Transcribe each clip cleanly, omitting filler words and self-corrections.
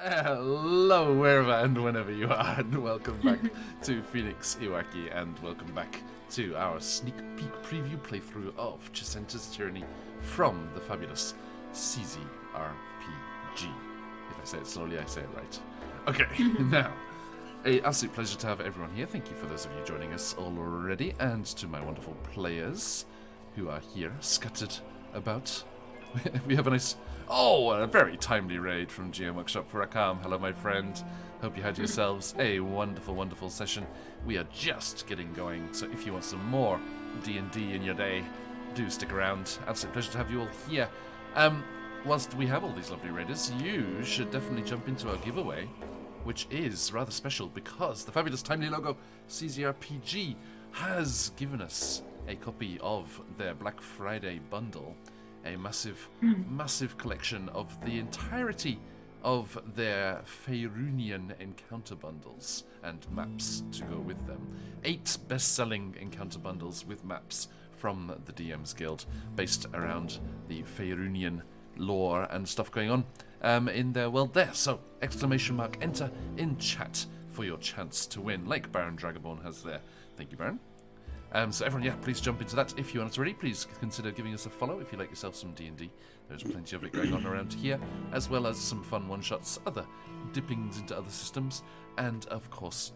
Hello, wherever and whenever you are, and welcome back to QuestJunkiesUK, and welcome back to our sneak peek preview playthrough of Chessenta's Tyranny from the fabulous CZRPG. If I say it slowly, I say it right. Okay, now, an absolute pleasure to have everyone here. Thank you for those of you joining us already, and to my wonderful players who are here, scattered about. We have a very timely raid from GM Workshop for Akam. Hello, my friend. Hope you had yourselves a wonderful, wonderful session. We are just getting going, so if you want some more D&D in your day, do stick around. Absolute pleasure to have you all here. Whilst we have all these lovely raiders, you should definitely jump into our giveaway, which is rather special because the fabulous timely logo CZRPG has given us a copy of their Black Friday bundle. A massive, massive collection of the entirety of their Faerunian encounter bundles and maps to go with them. 8 best-selling encounter bundles with maps from the DM's Guild, based around the Faerunian lore and stuff going on in their world there. So, ! Enter in chat for your chance to win, like Baron Dragaborn has there. Thank you, Baron. So everyone, please jump into that. If you aren't already, please consider giving us a follow if you like yourself some D&D. There's plenty of it going on around here, as well as some fun one-shots, other dippings into other systems, and of course,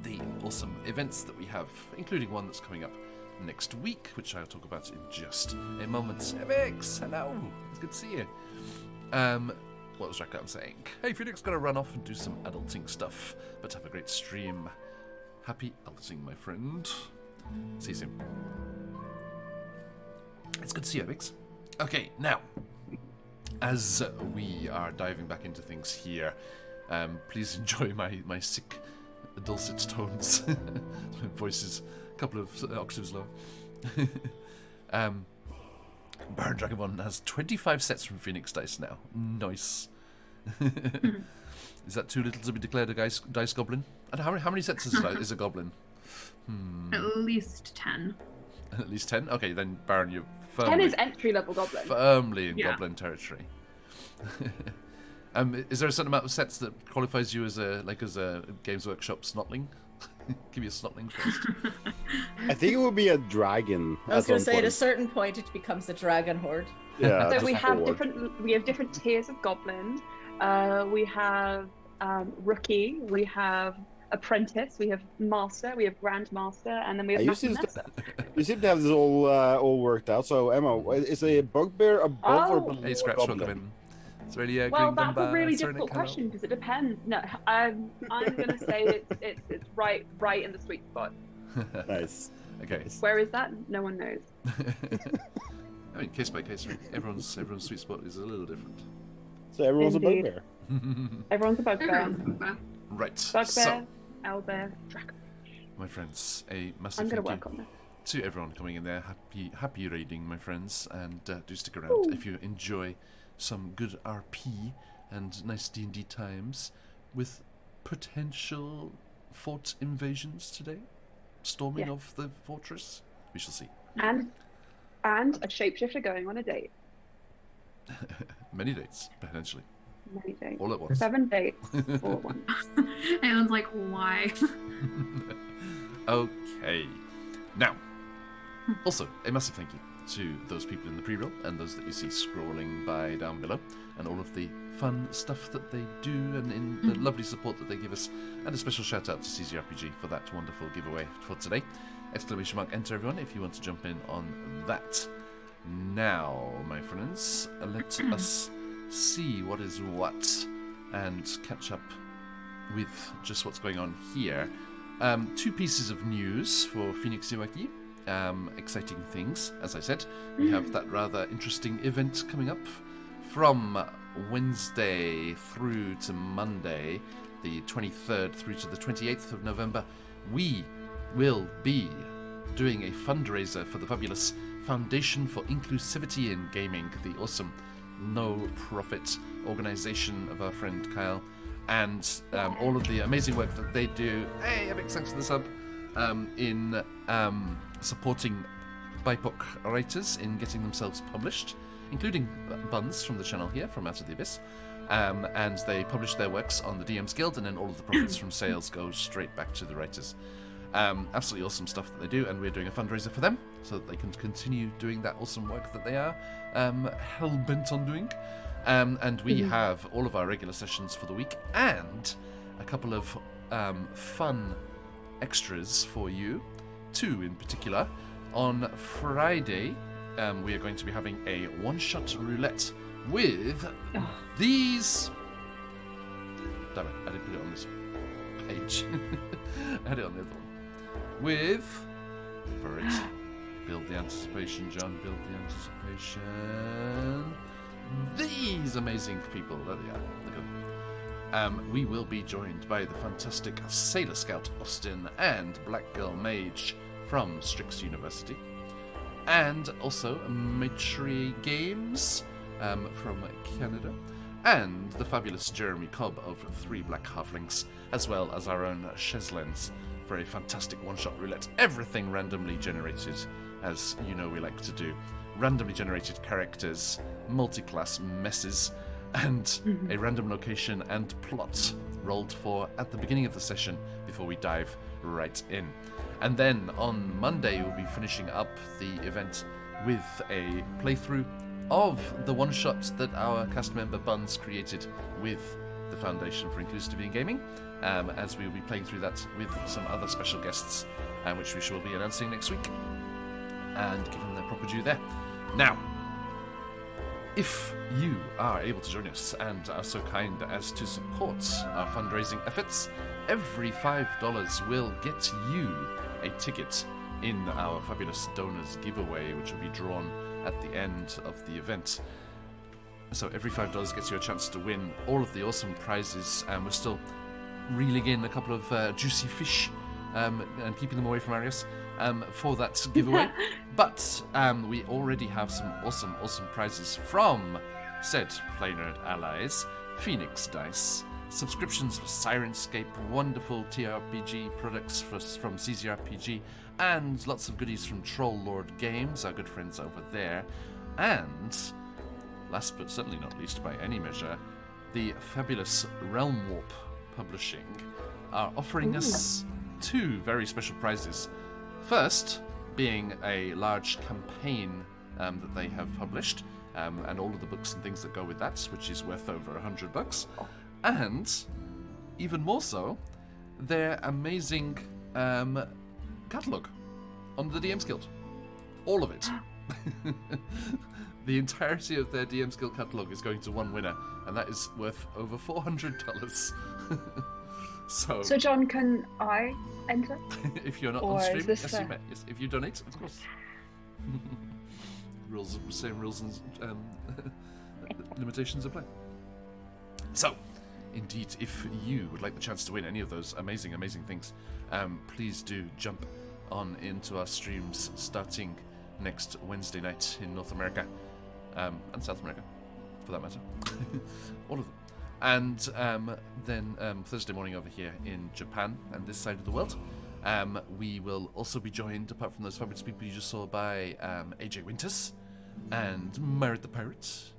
the awesome events that we have, including one that's coming up next week, which I'll talk about in just a moment. Vix, hello! It's good to see you. What was Jack saying? Hey, Felix, gotta run off and do some adulting stuff, but have a great stream. Happy adulting, my friend. See you soon. It's good to see you, Vix. Okay, now, as we are diving back into things here, please enjoy my sick, dulcet tones. My voice is a couple of octaves low. Baron Dragomon has 25 sets from Phoenix Dice now. Nice. Is that too little to be declared a dice goblin? And how many sets is a goblin? At least 10. At least 10? Okay, then Baron, you're firmly... 10 is entry-level goblin. Firmly in goblin territory. Is there a certain amount of sets that qualifies you as a Games Workshop snotling? Give me a snotling first. I think it would be a dragon. I was going to say, at a certain point, it becomes a dragon horde. Yeah. So we have different tiers of goblin. We have rookie. We have apprentice, we have master, we have grandmaster, and then we have master. You seem to have this all worked out. So Emma, is a bugbear above or below? Hey, Scratch, welcome in. It's really well, that's a really difficult question because it depends. No, I'm going to say it's right in the sweet spot. Nice. Okay. Where is that? No one knows. I mean, case by case, everyone's sweet spot is a little different. So everyone's Indeed. a bugbear. Everyone's a bugbear. Right. Bugbear, owlbear, dragon. My friends, a massive I'm going to thank work you on that. to everyone coming in there. Happy raiding, my friends, and do stick around if you enjoy some good RP and nice D&D times with potential fort invasions today, storming of the fortress. We shall see. And a shapeshifter going on a date. Many dates, potentially. Many dates. All at once. 7 dates all at once. Alan's like, why? Okay. Now, also, a massive thank you to those people in the pre-roll and those that you see scrolling by down below, and all of the fun stuff that they do and in the lovely support that they give us, and a special shout out to CZRPG for that wonderful giveaway for today. ! Enter everyone if you want to jump in on that. Now, my friends, let us see what is what and catch up with just what's going on here. 2 pieces of news for QuestJunkiesUK. Exciting things, as I said. We have that rather interesting event coming up from Wednesday through to Monday, the 23rd through to the 28th of November. We will be doing a fundraiser for the fabulous Foundation for Inclusivity in Gaming, the awesome no-profit organization of our friend Kyle, and all of the amazing work that they do. Hey, a big thanks to the sub in supporting BIPOC writers in getting themselves published, including Buns from the channel here, from Out of the Abyss. and they publish their works on the DM's Guild, and then all of the profits from sales go straight back to the writers. Absolutely awesome stuff that they do, and we're doing a fundraiser for them so that they can continue doing that awesome work that they are hell-bent on doing. And we have all of our regular sessions for the week and a couple of fun extras for you, 2 in particular. On Friday, we are going to be having a one-shot roulette with these... Damn it, I didn't put it on this page. I had it on the other one. With... For it. Build the anticipation, John. Build the anticipation. These amazing people. There they are. Look at them. We will be joined by the fantastic Sailor Scout Austin and Black Girl Mage from Strix University. And also Maitre Games from Canada. And the fabulous Jeremy Cobb of 3 Black Halflings, as well as our own Cheslens for a fantastic one-shot roulette. Everything randomly generated, as you know we like to do. Randomly generated characters, multi-class messes, and a random location and plot rolled for at the beginning of the session before we dive right in. And then on Monday we'll be finishing up the event with a playthrough of the one-shot that our cast member Buns created with the Foundation for Inclusivity in Gaming, as we will be playing through that with some other special guests, which we shall be announcing next week, and giving their proper due there. Now, if you are able to join us and are so kind as to support our fundraising efforts, every $5 will get you a ticket in our fabulous donors giveaway, which will be drawn at the end of the event. So every $5 gets you a chance to win all of the awesome prizes, and we're still reeling in a couple of juicy fish and keeping them away from Arius for that giveaway. But we already have some awesome prizes from said Play Nerd allies: Phoenix Dice, subscriptions for Sirenscape, wonderful TRPG products from CZRPG, and lots of goodies from Troll Lord Games, our good friends over there. And last but certainly not least by any measure, the fabulous Realm Warp Publishing are offering us 2 very special prizes. First, being a large campaign that they have published, and all of the books and things that go with that, which is worth over $100. And, even more so, their amazing catalogue on the DM's Guild. All of it. The entirety of their DM's Guild catalogue is going to one winner, and that is worth over $400. So John, can I enter? If you're not Or on stream, is this yes, you may. Yes, if you donate, of course. Same rules and limitations apply. So, indeed, if you would like the chance to win any of those amazing things, please do jump on into our streams starting next Wednesday night in North America, and South America, for that matter. All of them. And then Thursday morning over here in Japan and this side of the world. We will also be joined, apart from those fabulous people you just saw, by AJ Winters and Myra the Pirate,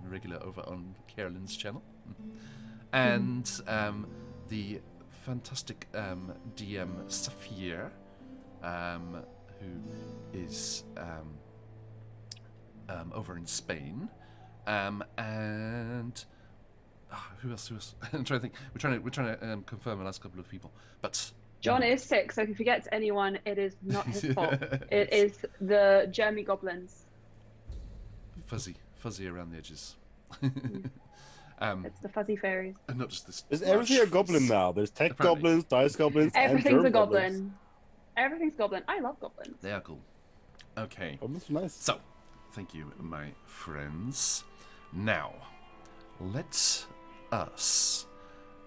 regular over on Carolyn's channel. And the fantastic DM Saphir, who is over in Spain, and who else? I'm trying to think. We're trying to confirm the last couple of people, but John is sick, so if he forgets anyone, it is not his fault. It is the Jeremy Goblins. Fuzzy around the edges. It's the fuzzy fairies. And not just this. There's everything a goblin now. There's tech Apparently. goblins, dice goblins, Everything's and a germ goblin. goblins. Everything's goblin. I love goblins. They are cool. Okay. Goblins are nice. So, thank you, my friends. Now, let us.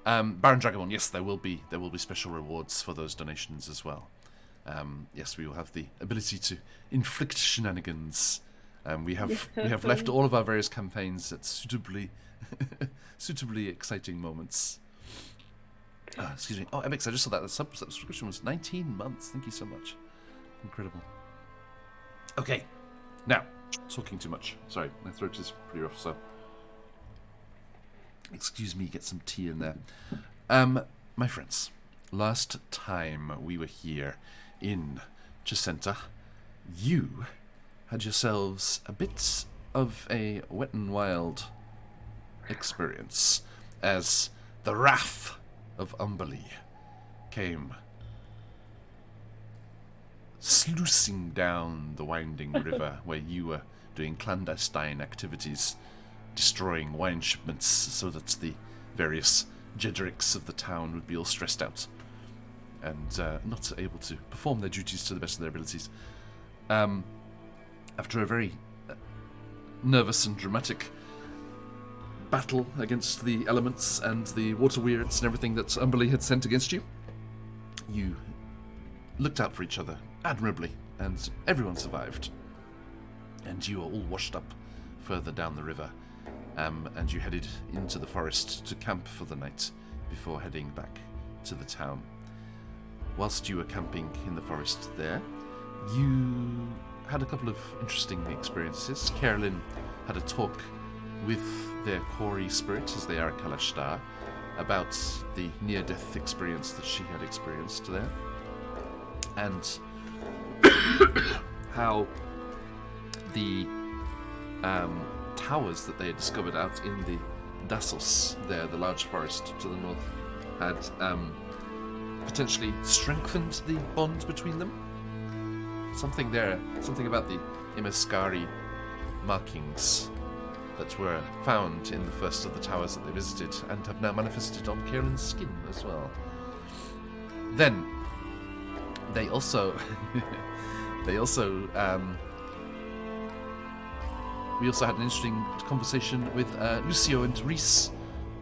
Baron Dragamon, yes, there will be special rewards for those donations as well. Yes, we will have the ability to inflict shenanigans. We have left all of our various campaigns at suitably exciting moments. Excuse me. Oh, MX, I just saw that the subscription was 19 months. Thank you so much. Incredible. Okay, now talking too much. Sorry, my throat is pretty rough. So Excuse me, get some tea in there. My friends, last time we were here in Chessenta, you had yourselves a bit of a wet and wild experience as the wrath of Umberlee came sluicing down the winding river where you were doing clandestine activities, destroying wine shipments so that the various jedricks of the town would be all stressed out and not able to perform their duties to the best of their abilities. After a very nervous and dramatic battle against the elements and the water weirds and everything that Umberlee had sent against you, you looked out for each other admirably, and everyone survived. And you are all washed up further down the river, and you headed into the forest to camp for the night before heading back to the town. Whilst you were camping in the forest there, you had a couple of interesting experiences. Carolyn had a talk with their Kori spirit, as they are at Kalashtar, about the near-death experience that she had experienced there, and how the towers that they had discovered out in the Dassos there, the large forest to the north, had potentially strengthened the bond between them. Something about the Imaskari markings that were found in the first of the towers that they visited and have now manifested on Carolyn's skin as well. Then they also we also had an interesting conversation with Lucio and Reese,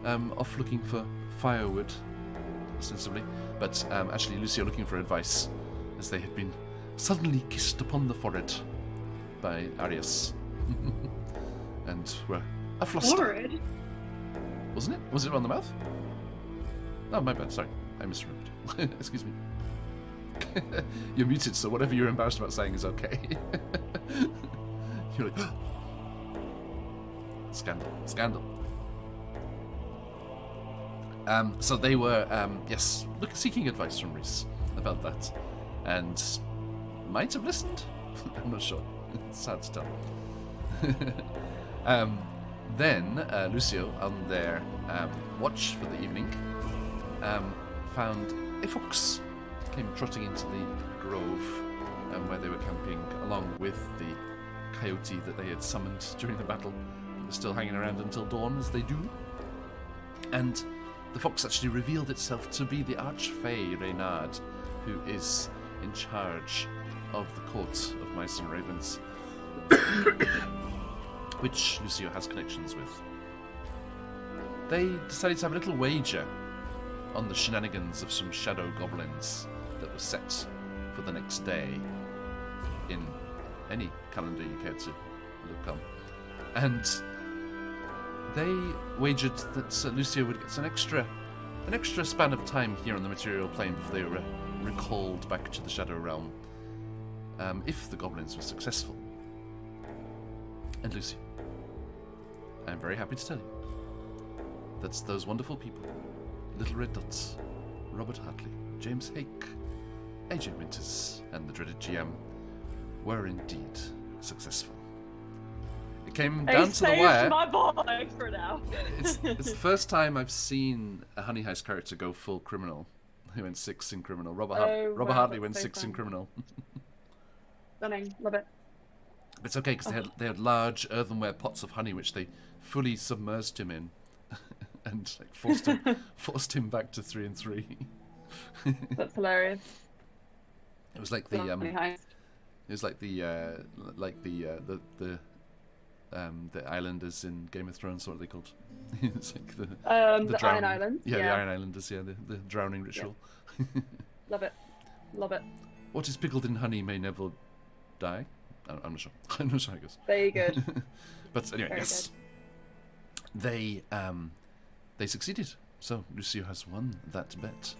off looking for firewood, ostensibly, but actually Lucio looking for advice, as they had been suddenly kissed upon the forehead by Arius, and were afluster. Forehead? Wasn't it? Was it on the mouth? Oh, my bad. Sorry, I misremembered. Excuse me. You're muted, so whatever you're embarrassed about saying is okay. You're like, scandal. So they were, seeking advice from Reese about that, and might have listened. I'm not sure. It's hard to tell. Then Lucio, on their watch for the evening, found a fox came trotting into the grove where they were camping, along with the coyote that they had summoned during the battle. They were still hanging around until dawn, as they do. And the fox actually revealed itself to be the Archfey Reynard, who is in charge of the court of mice and ravens, which Lucio has connections with. They decided to have a little wager on the shenanigans of some shadow goblins that were set for the next day in any calendar you care to look on. And they wagered that Lucio would get an extra span of time here on the material plane before they were recalled back to the Shadow Realm, if the goblins were successful. And Lucio, I'm very happy to tell you that those wonderful people, Little Red Dots, Robert Hartley, James Hake, AJ Winters, and the dreaded GM were indeed successful. It came down to the wire. My boy for now. It's the first time I've seen a Honey Heist character go full criminal. He went 6 in criminal. Robert Hartley went 6 in criminal. Stunning, love it. It's okay because they had large earthenware pots of honey which they fully submerged him in, and like forced him back to 3 and 3. That's hilarious. It was like the Honey Heist. it was like the islanders in Game of Thrones. What are they called? It's like the Iron Islands. Yeah, the Iron Islanders. Yeah, the drowning ritual. Yeah. Love it. What is pickled in honey may never die. I'm not sure. I'm not sure how it goes. Very good. But anyway, Very yes, they succeeded. So Lucio has won that bet,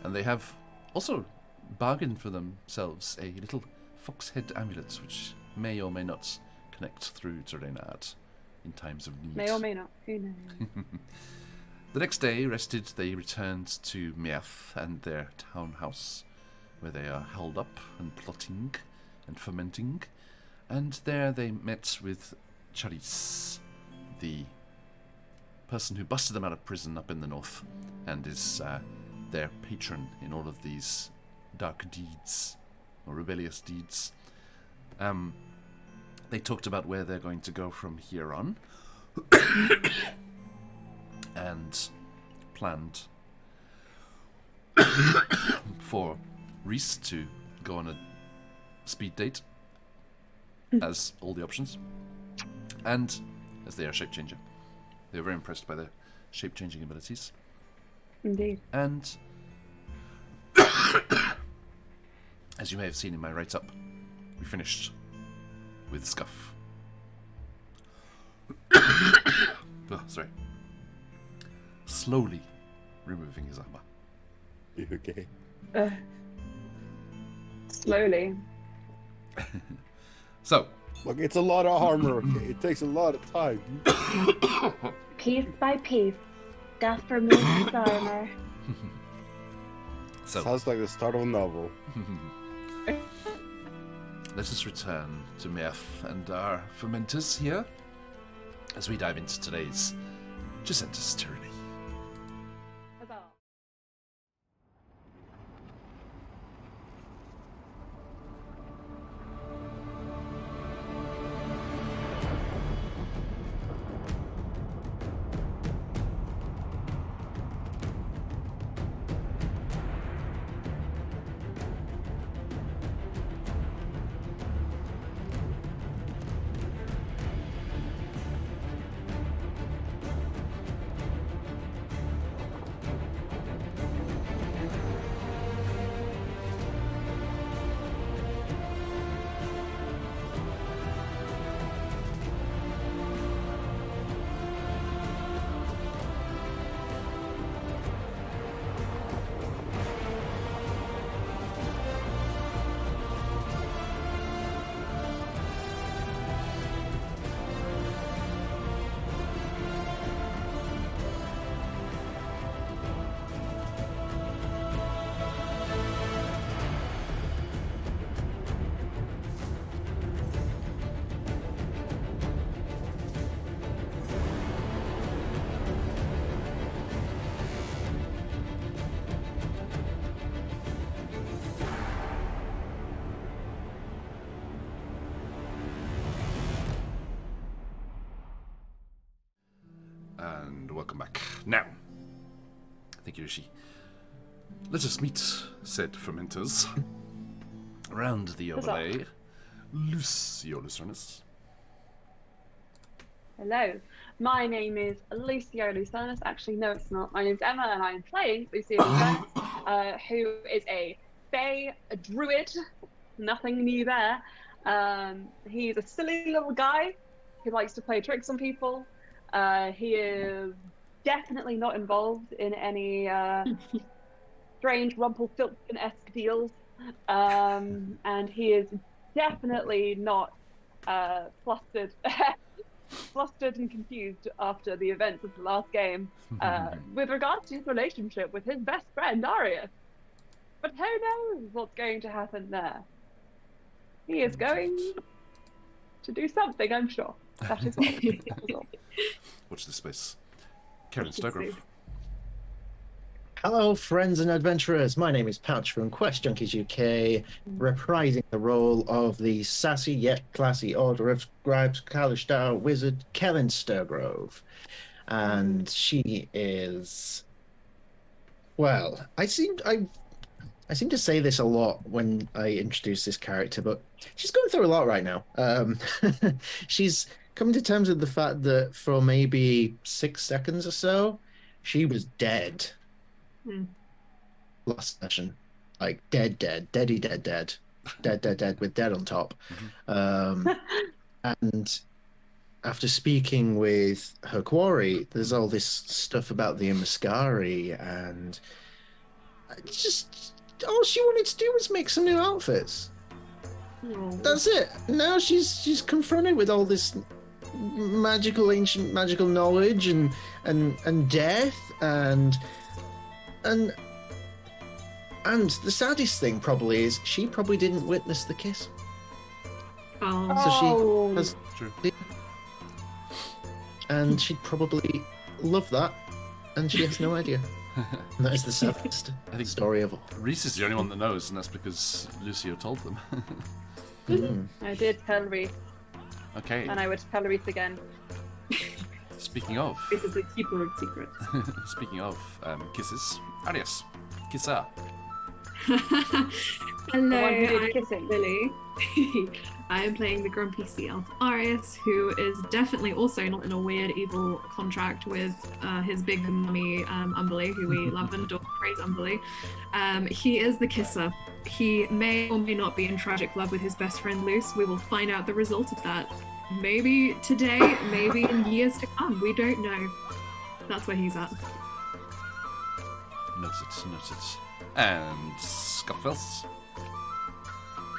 and they have also bargained for themselves a little fox head amulet, which may or may not connect through to Reynard in times of need. May or may not. Who knows? The next day, rested, they returned to Meath and their townhouse, where they are held up and plotting and fermenting. And there they met with Charis, the person who busted them out of prison up in the north, and is their patron in all of these dark deeds, or rebellious deeds. They talked about where they're going to go from here on, and planned for Reese to go on a speed date, as all the options, and as they are shape-changer. They were very impressed by their shape-changing abilities. Indeed. And as you may have seen in my write-up, we finished with Scuff. Sorry. Slowly removing his armor. You okay? Slowly. So, Look, it's a lot of armor, okay? It takes a lot of time. Piece by piece, Scuff removes his armor. so Sounds like the start of a novel. let us return to Meath and our fermenters here as we dive into today's Chessenta's Tyranny. Huzzah. And welcome back. Now, thank you, Rishi. Let us meet said fermenters around the overlay. Lucio Lucernus. Hello, my name is Lucio Lucernus. Actually, no, it's not. My name's Emma, and I am playing Lucio Lucernus, who is a fae, a druid. Nothing new there. He's a silly little guy who likes to play tricks on people. He is definitely not involved in any strange Rumpelstiltskin-esque deals. And he is definitely not flustered and confused after the events of the last game with regards to his relationship with his best friend, Arius. But who knows what's going to happen there? He is going to do something, I'm sure. That is all. That is all. Watch this space. Karen Stogrove. Hello, friends and adventurers. My name is Pouch from QuestJunkiesUK, reprising the role of the sassy yet classy Order of Scribes Kalishtar wizard Kellen Sturgrove. And she is... Well, I seem to say this a lot when I introduce this character, but she's going through a lot right now. She's coming to terms with the fact that for maybe 6 seconds or so, she was dead. Last session, like dead, with dead on top. And after speaking with her quarry, there's all this stuff about the Imascari, and just all she wanted to do was make some new outfits. That's it. Now she's confronted with all this ancient magical knowledge and death and the saddest thing probably is she probably didn't witness the kiss. Oh. So she has, True. and she'd probably love that, and she has no idea. And that is the saddest I think story of all. Reese is the only one that knows, and that's because Lucio told them. I did tell Reese, Okay. and I would tell Reese again. Speaking of, This is the keeper of secrets. speaking of kisses, Arias, kissa. Hello, The one who did I'm kissing. Lily. I am playing the grumpy sea elf Arius, who is definitely also not in a weird evil contract with his big mummy Umberly, who we love and adore. Praise Umberly. He is the kisser. He may or may not be in tragic love with his best friend Luce. We will find out the result of that. Maybe today, maybe in years to come. We don't know. That's where he's at. Noted. And Scuffles.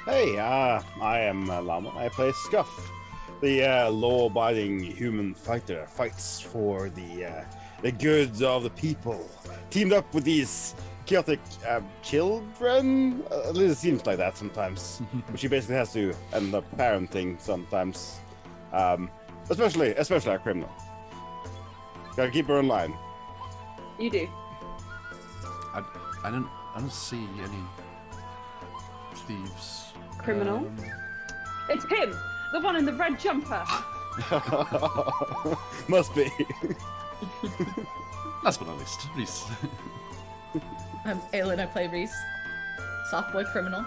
Hey, I am Lama. I play Scuff, the law-abiding human fighter. Fights for the good of the people. Teamed up with these chaotic children. At least it seems like that sometimes. But she basically has to end up parenting sometimes. Especially a criminal. Gotta keep her in line. You do. I don't see any thieves. Criminal? It's him, the one in the red jumper. Must be. Last but not least, Reese. I'm Aelin, I play Reese. Soft boy criminal.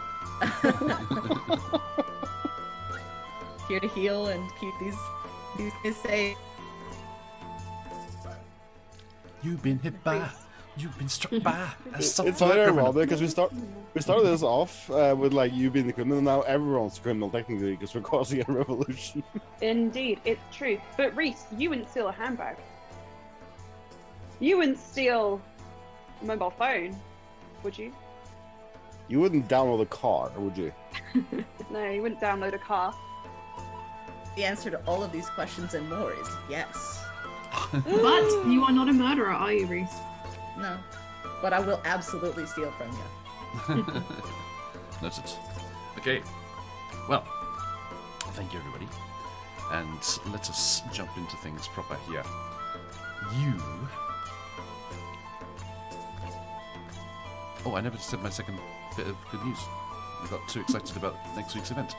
Here to heal and keep these kids safe. You've been hit by. You've been struck by a soft It's boy very criminal. ironic because we started this off with like you being the criminal, and now everyone's criminal technically because we're causing a revolution. Indeed, it's true. But Reese, you wouldn't steal a handbag. You wouldn't steal a mobile phone, would you? You wouldn't download a car, would you? No, you wouldn't download a car. The answer to all of these questions and more is yes. But you are not a murderer, are you, Reese? No. But I will absolutely steal from you. Noted. Okay. Well, thank you, everybody. And let us jump into things proper here. You... Oh, I never said my second bit of good news. I got too excited about next week's event.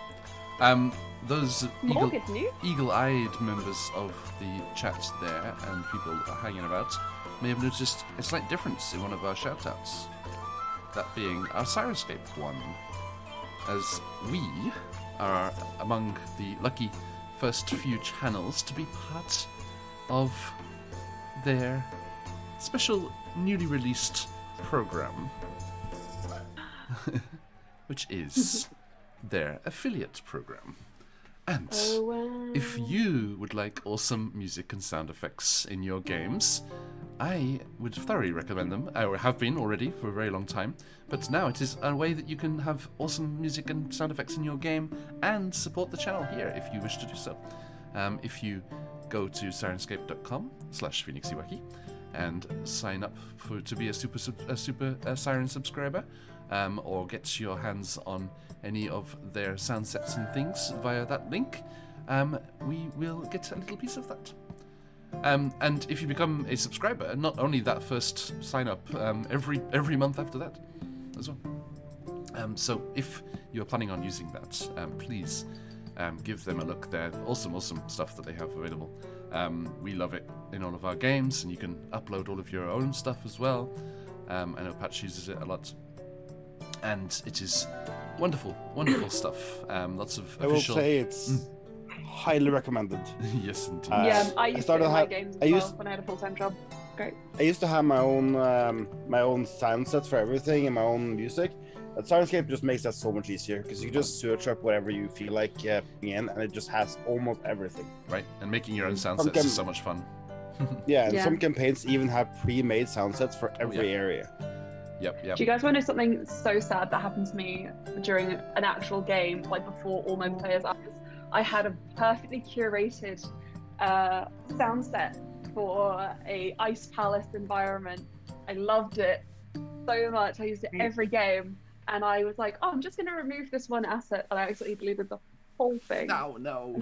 Those More good news. eagle-eyed members of the chat there and people hanging about may have noticed a slight difference in one of our shout-outs. That being our Sirenscape one, as we are among the lucky first few channels to be part of their special newly released program, which is their affiliate program. And if you would like awesome music and sound effects in your games, I would thoroughly recommend them. I have been already for a very long time, but now it is a way that you can have awesome music and sound effects in your game and support the channel here if you wish to do so. If you go to sirenscape.com/PhoenixUK and sign up to be a super Siren subscriber, or get your hands on any of their sound sets and things via that link, we will get a little piece of that. And if you become a subscriber, not only that first sign up, every month after that as well. So if you are planning on using that, please give them a look. They're awesome stuff that they have available. We love it in all of our games, and you can upload all of your own stuff as well. I know Patch uses it a lot. And it is wonderful stuff. Lots of official... I will say it's highly recommended. Yes, indeed. Yeah, I used to started in my ha- games I as well used- when I had a full-time job. Great. I used to have my own sound sets for everything and my own music. But Sirenscape just makes that so much easier because you can just search up whatever you feel like putting in, and it just has almost everything. Right, and making your own sound Some sets is can- so much fun. Yeah, and Yeah. some campaigns even have pre-made sound sets for every area. Yep. Do you guys want to know something so sad that happened to me during an actual game, like before all my players? I had a perfectly curated sound set for a Ice Palace environment. I loved it so much. I used it every game, and I was like, "Oh, I'm just going to remove this one asset," and I actually deleted the whole thing. No.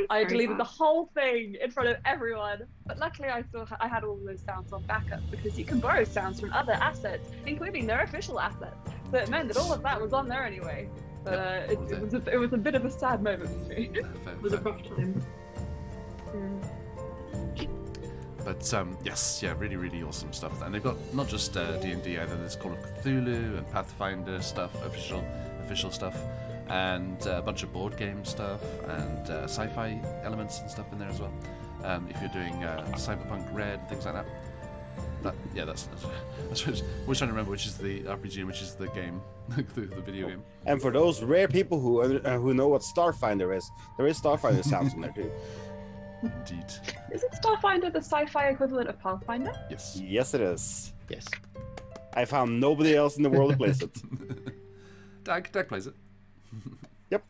I deleted the whole thing in front of everyone. But luckily, I had all of those sounds on backup because you can borrow sounds from other assets, including their official assets. So it meant that all of that was on there anyway. But it was a bit of a sad moment for me. It was a rough time. But yes, yeah, really, really awesome stuff. And they've got not just D&D either. There's Call of Cthulhu and Pathfinder stuff, official stuff, and a bunch of board game stuff and sci-fi elements and stuff in there as well. If you're doing Cyberpunk Red and things like that. But yeah, that's we're trying to remember which is the RPG and which is the game, the video game. And for those rare people who know what Starfinder is, there is Starfinder sounds in there too. Indeed. Isn't Starfinder the sci-fi equivalent of Pathfinder? Yes. Yes, it is. Yes. I found nobody else in the world who plays it. Dag plays it. Yep.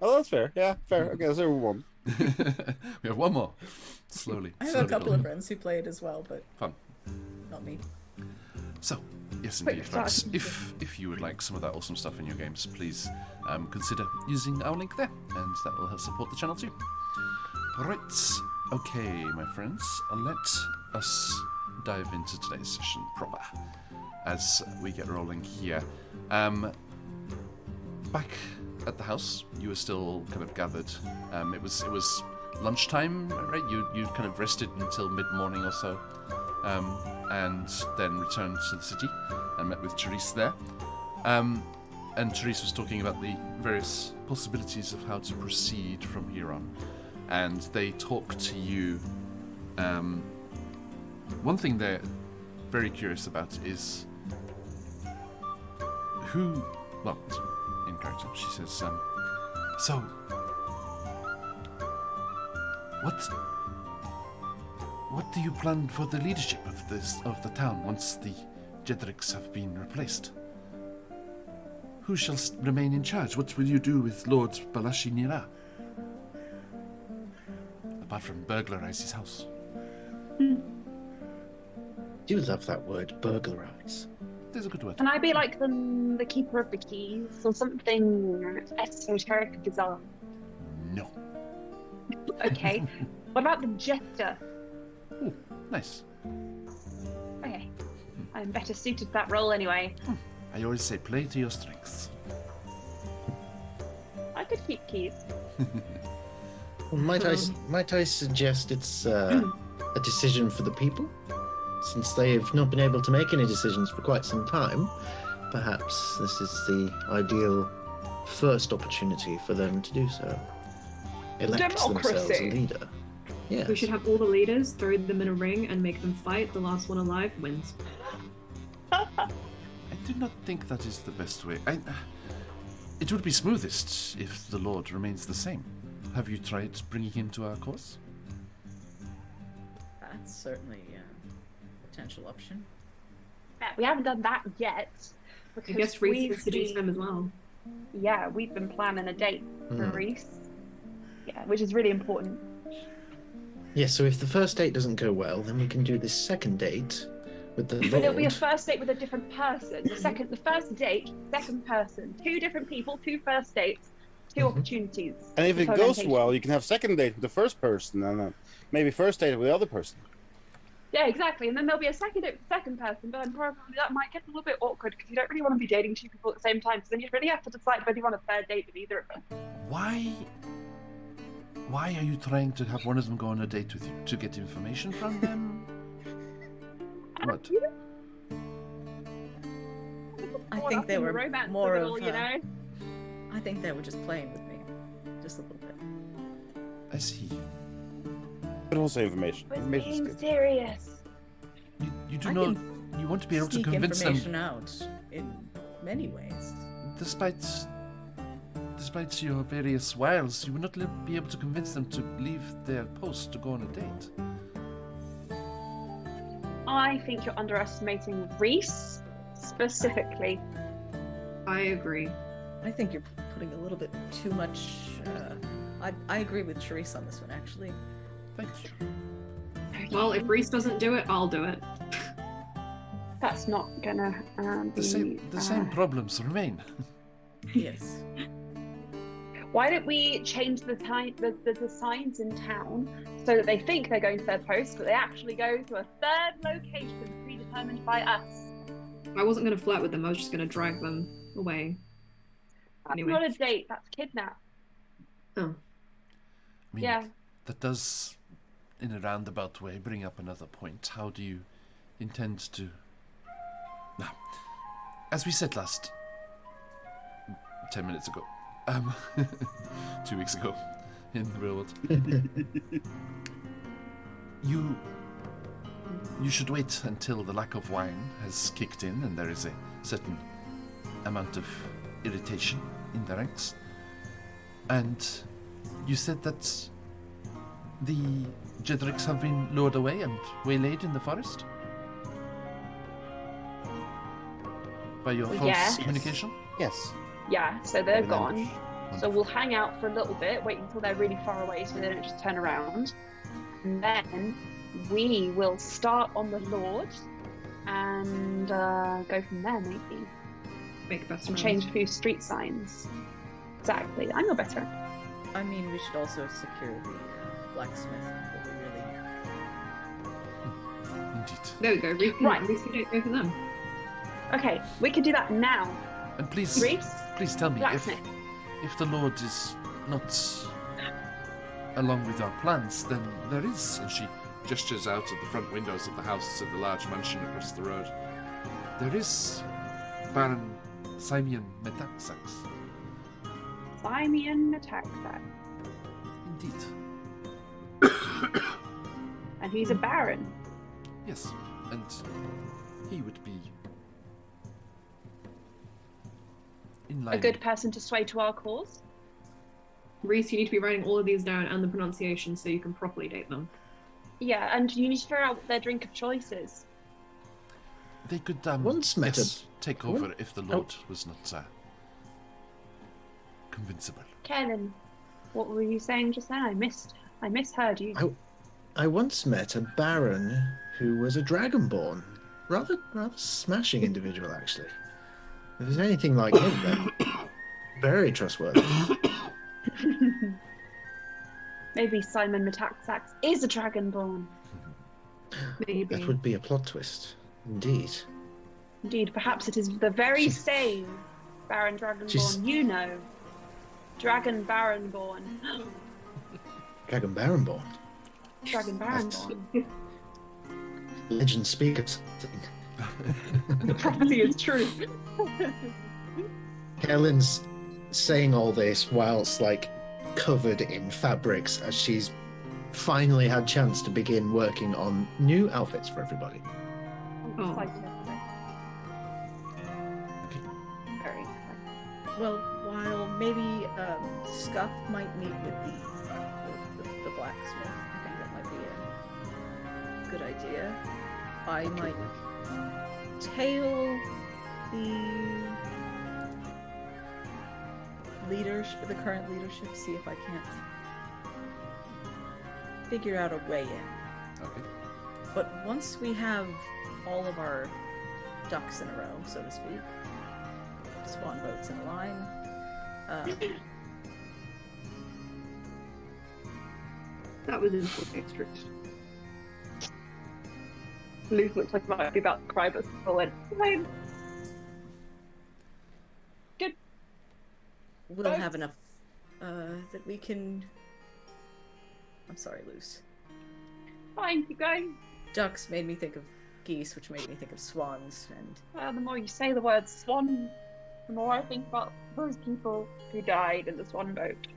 Oh, that's fair. Yeah, fair. Okay, so one. We have one more. Slowly. I have a couple of friends who play it as well, but Fun. not me. So, yes indeed, folks. If you would like some of that awesome stuff in your games, please consider using our link there, and that will help support the channel too. Alright, okay, my friends, let us dive into today's session proper as we get rolling here. Back at the house, you were still kind of gathered. It was lunchtime, right? You kind of rested until mid-morning or so, and then returned to the city and met with Therese there. And Therese was talking about the various possibilities of how to proceed from here on. And they talk to you. One thing they're very curious about is who. Well, in character, she says, "So, what do you plan for the leadership of the town once the Jedricks have been replaced? Who shall remain in charge? What will you do with Lord Balashi Nira? Apart from burglarize his house." Do love that word, burglarize. There's a good word. Can I be like the keeper of the keys or something esoteric bizarre? No. Okay. What about the jester? Ooh, nice. Okay. I'm better suited to that role anyway. I always say play to your strengths. I could keep keys. Well, might I suggest it's a decision for the people? Since they've not been able to make any decisions for quite some time, perhaps this is the ideal first opportunity for them to do so. Elect themselves a leader. Yes. We should have all the leaders, throw them in a ring, and make them fight. The last one alive wins. I do not think that is the best way. It would be smoothest if the Lord remains the same. Have you tried bringing him to our cause? That's certainly a potential option. Yeah, we haven't done that yet. I guess Reese can seduce them as well. Yeah, we've been planning a date for Reese. Yeah, which is really important. Yes, so if the first date doesn't go well, then we can do this second date with the Lord. But it'll be a first date with a different person. The first date, second person. 2 different people, 2 first dates, 2 opportunities. And if it goes well, you can have second date with the first person and maybe first date with the other person. Yeah, exactly. And then there'll be a second date with the second person, but then probably that might get a little bit awkward because you don't really want to be dating 2 people at the same time. So then you really have to decide whether you want a third date with either of them. Why are you trying to have one of them go on a date with you? To get information from them? What? I think they were romance more of it of, all, you know? I think they were just playing with me, just a little bit. I see. But also information. It was Information's being good. serious. You do I not. can You want to be able to Sneak convince information them, out in many ways. despite your various wiles. You would not be able to convince them to leave their post to go on a date. I think you're underestimating Reese specifically. I agree. I think you're putting a little bit too much I agree with Charisse on this one, actually. Thank you. Well, if Reese doesn't do it, I'll do it. That's not gonna be... The same problems remain. Yes. Why don't we change the signs in town so that they think they're going to third post, but they actually go to a third location predetermined by us? I wasn't going to flirt with them, I was just going to drag them away. That's Anyway. not a date, that's kidnap. Oh. I mean, Yeah. that does, in a roundabout way, bring up another point. How do you intend to... Now, as we said 10 minutes ago, 2 weeks ago, in the real world, you should wait until the lack of wine has kicked in and there is a certain amount of irritation in the ranks. And you said that the Jedricks have been lured away and waylaid in the forest? By your false Yes. communication? Yes. Yeah, so they're Very gone. much. So we'll hang out for a little bit, wait until they're really far away so they don't just turn around. And then we will start on the Lord and go from there, maybe. Make best And friends. change a few street signs. Exactly. I know better. I mean, we should also secure the blacksmith before we really... Indeed. There we go. Right. At least we don't go for them. Okay, we can do that now. And please, Reese, please tell me blacksmith. if the Lord is not along with our plans, then there is, and she gestures out at the front windows of the house in the large mansion across the road. There is Baron Simeon Metaxax. Simeon attacks that. Indeed. And he's a baron. Yes, and he would be in line. A good person to sway to our cause. Reese, you need to be writing all of these down and the pronunciation so you can properly date them. Yeah, and you need to figure out what their drink of choice is. They could Once met yes, take over if the Lord was not convincible. Kenan, what were you saying just then? I misheard you. I once met a baron who was a dragonborn. Rather smashing individual, actually. If there's anything like him, then very trustworthy. Maybe Simon Metaxax is a dragonborn. Maybe. That would be a plot twist, indeed. Indeed, perhaps it is the very same Baron Dragonborn She's- you know. Dragon Baronborn. Dragon Baronborn. Dragon Baronborn. Legend speakers. The prophecy is true. Helen's saying all this whilst covered in fabrics as she's finally had chance to begin working on new outfits for everybody. I'm Oh. excited about it. Very excited. Well, while maybe Scuff might meet with the blacksmith, I think that might be a good idea. I might tail the current leadership, see if I can't figure out a way in. Okay. But once we have all of our ducks in a row, so to speak, swan boats in a line, That was in full district. Luke looks like he might be about to cry, but still went, fine. Good. we'll Boats. have enough that we can... I'm sorry, Luce. Fine, keep going. Ducks made me think of geese, which made me think of swans, and The more you say the word swan, the more I think about those people who died in the swan boat.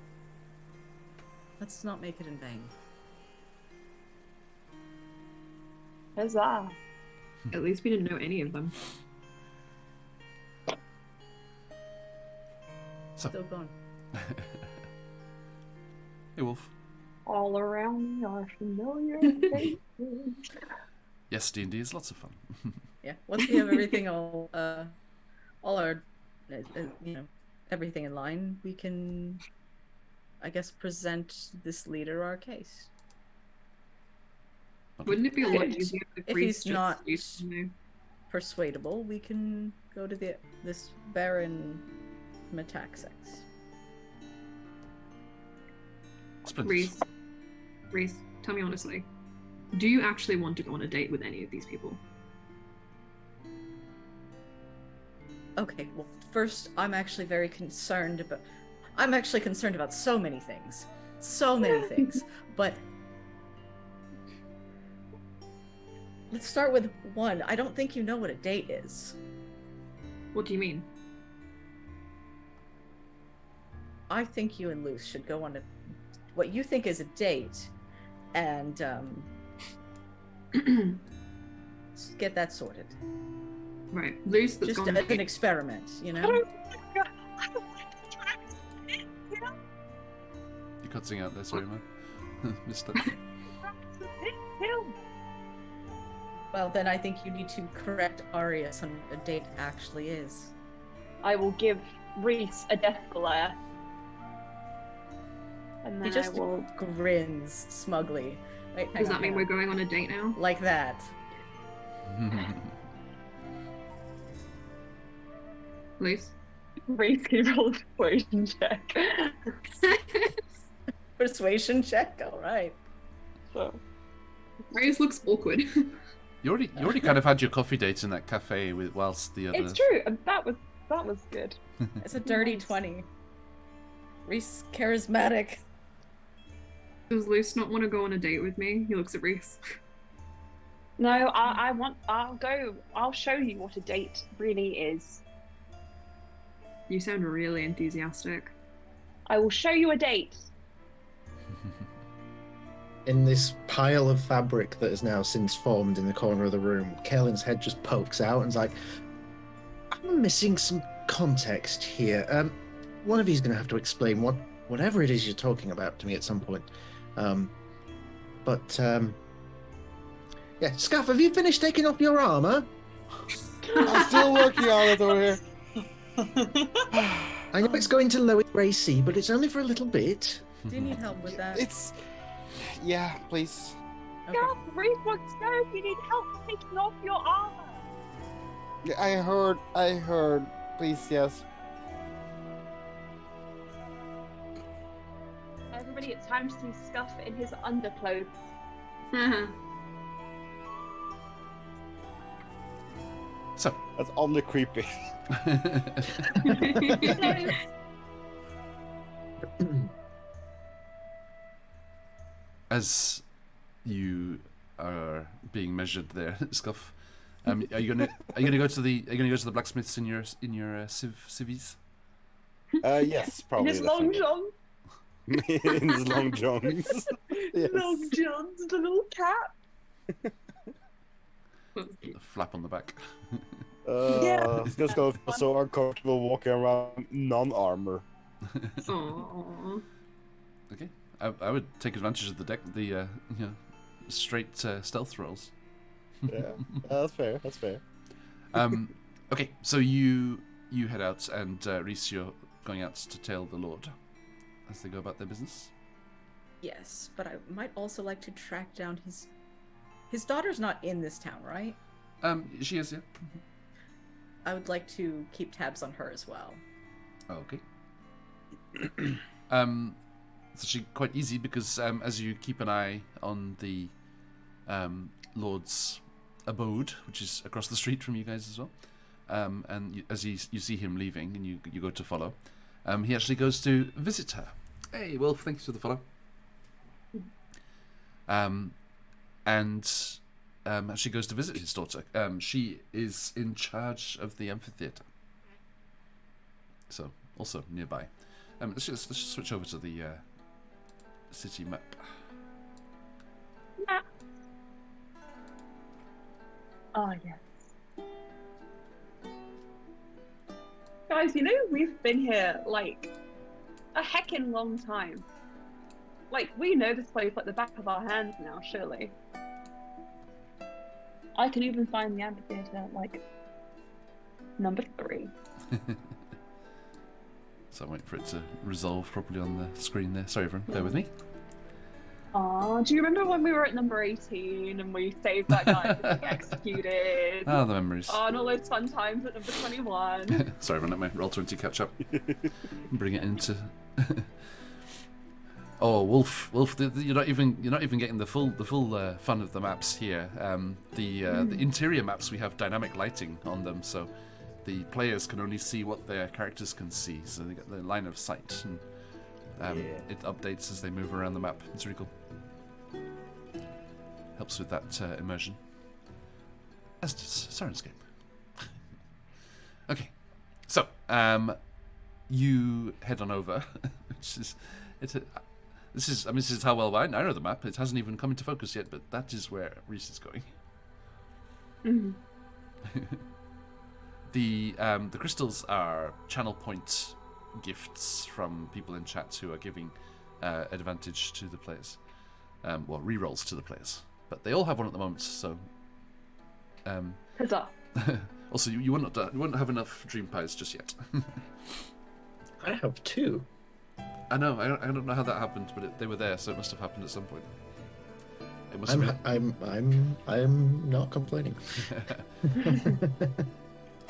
let's not make it in vain. Huzzah. At least we didn't know any of them. So, Still going. hey Wolf. All around me are familiar faces. Yes, D&D is lots of fun. Yeah, once we have everything all our, everything in line, we can I guess, present this leader our case. Okay. Wouldn't it be a lot easier If he's not persuadable, we can go to this Baron Metaxas. Splendid. Reese, tell me honestly, do you actually want to go on a date with any of these people? Okay, well, first, I'm actually concerned about so many things. But let's start with one. I don't think you know what a date is. What do you mean? I think you and Luce should go on what you think is a date, and get that sorted. Right, Luce, that's Just gone as an experiment, you know? You cutsing out there, sorry, man. Mister. Well, then I think you need to correct Arius on what a date actually is. I will give Reese a death glare. And then He just I will... grins smugly. Wait, Does that mean we're going on a date now? like that? Luce? Reese, can you roll a persuasion check? Persuasion check. All right. So, Reese looks awkward. You already kind of had your coffee date in that cafe whilst the other. it's true. And that was good. It's a dirty 20. Reese charismatic. Does Luce not want to go on a date with me? He looks at Reese. No, I'll show you what a date really is. You sound really enthusiastic. I will show you a date. In this pile of fabric that has now since formed in the corner of the room, Kaelin's head just pokes out and is like, I'm missing some context here. One of you's going to have to explain whatever it is you're talking about to me at some point. Yeah, Scuff, have you finished taking off your armor? I'm still working on it over here. I know it's going to lower your AC, but it's only for a little bit. Do you need help with that? Yeah, please. Okay. Yeah, Reese wants to know if you need help taking off your armor. Yeah, I heard. Please, yes. Everybody, it's time to see Scuff in his underclothes. So. That's on the creepy. As you are being measured there, Scuff, are you gonna go to the blacksmiths in your civvies? Yes, probably. In his long john. In his long johns. Yes. Long johns, the little cap. A flap on the back. Yeah. It's just gonna feel so uncomfortable walking around non-armor. Aww. Okay, I would take advantage of the straight stealth rolls. Yeah, that's fair. That's fair. Okay, so you head out, and Reese, you're going out to tail the Lord as they go about their business. Yes, but I might also like to track down his daughter's not in this town, right? She is, yeah. I would like to keep tabs on her as well. Okay. It's actually quite easy because as you keep an eye on the Lord's abode, which is across the street from you guys as well, and as you see him leaving and you go to follow, he actually goes to visit her. Hey, Wolf, thanks for the follow. And actually goes to visit his daughter. She is in charge of the amphitheater, so also nearby. Let's just switch over to the city map. Oh, yes. Guys, you know, we've been here, like, a heckin' long time. Like, we know this place like the back of our hands now, surely. I can even find the amphitheater, like, number 3. So I'm waiting for it to resolve properly on the screen there. Sorry, everyone. Bear with me. Oh, do you remember when we were at number 18 and we saved that guy from being executed? Ah, the memories. Oh, and all those fun times at number 21. Sorry, everyone. Let my Roll20 catch up. Bring it into. Oh, Wolf! You're not even getting the full fun of the maps here. The interior maps, we have dynamic lighting on them, so the players can only see what their characters can see. So they get the line of sight, and it updates as they move around the map. It's really cool. Helps with that immersion. As does Sirenscape. Okay, so you head on over, which is This is how well I know the map. It hasn't even come into focus yet, but that is where Reese is going. The crystals are channel point gifts from people in chat who are giving advantage to the players. Well, rerolls to the players. But they all have one at the moment, so... Huzzah. Also, you wouldn't have enough dream pies just yet. I have 2. I know. I don't know how that happened, but they were there, so it must have happened at some point. It must I'm not complaining.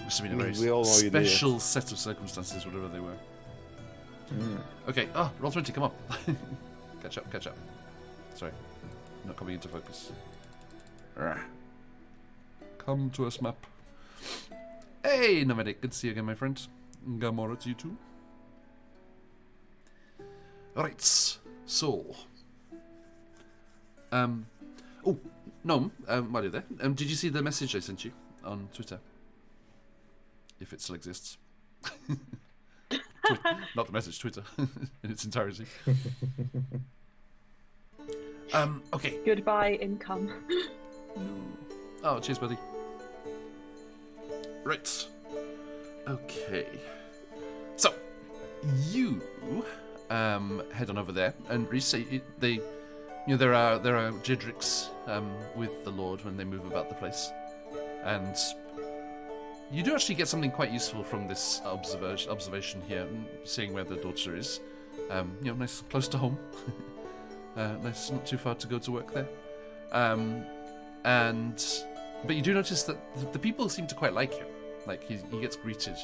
Must have been a very We all know you did it. special set of circumstances, whatever they were. Okay. Oh, Roll20, come on. Catch up. Sorry, not coming into focus. Come to us, map. Hey, Nomadic, good to see you again, my friend. Gamora to you too. Right, so... Oh, Nom, while you're there, did you see the message I sent you on Twitter? If it still exists. Not the message, Twitter, in its entirety. Okay. Goodbye, income. Oh, cheers, buddy. Right. Okay. So, you... head on over there, and Reese, there are Jedricks with the Lord when they move about the place, and you do actually get something quite useful from this observation here, seeing where the daughter is. Nice, close to home. Nice, not too far to go to work there. But you do notice that the people seem to quite like him. Like he gets greeted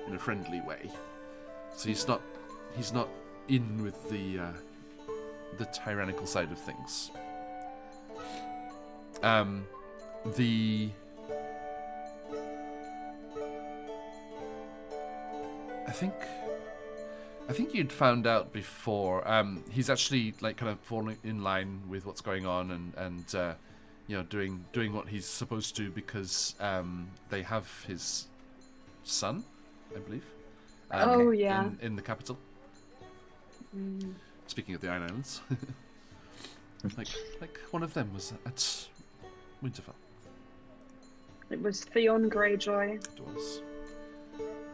in a friendly way, so he's not in with the tyrannical side of things. I think you'd found out before. He's actually like kind of falling in line with what's going on and doing what he's supposed to because they have his son, I believe. In the capital. Speaking of the Iron Islands, like one of them was at Winterfell. It was Theon Greyjoy. It was,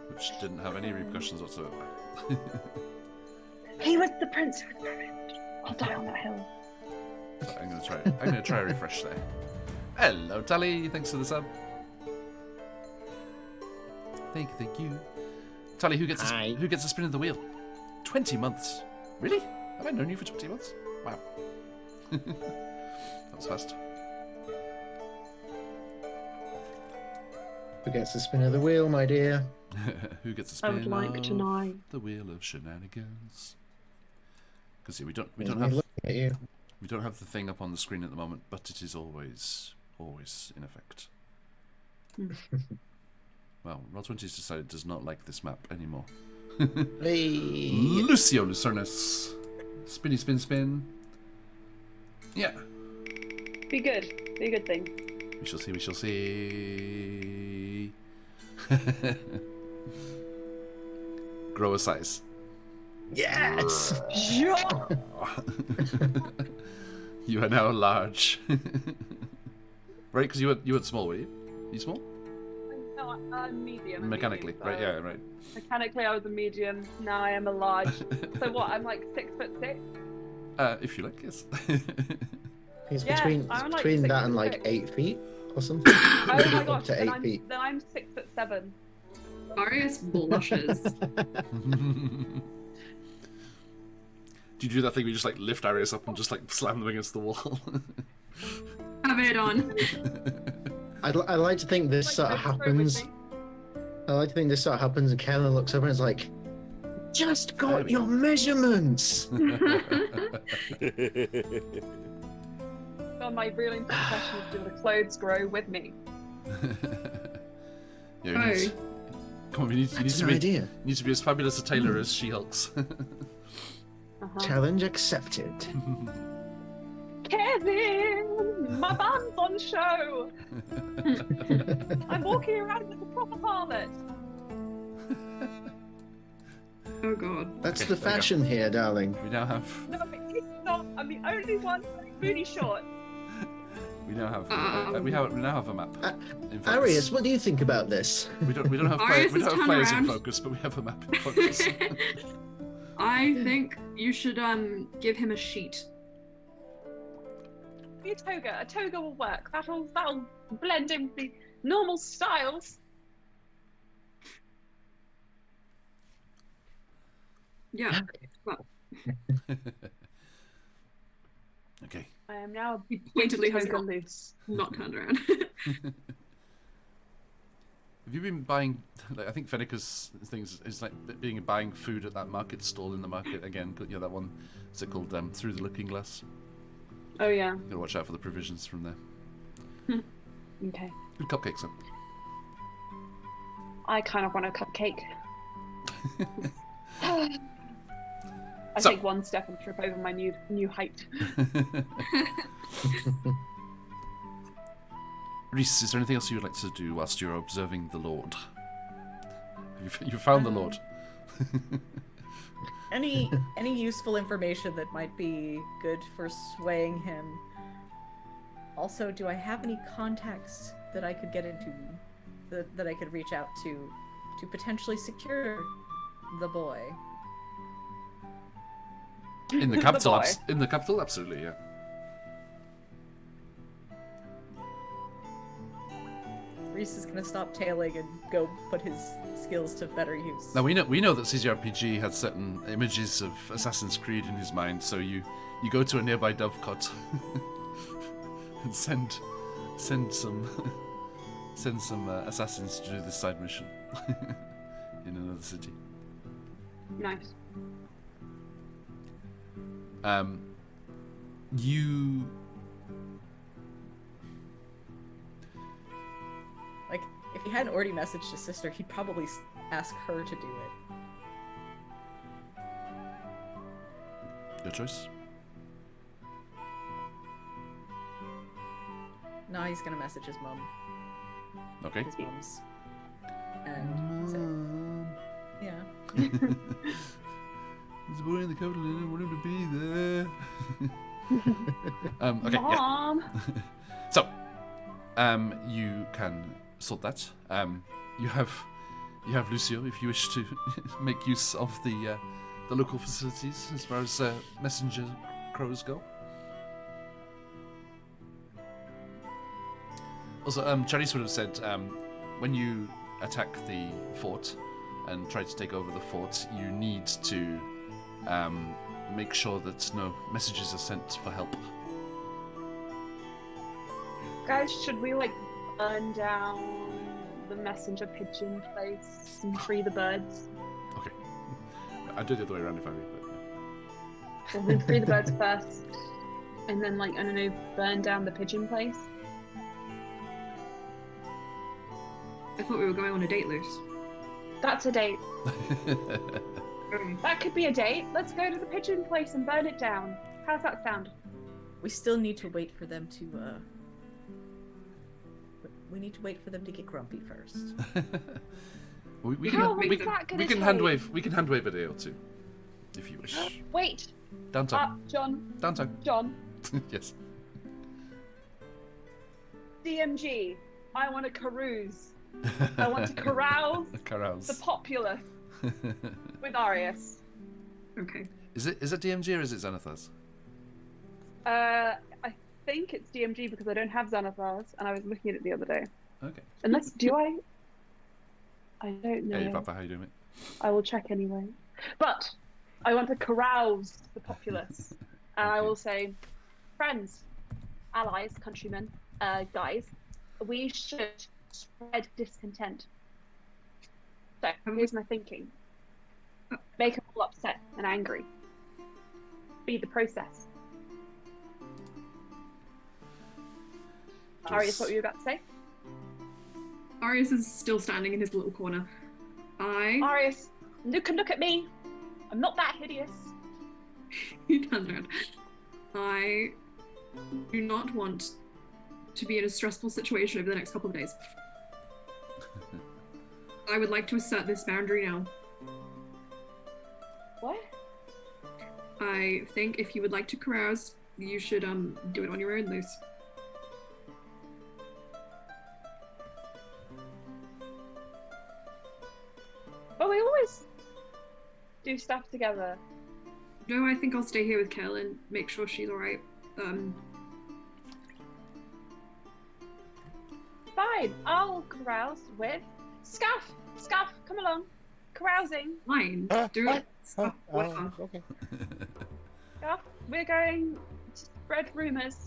which didn't have any repercussions whatsoever. He was the prince who was married. I'll die on that hill. So I'm gonna try a refresh there. Hello, Tally. Thanks for the sub. Thank you. Tally, who gets a spin of the wheel? 20 months. Really? Have I known you for 20 months? Wow. That was fast. Who gets the spin of the wheel, my dear? Who gets a spin I would like to know. the wheel of shenanigans? Because we don't have the thing up on the screen at the moment, but it is always in effect. Well, Roll20's decided does not like this map anymore. Hey. Lucio Lucernus. Spinny spin spin. Yeah. Be good. Be a good thing. We shall see. Grow a size. Yes! Yeah. You are now large. Right, because you were small, were you? You small? No, I'm medium. Mechanically, right, yeah, right. Mechanically, I was a medium. Now I am a large. So what? I'm like 6'6". If you like, yes. He's Yeah, between I'm like that and 6'6". like 8 feet or something. Oh my gosh! To 8 feet. Then I'm 6'7". Arius blushes. Do you do that thing where you just like lift Arius up and just like slam them against the wall? Have it on. I like to think this sort of happens. I like to think this sort of happens, and Kellen looks over and is like, "Just got your measurements." On my real impression is, do the clothes grow with me? Yeah, you need, come on, you need to be idea. You need to be as fabulous a tailor as She-Hulk's. Challenge accepted. Kevin, my band's on show. I'm walking around with a proper harlot. Oh god. That's Okay, the there you go. fashion here, darling. We now have. No, it's not. I'm the only one wearing booty shorts. We now have. We now have a map. In focus. Arius, what do you think about this? We don't have Arius is turned players in around. focus, but we have a map in focus. I think you should give him a sheet. Be a toga. A toga will work. That'll blend in with the normal styles. Yeah. Well, Okay. I am now he pointedly has toga not, loose. not turned around. Have you been buying? Like, I think Fennica's things is like buying food at that market stall in the market again. You know that one. What's it called? Through the Looking Glass. Oh yeah. Gotta watch out for the provisions from there. Okay. Good cupcakes. Though. I kind of want a cupcake. I So- take one step and trip over my new height. Reese, is there anything else you would like to do whilst you're observing the Lord? You found the Lord. Any useful information that might be good for swaying him. Also, do I have any contacts that I could get into, that I could reach out to potentially secure the boy? In the capital, boy. in the capital, absolutely, yeah. Reese is gonna stop tailing and go put his skills to better use. Now we know that CCRPG had certain images of Assassin's Creed in his mind, so you go to a nearby dovecot and send some assassins to do this side mission in another city. Nice. You Like, if he hadn't already messaged his sister, he'd probably ask her to do it. your choice. No, he's gonna message his mom. Okay. His mom's. And say, yeah. There's a boy in the capital and I want him to be there. Okay, yeah. Mom. So, you can sort that. You have Lucio if you wish to make use of the local facilities as far as messenger crows go. Also, Charisse would have said when you attack the fort and try to take over the fort, you need to make sure that no messages are sent for help. Guys, should we like burn down the messenger pigeon place and free the birds? Okay. I'd do it the other way around if I were you, but yeah. Well, we free the birds first, and then like I don't know, burn down the pigeon place. I thought we were going on a date, Luce. That's a date. Okay. That could be a date. Let's go to the pigeon place and burn it down. How's that sound? We still need to wait for them to, we need to wait for them to get grumpy first. we How can long is that gonna take? hand wave a day or two, if you wish. Wait. Downtown. John. Downtown. John. Yes. DMG. I want to carouse. I want to carouse Carouse. the populace with Arius. Okay. Is it DMG or is it Xanathars? I think it's DMG because I don't have Xanathars, and I was looking at it the other day. Okay. Unless, do I? I don't know. Hey, Papa, how you doing, mate? I will check anyway. But I want to carouse the populace. And I Okay. will say, friends, allies, countrymen, guys, we should spread discontent. So here's my thinking. Make them all upset and angry. Speed the process. Arius, what were you about to say? Arius is still standing in his little corner. Arius, look at me. I'm not that hideous. He turns around. I do not want to be in a stressful situation over the next couple of days. I would like to assert this boundary now. What? I think if you would like to carouse, you should do it on your own, Luce. But we always do stuff together. No, I think I'll stay here with Kel and make sure she's alright. Fine, I'll carouse with Scuff. Scuff, come along. Carousing. Fine, do it. Stop, whatever. Okay. Scuff, we're going to spread rumours.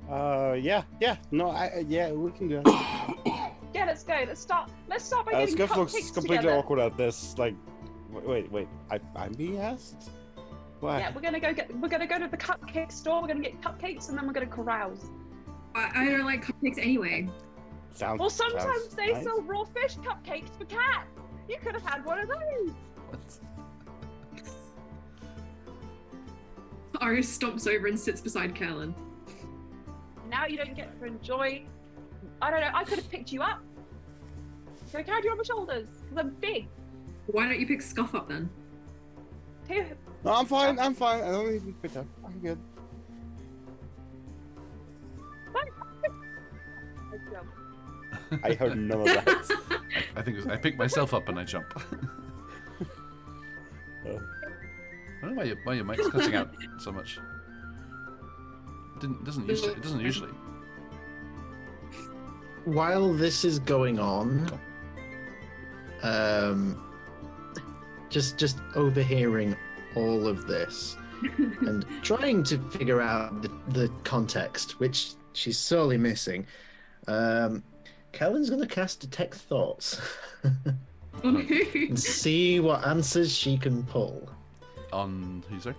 Yeah. No, yeah, we can do that. Yeah, let's go. Let's start by getting Scuff cupcakes looks completely together. awkward at this. Like, wait. I'm being asked. Why? Yeah, we're gonna go to the cupcake store. We're gonna get cupcakes and then we're gonna carouse. I don't like cupcakes anyway. Sounds. Well, sometimes sounds they nice. sell raw fish cupcakes for cats. You could have had one of those. Arius stomps over and sits beside Kellen. Now you don't get to enjoy. I don't know. I could have picked you up. Could have carried you on my shoulders because I'm big. Why don't you pick Scuff up then? Too. No, I'm fine. I don't need to be picked up. I'm good. I heard none of that. I think it was, I pick myself up and I jump. Oh. I don't know why your mic's cutting out so much. It doesn't usually. While this is going on, just overhearing all of this and trying to figure out the context, which she's sorely missing. Kellen's going to cast Detect Thoughts and see what answers she can pull. On who, sorry?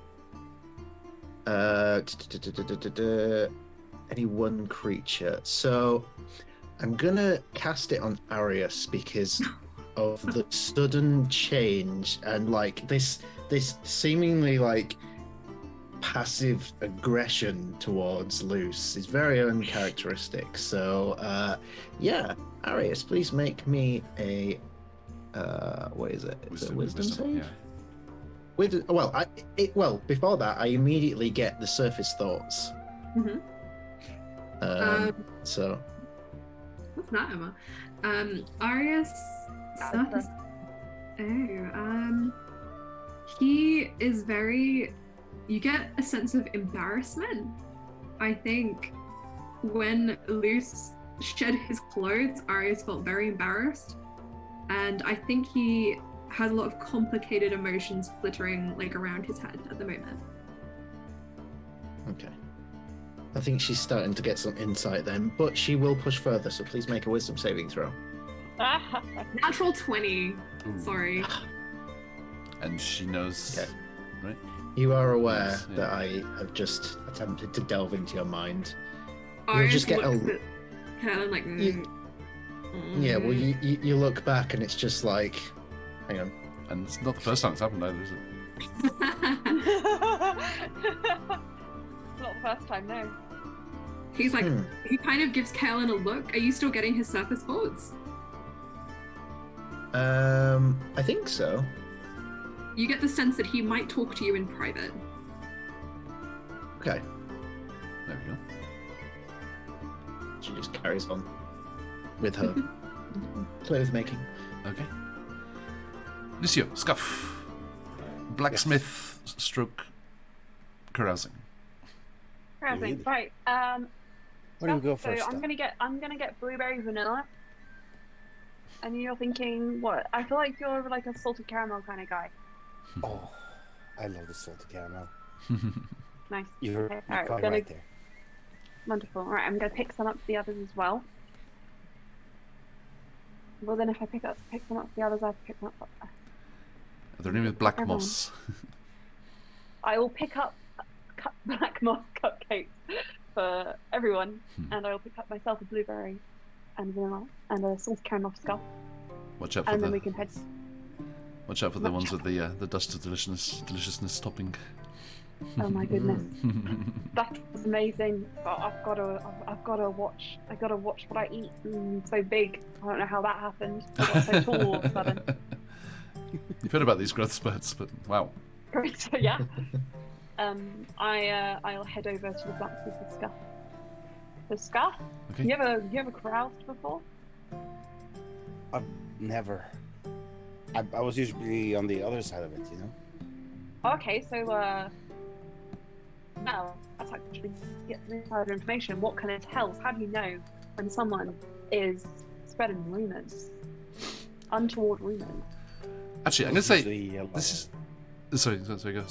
Any one creature. So I'm going to cast it on Arius because of the sudden change and like this seemingly like passive aggression towards Luce is very uncharacteristic. So yeah, Arius, please make me a what is it? Is it a wisdom save? Yeah. Well, before that, I immediately get the surface thoughts. Mm-hmm. So What's that, Emma? Arius surface. He is very. You get a sense of embarrassment. I think when Luce shed his clothes, Arius felt very embarrassed, and I think he has a lot of complicated emotions flittering like around his head at the moment. okay. I think she's starting to get some insight then, but she will push further, so please make a wisdom saving throw. Natural 20. Ooh. Sorry. And she knows, Okay. right? You are aware Yes, yeah. that I have just attempted to delve into your mind. Arius just get looks a- at Kellen like. Yeah, well, you look back and it's just like, hang on. And it's not the first time it's happened either, is it? Not the first time, no. He's like, he kind of gives Kellen a look. Are you still getting his surface thoughts? I think so. You get the sense that he might talk to you in private. Okay. There we go. She just carries on with her clothes making. Okay. Lucio, Scuff. Blacksmith stroke carousing. Carousing, Indeed. right. Where do we go So first? I'm gonna get blueberry vanilla. And you're thinking, what? I feel like you're like a salted caramel kind of guy. Oh, I love the salted caramel. Nice. You're Okay, all right, quite we're gonna... right there. Wonderful. All right, I'm going to pick some up for the others as well. Well, then if I pick them up for the others, I have to pick them up. Their name is Black Everyone. Moss. I will pick up black moss cupcakes for everyone, and I will pick up myself a blueberry and vanilla and a salted caramel skull, Watch out for and then the we can head. watch out for the ones with the dust of deliciousness topping. Oh my goodness, that was amazing! But I've got to watch. I got to watch what I eat. So big. I don't know how that happened. I got so tall all of a sudden. You've heard about these growth spurts, but wow. Great, yeah. I'll head over to the blacksmith with Scuff. The Scuff? Okay. You ever caroused before? I've never. I was usually on the other side of it, you know. Okay, so now that's actually get some insider information. What can it tell? How do you know when someone is spreading rumors, untoward rumors? Actually, I'm gonna say Usually, this is. Sorry, go.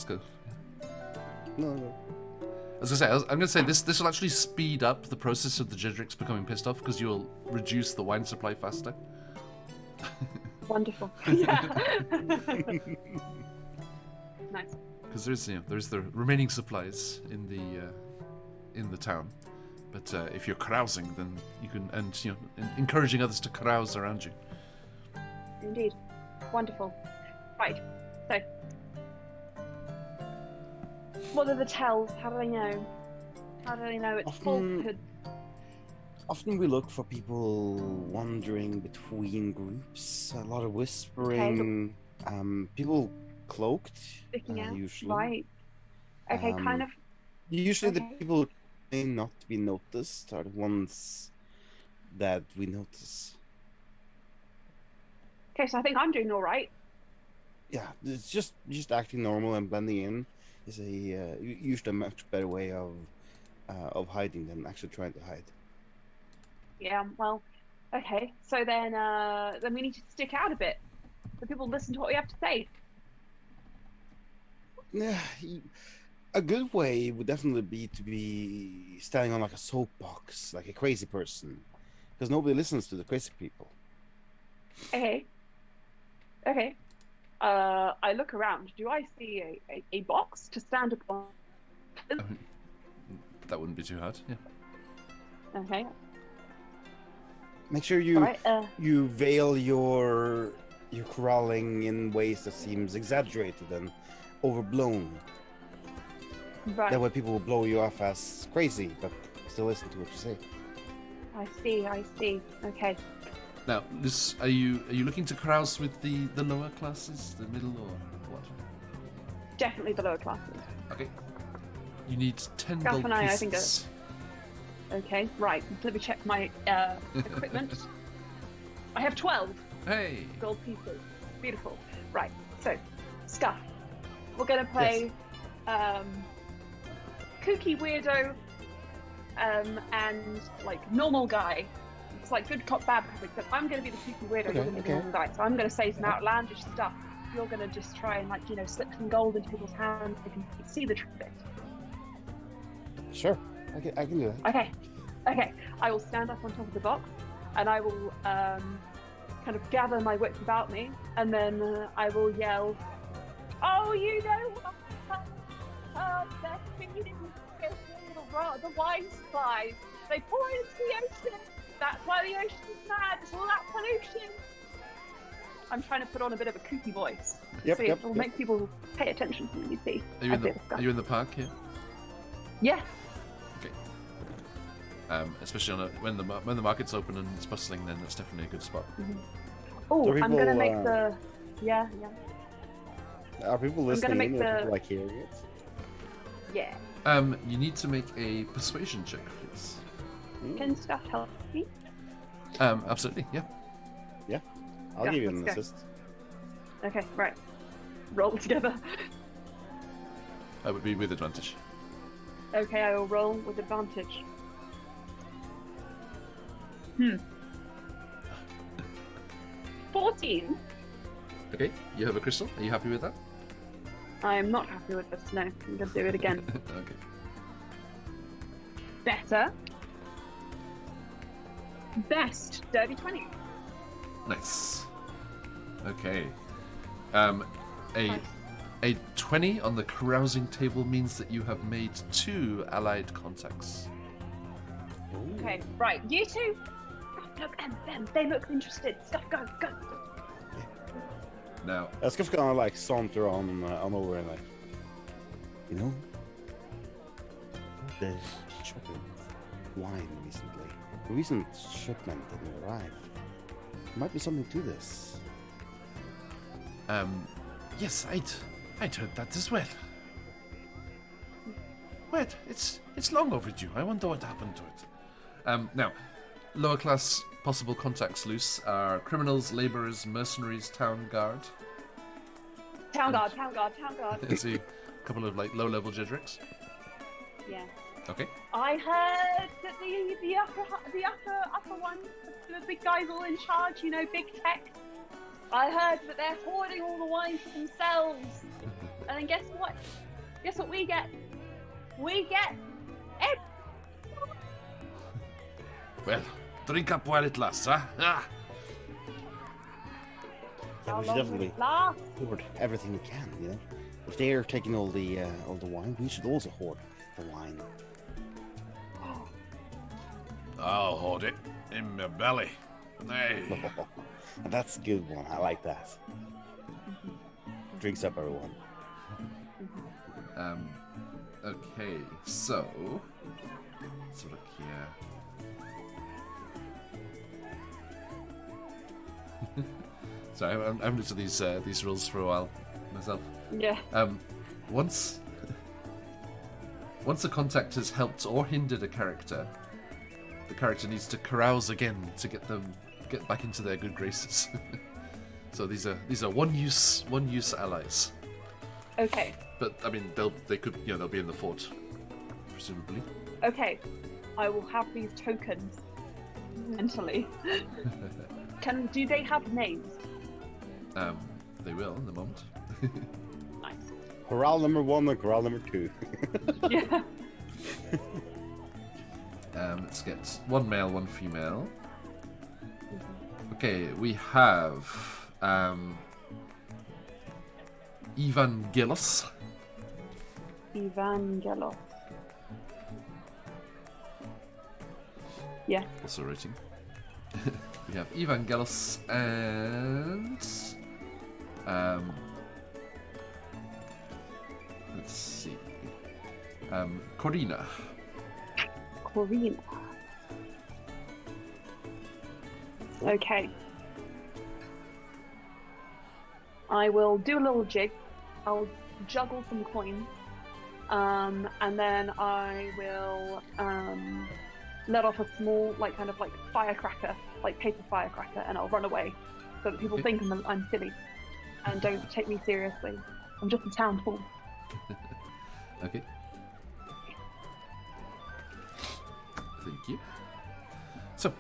No. I was gonna say, I'm gonna say this will actually speed up the process of the Jedricks becoming pissed off because you'll reduce the wine supply faster. Wonderful. Yeah. Nice. Because there's the remaining supplies in the town, but if you're carousing, then you can encouraging others to carouse around you. Indeed. Wonderful. Right. So, what are the tells? How do they know? How do they know it's falsehood? Often we look for people wandering between groups. A lot of whispering. People cloaked. Sticking out. Usually. Right. Okay, kind of. Usually Okay. the people who may not be noticed are the ones that we notice. Okay, so I think I'm doing all right. Yeah, it's just acting normal and blending in is usually a much better way of hiding than actually trying to hide. Yeah. Well. Okay. So then we need to stick out a bit, so people listen to what we have to say. Yeah, a good way would definitely be to be standing on like a soapbox, like a crazy person, because nobody listens to the crazy people. Okay. Okay. I look around. Do I see a box to stand upon? That wouldn't be too hard. Yeah. Okay. Make sure you All right. you veil your corralling in ways that seems exaggerated and overblown. Right. That way people will blow you off as crazy, but still listen to what you say. I see. Okay. Now, are you looking to carouse with the lower classes, the middle, or what? Definitely the lower classes. Okay. You need 10 Gaff gold and I pieces. think Okay. Right. Let me check my equipment. I have 12 Hey. gold pieces. Beautiful. Right. So, Scuff. We're gonna play kooky weirdo and like normal guy. It's like good cop, bad cop, except I'm going to be the kooky weirdo, you're going to be the normal guy. So I'm going to say some outlandish stuff. You're going to just try and slip some gold into people's hands. They can see the truth. Sure, I can do that. Okay. I will stand up on top of the box, and I will kind of gather my wits about me, and then I will yell, "Oh, you know what? They're feeding the wine supplies. They pour it into the ocean. That's why the ocean is mad. It's all that pollution." I'm trying to put on a bit of a kooky voice. Yep, so it'll make people pay attention to me, you see. Are you in the park here? Yeah. Okay. Especially when the market's open and it's bustling, then that's definitely a good spot. Mm-hmm. Oh, I'm going to make the... Yeah. Are people listening make in? the- Are people hearing it? Yeah. You need to make a persuasion check, please. Can stuff help me? Absolutely, yeah. I'll Yeah, give you an let's go. assist. Okay, right. Roll together. That would be with advantage. Okay, I will roll with advantage. 14. Okay, you have a crystal. Are you happy with that? I am not happy with this. No, I'm going to do it again. Okay. Better. Best. Dirty 20. Nice. Okay. A 20 on the carousing table means that you have made 2 allied contacts. Okay, right. You two. Look, them. They look interested. Stuff, go. Now, Scuff's gonna like saunter on over and like, you know, the shipment wine recently. The recent shipment didn't arrive. There might be something to this. yes, I'd heard that as well. Wait, it's long overdue. I wonder what happened to it. Now, lower class possible contacts loose are criminals, labourers, mercenaries, town guard. Town guard. I see a couple of like low-level jedricks. Yeah. Okay. I heard that the upper one, the big guys all in charge, you know, big tech. I heard that they're hoarding all the wine for themselves. And then guess what? Guess what we get? We get Well, drink up while it lasts, huh? Ah. Yeah, we should How long will definitely it last? hoard everything we can. You know, if they're taking all the wine, we should also hoard the wine. I'll hold it in my belly. Hey. That's a good one. I like that. Drinks up, everyone. Okay, so let's look here. Sorry, I'm into these rules for a while myself. Yeah. Once a contact has helped or hindered a character, the character needs to carouse again to get back into their good graces. So these are one use allies. Okay. But I mean, they'll be in the fort, presumably. Okay. I will have these tokens mentally. Do they have names? They will in the moment. Nice. Corral number 1 and corral number 2. Yeah. Let's get 1 male, 1 female. Okay, we have Evangelos. Evangelos. Yeah. Also writing. We have Evangelos and let's see, Corina. Corina. Okay. I will do a little jig. I'll juggle some coins. And then I will let off a small, kind of firecracker, paper firecracker, and I'll run away so that people think I'm silly and don't take me seriously. I'm just a town fool. Okay. Thank you. So,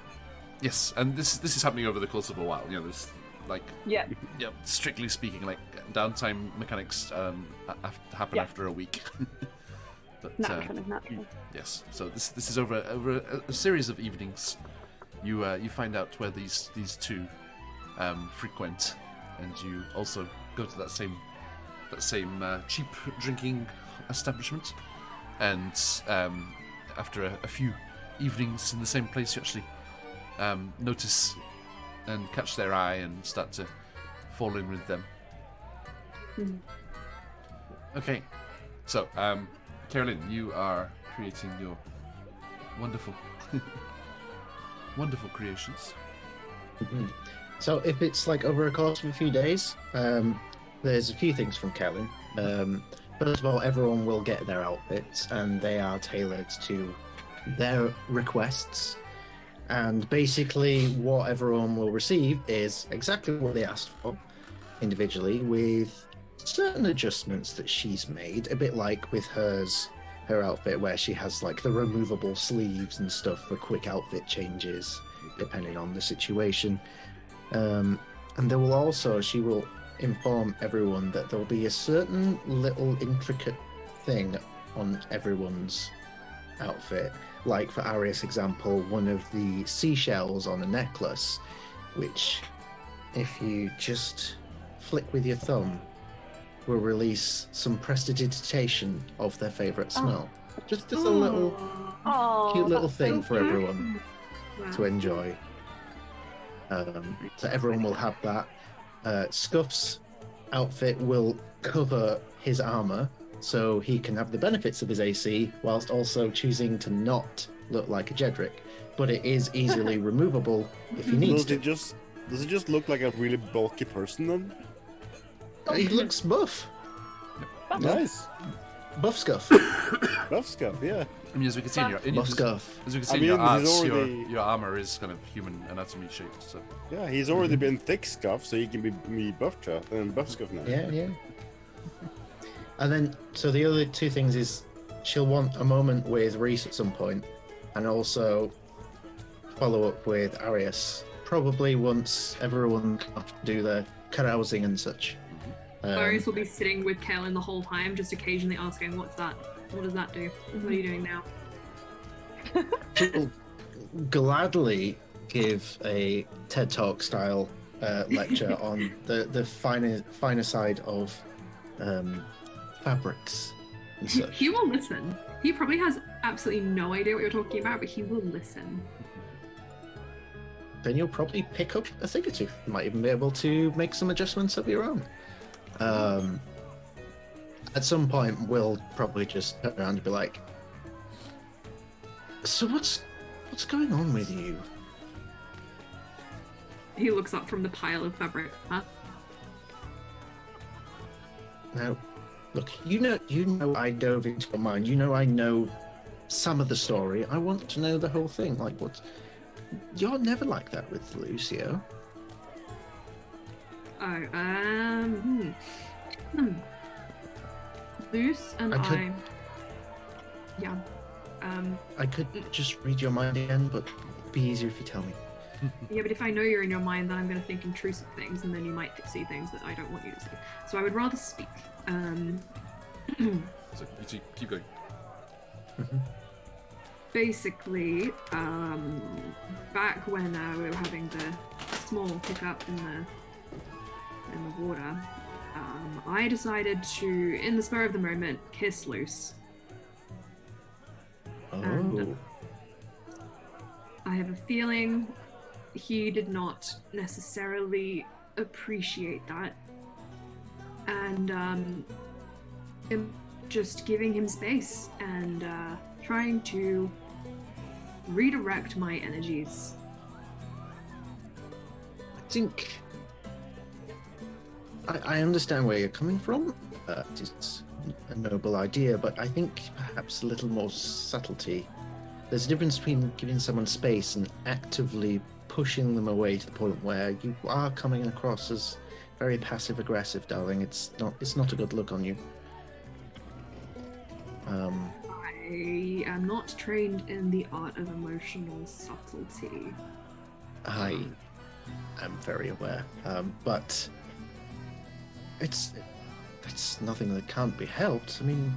yes, and this is happening over the course of a while. You know, there's Yeah. strictly speaking, downtime mechanics happen after a week. But Naturally. yes, so this is over a series of evenings. You find out where these two frequent, and you also go to that same cheap drinking establishment. And after a few evenings in the same place, you actually notice and catch their eye and start to fall in with them. Mm. Okay, so Carolyn, you are creating your wonderful, wonderful creations. Mhm. So if it's over a course of a few days, there's a few things from Kellen. First of all, everyone will get their outfits, and they are tailored to their requests. And basically, what everyone will receive is exactly what they asked for, individually, with certain adjustments that she's made, a bit like with her outfit, where she has the removable sleeves and stuff for quick outfit changes, depending on the situation. And she will inform everyone that there will be a certain little intricate thing on everyone's outfit. Like for Arius' example, one of the seashells on a necklace, which if you just flick with your thumb, will release some prestidigitation of their favourite smell. Just a little cute little thing for everyone to enjoy. So everyone will have that. Scuff's outfit will cover his armor, so he can have the benefits of his AC whilst also choosing to not look like a Jedrick. But it is easily removable if he needs to. Does it just look like a really bulky person then? He looks buff. Nice. Buff Scuff. Buff Scuff, yeah. I mean, as we can see Buff Scuff. as we can see in your arts, your armor is kind of human anatomy shaped. So Yeah, he's already been thick Scuff, so he can be buff Scuff and buff Scuff now. Yeah. And then, so the other two things is she'll want a moment with Reese at some point, and also follow up with Arius, probably once everyone can do their carousing and such. Arius will be sitting with Kaelin the whole time, just occasionally asking, "What's that? What does that do? What are you doing now?" She'll gladly give a TED Talk style lecture on the finer side of fabrics and such. He will listen. He probably has absolutely no idea what you're talking about, but he will listen. Then you'll probably pick up a thing or two. You might even be able to make some adjustments of your own. At some point, we'll probably just turn around and be like, "So what's going on with you?" He looks up from the pile of fabric. Huh? Now, look, you know, I dove into your mind. You know, I know some of the story. I want to know the whole thing. Like, you're never like that with Lucio. Oh, Luce and I could just read your mind again, but it'd be easier if you tell me. Yeah, but if I know you're in your mind, then I'm going to think intrusive things, and then you might see things that I don't want you to see. So I would rather speak. so you keep going. Basically, back when we were having the small hiccup in the water, I decided to, in the spur of the moment, kiss Luce. Oh. And I have a feeling he did not necessarily appreciate that. And I'm just giving him space and trying to redirect my energies. I think I understand where you're coming from. It's a noble idea, but I think perhaps a little more subtlety. There's a difference between giving someone space and actively pushing them away to the point where you are coming across as very passive aggressive, darling. It's not a good look on you. I am not trained in the art of emotional subtlety. I am very aware, but it's nothing that can't be helped. I mean,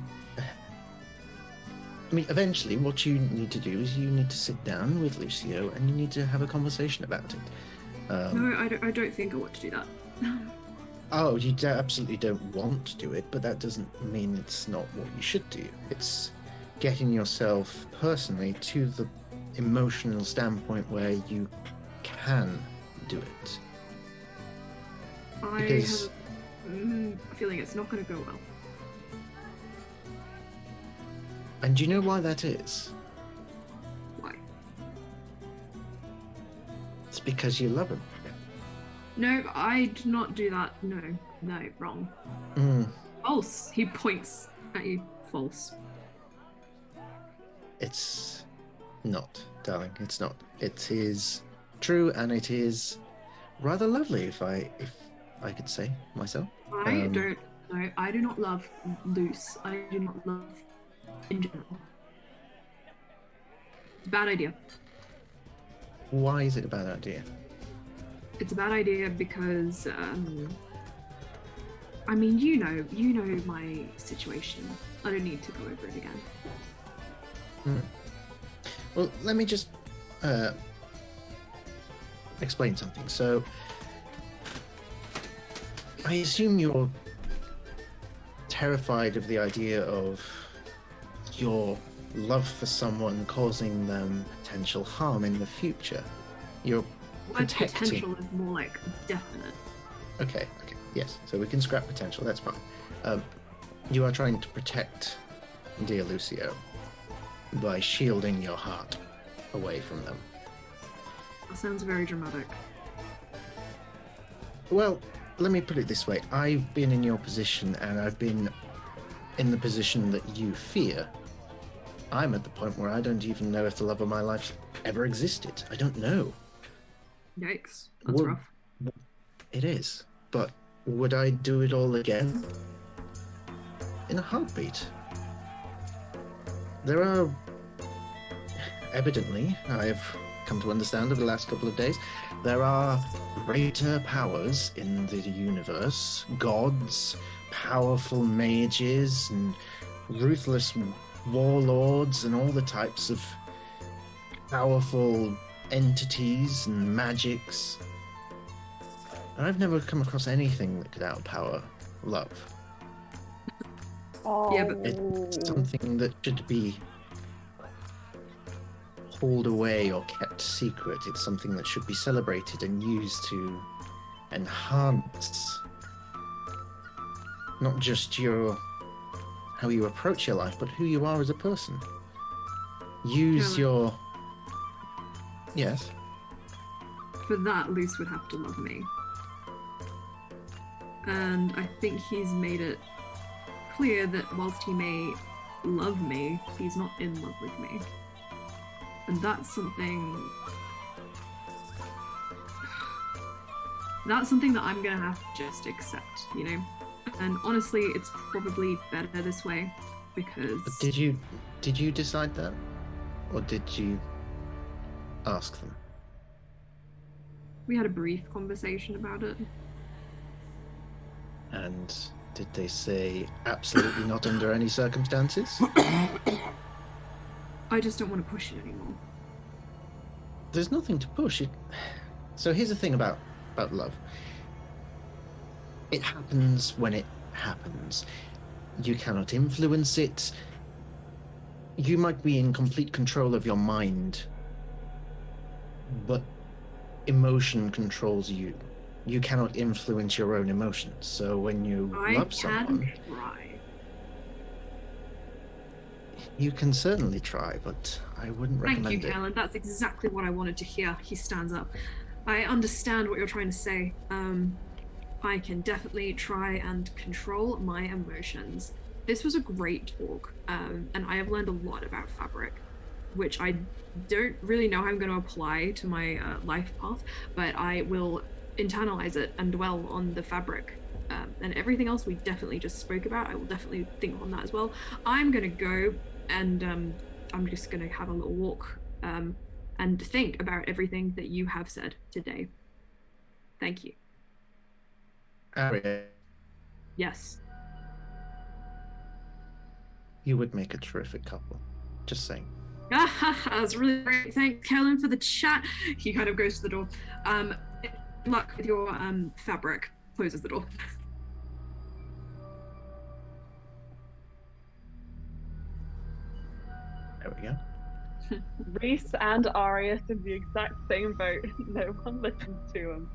eventually, what you need to do is you need to sit down with Lucio and you need to have a conversation about it. No, I don't think I want to do that. Oh, you absolutely don't want to do it, but that doesn't mean it's not what you should do. It's getting yourself personally to the emotional standpoint where you can do it. I have a feeling it's not going to go well. And do you know why that is? Why? It's because you love him. No, I do not do that. No, wrong. False. He points at you. False. It's not, darling. It's not. It is true, and it is rather lovely, if I could say myself. I don't. No, I do not love Luce. I do not love in general. It's a bad idea. Why is it a bad idea? It's a bad idea because, I mean, you know my situation. I don't need to go over it again. Well, let me just explain something. So, I assume you're terrified of the idea of your love for someone causing them potential harm in the future. You're protecting. Potential is more like definite. Okay, yes. So we can scrap potential, that's fine. You are trying to protect dear Lucio by shielding your heart away from them. That sounds very dramatic. Well, let me put it this way. I've been in your position, and I've been in the position that you fear. I'm at the point where I don't even know if the love of my life ever existed. I don't know. Yikes. That's rough. It is. But would I do it all again? In a heartbeat. There are... Evidently, I've come to understand over the last couple of days, there are greater powers in the universe. Gods, powerful mages, and ruthless warlords, and all the types of powerful entities and magics. I've never come across anything that could outpower love. Oh. Yeah, but It's something that should be pulled away or kept secret. It's something that should be celebrated and used to enhance not just how you approach your life, but who you are as a person. Use your... Yes? For that, Luce would have to love me. And I think he's made it clear that whilst he may love me, he's not in love with me. And that's something that I'm gonna have to just accept, you know? And honestly, it's probably better this way, because... But did you decide that? Or did you ask them? We had a brief conversation about it. And did they say absolutely not under any circumstances? I just don't want to push it anymore. There's nothing to push it. So here's the thing about love. It happens when it happens. You cannot influence it. You might be in complete control of your mind, but emotion controls you. You cannot influence your own emotions. So when you love someone, try. you can certainly try, but I wouldn't recommend it. Thank you, Callan. That's exactly what I wanted to hear. He stands up. I understand what you're trying to say. I can definitely try and control my emotions. This was a great talk, and I have learned a lot about fabric, which I don't really know how I'm going to apply to my life path, but I will internalize it and dwell on the fabric. And everything else we definitely just spoke about, I will definitely think on that as well. I'm going to go and I'm just going to have a little walk and think about everything that you have said today. Thank you. Aria, Yes. you would make a terrific couple. Just saying. That's really great. Thanks, Kellen, for the chat. He kind of goes to the door. Good luck with your fabric. Closes the door. There we go. Reese and Arius in the exact same boat. No one listens to him.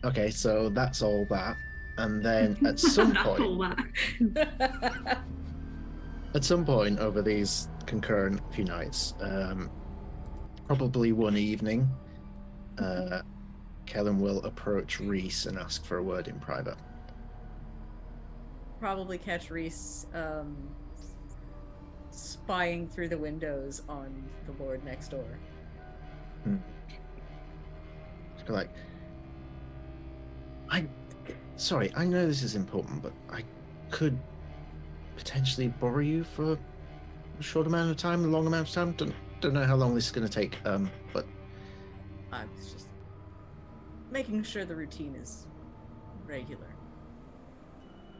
Okay, so that's all that. And then at some point, All that. at some point over these concurrent few nights, probably one evening, Kellen will approach Reese and ask for a word in private. Probably catch Reese spying through the windows on the lord next door. Just be like, sorry, I know this is important, but I could potentially borrow you for short amount of time, a long amount of time. Don't know how long this is going to take. But I was just making sure the routine is regular.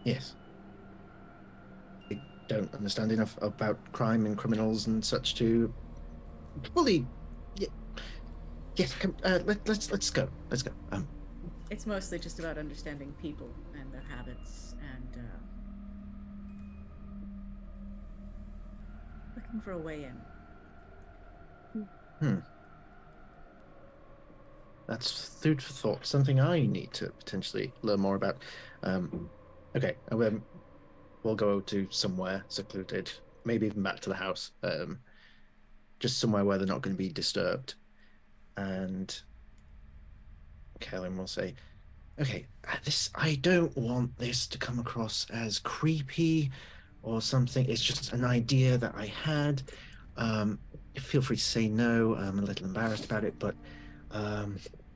yes, I don't understand enough about crime and criminals and such to fully. Yes, come, let's go. Let's go. It's mostly just about understanding people and their habits and looking for a way in. That's food for thought. Something I need to potentially learn more about. Okay, we'll go to somewhere secluded, maybe even back to the house. Just somewhere where they're not going to be disturbed. And Kellen will say, "Okay, I don't want this to come across as creepy or something. It's just an idea that I had. Feel free to say no. I'm a little embarrassed about it, but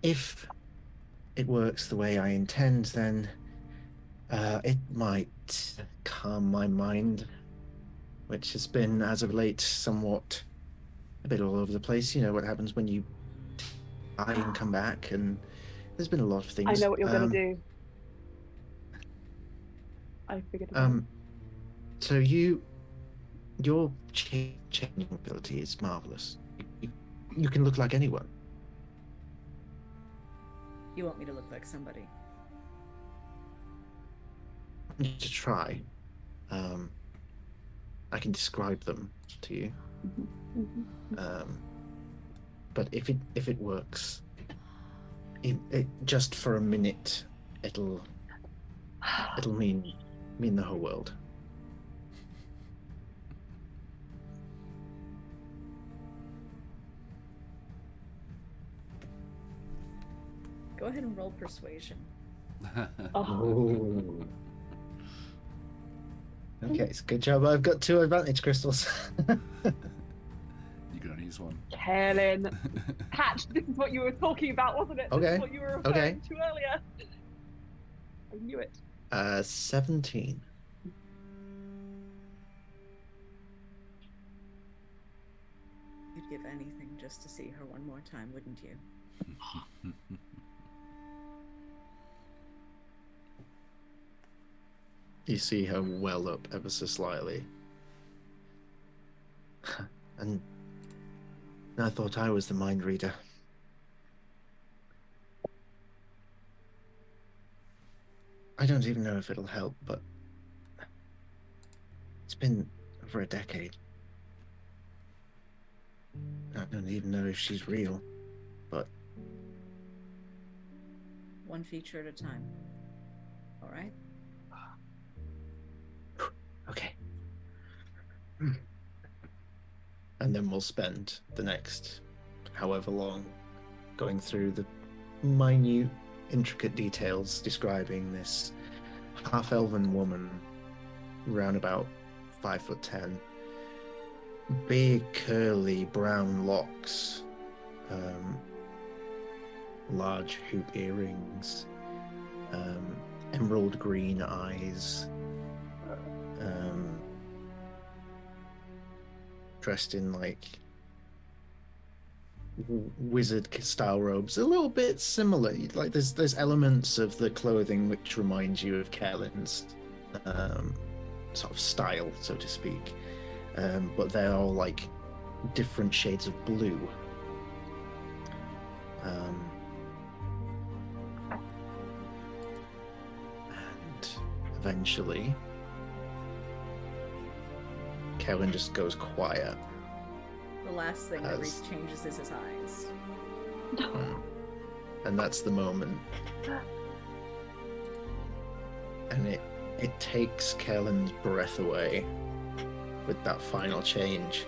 if it works the way I intend, then it might calm my mind, which has been, as of late, somewhat a bit all over the place. You know what happens when you die and come back, and there's been a lot of things. I know what you're going to do. I figured it out. So your changing ability is marvelous. You can look like anyone. You want me to look like somebody? To try. I can describe them to you. But if it works, it just for a minute, it'll mean the whole world. Go ahead and roll persuasion. Oh. Okay, it's a good job. I've got 2 advantage crystals. You're gonna use one. Kellen. Patch, this is what you were talking about, wasn't it? Okay. This is what you were referring to earlier. I knew it. 17. You'd give anything just to see her one more time, wouldn't you? You see her well up ever so slightly. And I thought I was the mind reader. I don't even know if it'll help, but it's been over a decade. I don't even know if she's real, but... One feature at a time. All right? Okay. And then we'll spend the next however long going through the minute, intricate details describing this half-elven woman, round about 5'10", big curly brown locks, large hoop earrings, emerald green eyes, dressed in like wizard style robes, a little bit similar. Like there's elements of the clothing which reminds you of Kellen's sort of style, so to speak, but they're all like different shades of blue. And eventually Kellen just goes quiet. The last thing that Reese changes is his eyes. And that's the moment. And it takes Kellen's breath away with that final change.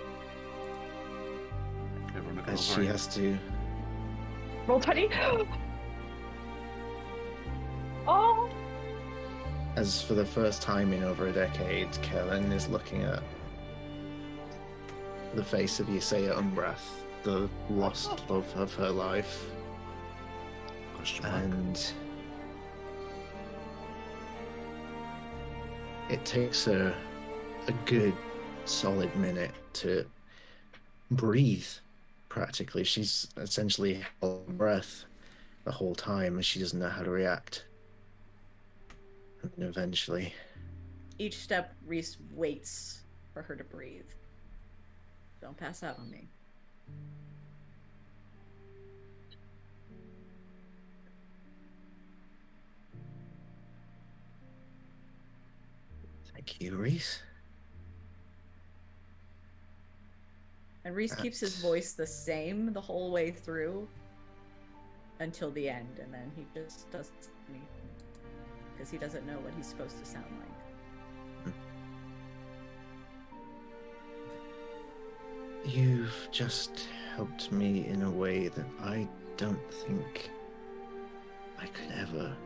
As she has to... Roll 20! Oh! As for the first time in over a decade, Kellen is looking at the face of Yesaya Umbrath, the lost love of her life. And it takes her a good solid minute to breathe, practically. She's essentially held her breath the whole time and she doesn't know how to react. And eventually... Each step, Reese waits for her to breathe. Don't pass out on me. Thank you, Reese. And Reese keeps his voice the same the whole way through until the end, and then he just doesn't say anything because he doesn't know what he's supposed to sound like. You've just helped me in a way that I don't think I could ever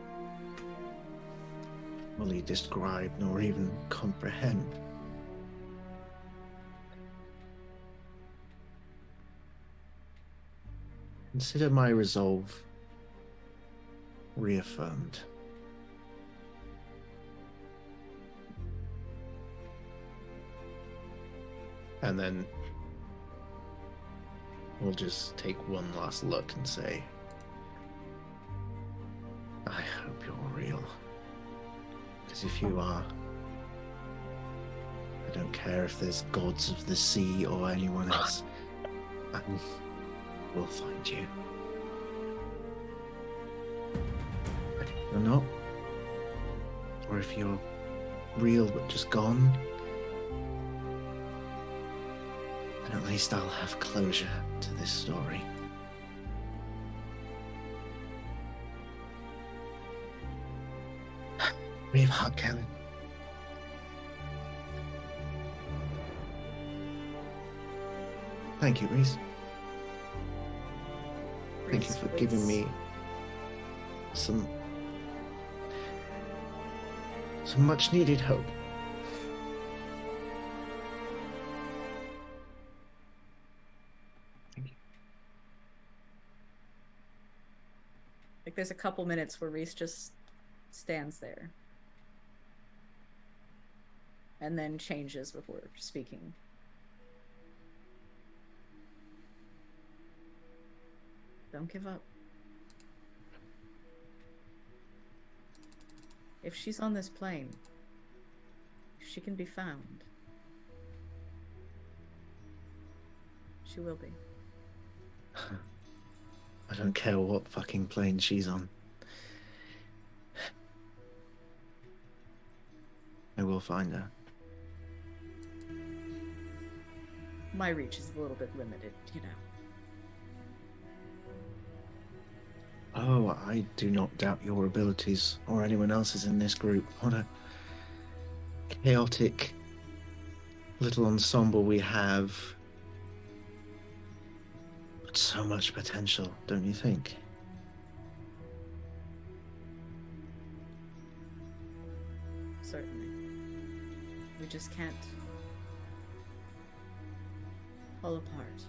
fully describe nor even comprehend. Consider my resolve reaffirmed. And then we'll just take one last look and say, I hope you're real. Because if you are, I don't care if there's gods of the sea or anyone else, we'll find you. But if you're not, or if you're real but just gone, then at least I'll have closure to this story. Braveheart, Kellen. Thank you, Reese. Thank you for giving me some much needed hope. Thank you. Like there's a couple minutes where Reese just stands there and then changes before speaking. Don't give up. If she's on this plane, if she can be found, she will be. I don't care what fucking plane she's on. I will find her. My reach is a little bit limited, you know. Oh, I do not doubt your abilities or anyone else's in this group. What a chaotic little ensemble we have. But so much potential, don't you think? Certainly. We just can't fall apart,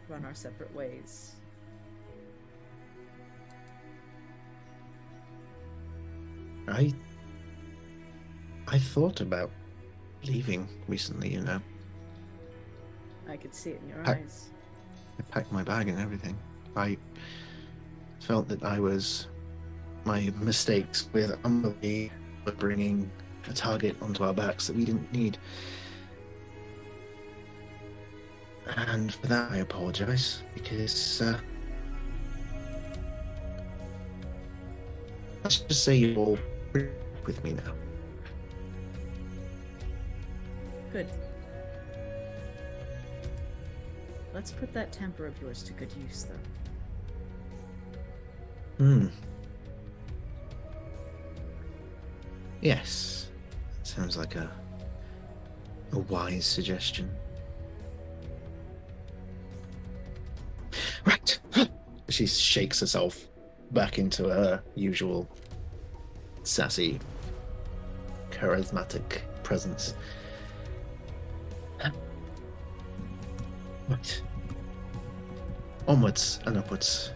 run our separate ways. I thought about leaving recently, you know. I could see it in your eyes. I packed my bag and everything. I felt that my mistakes with Umberly were bringing a target onto our backs that we didn't need. And for that I apologize, because let's just say you're all with me now. Good. Let's put that temper of yours to good use, though. Yes. Sounds like a wise suggestion. Right. She shakes herself back into her usual sassy, charismatic presence. Right. Onwards and upwards.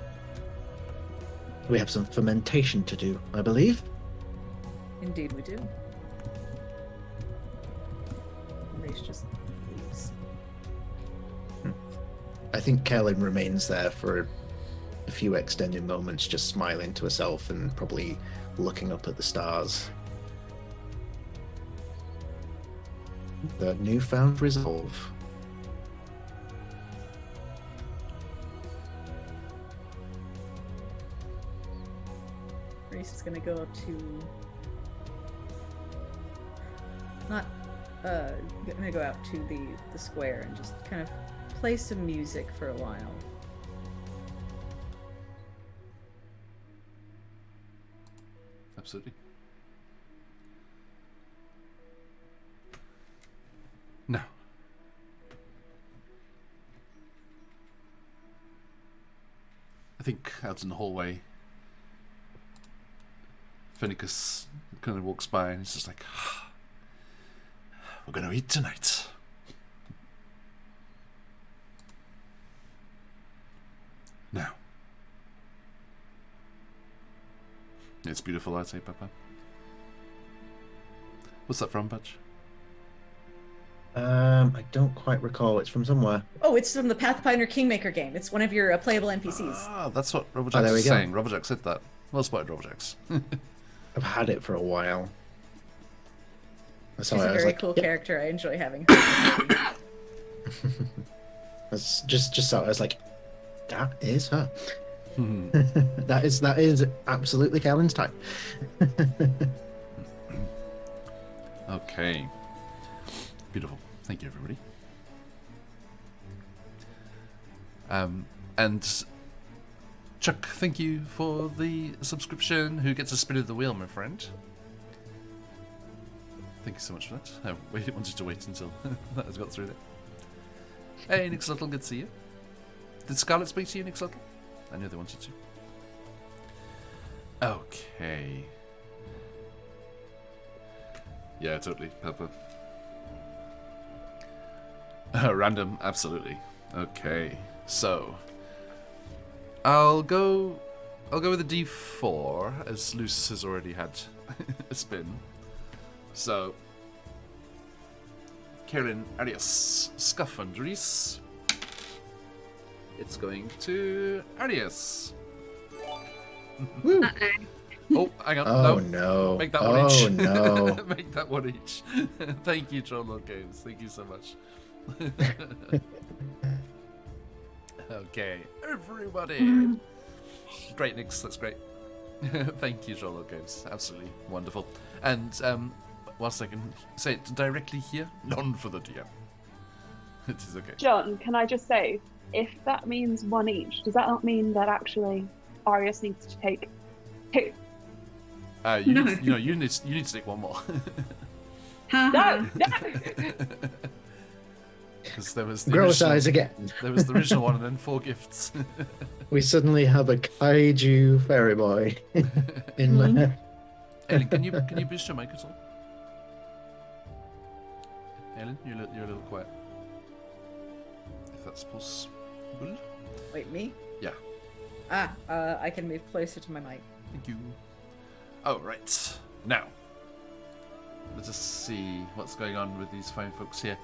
We have some fermentation to do, I believe. Indeed we do. Reese Reese just leaves. I think Kellen remains there for a few extended moments, just smiling to herself and probably looking up at the stars. The newfound resolve. Reese is gonna go to gonna go out to the square and just kind of play some music for a while. Absolutely. Now, I think out in the hallway, Finicus kind of walks by and he's just like, we're going to eat tonight. Now. It's beautiful, I'd say, Papa. What's that from, Patch? I don't quite recall. It's from somewhere. Oh, it's from the Pathfinder Kingmaker game. It's one of your playable NPCs. Ah, that's what Robojax there we was go. saying. Robojax said that. Well spotted, Robojax. I've had it for a while. That's She's how a I was very like, cool "Yep." character. I enjoy having her. That's just so I was like, that is her. that is absolutely Kellen's type. Okay. Beautiful. Thank you, everybody. And Chuck, thank you for the subscription. Who gets a spin of the wheel, my friend? Thank you so much for that. I wanted to wait until that has got through there. Hey, Nick Sluttle, good to see you. Did Scarlet speak to you, Nick Sluttle? I knew they wanted to. Okay. Yeah, totally, Pepper. Random, absolutely. Okay, so I'll go with a D4, as Luce has already had a spin. So, Karen, Arius, Scuff, and Reese. It's going to Arius. Woo. Oh, hang on. Oh no. Make that one Oh each. no. Make that one each. Thank you, Trollord Games. Thank you so much. Okay, everybody. Great, Nix. That's great. Thank you, Trollord Games. Absolutely wonderful. And whilst I can say it directly here, none for the DM. It is okay. John, can I just say, if that means one each, does that not mean that actually Arius needs to take two? You need to take one more. No! Because there was the Gross original, eyes again. There was the original one and then 4 gifts. We suddenly have a kaiju fairy boy in there. Ellen, can you boost your mic at all? Ellen, you're a little quiet. If that's possible. Wait, me? Yeah. I can move closer to my mic. Thank you. Oh, right. Now, let's just see what's going on with these fine folks here.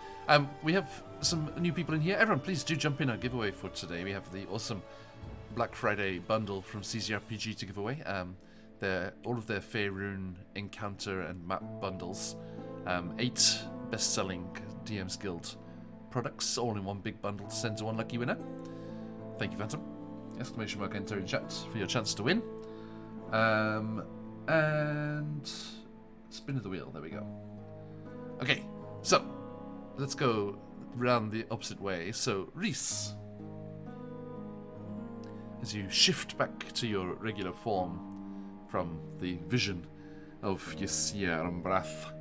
We have some new people in here. Everyone, please do jump in our giveaway for today. We have the awesome Black Friday bundle from CZRPG to give away. All of their Faerun encounter and map bundles. 8 best-selling DM's Guild products, all in one big bundle to send to one lucky winner. Thank you, Phantom. Exclamation mark enter in chat for your chance to win. And spin of the wheel. There we go. Okay, so let's go round the opposite way. So, Reese, as you shift back to your regular form from the vision of Ysir Umbrath,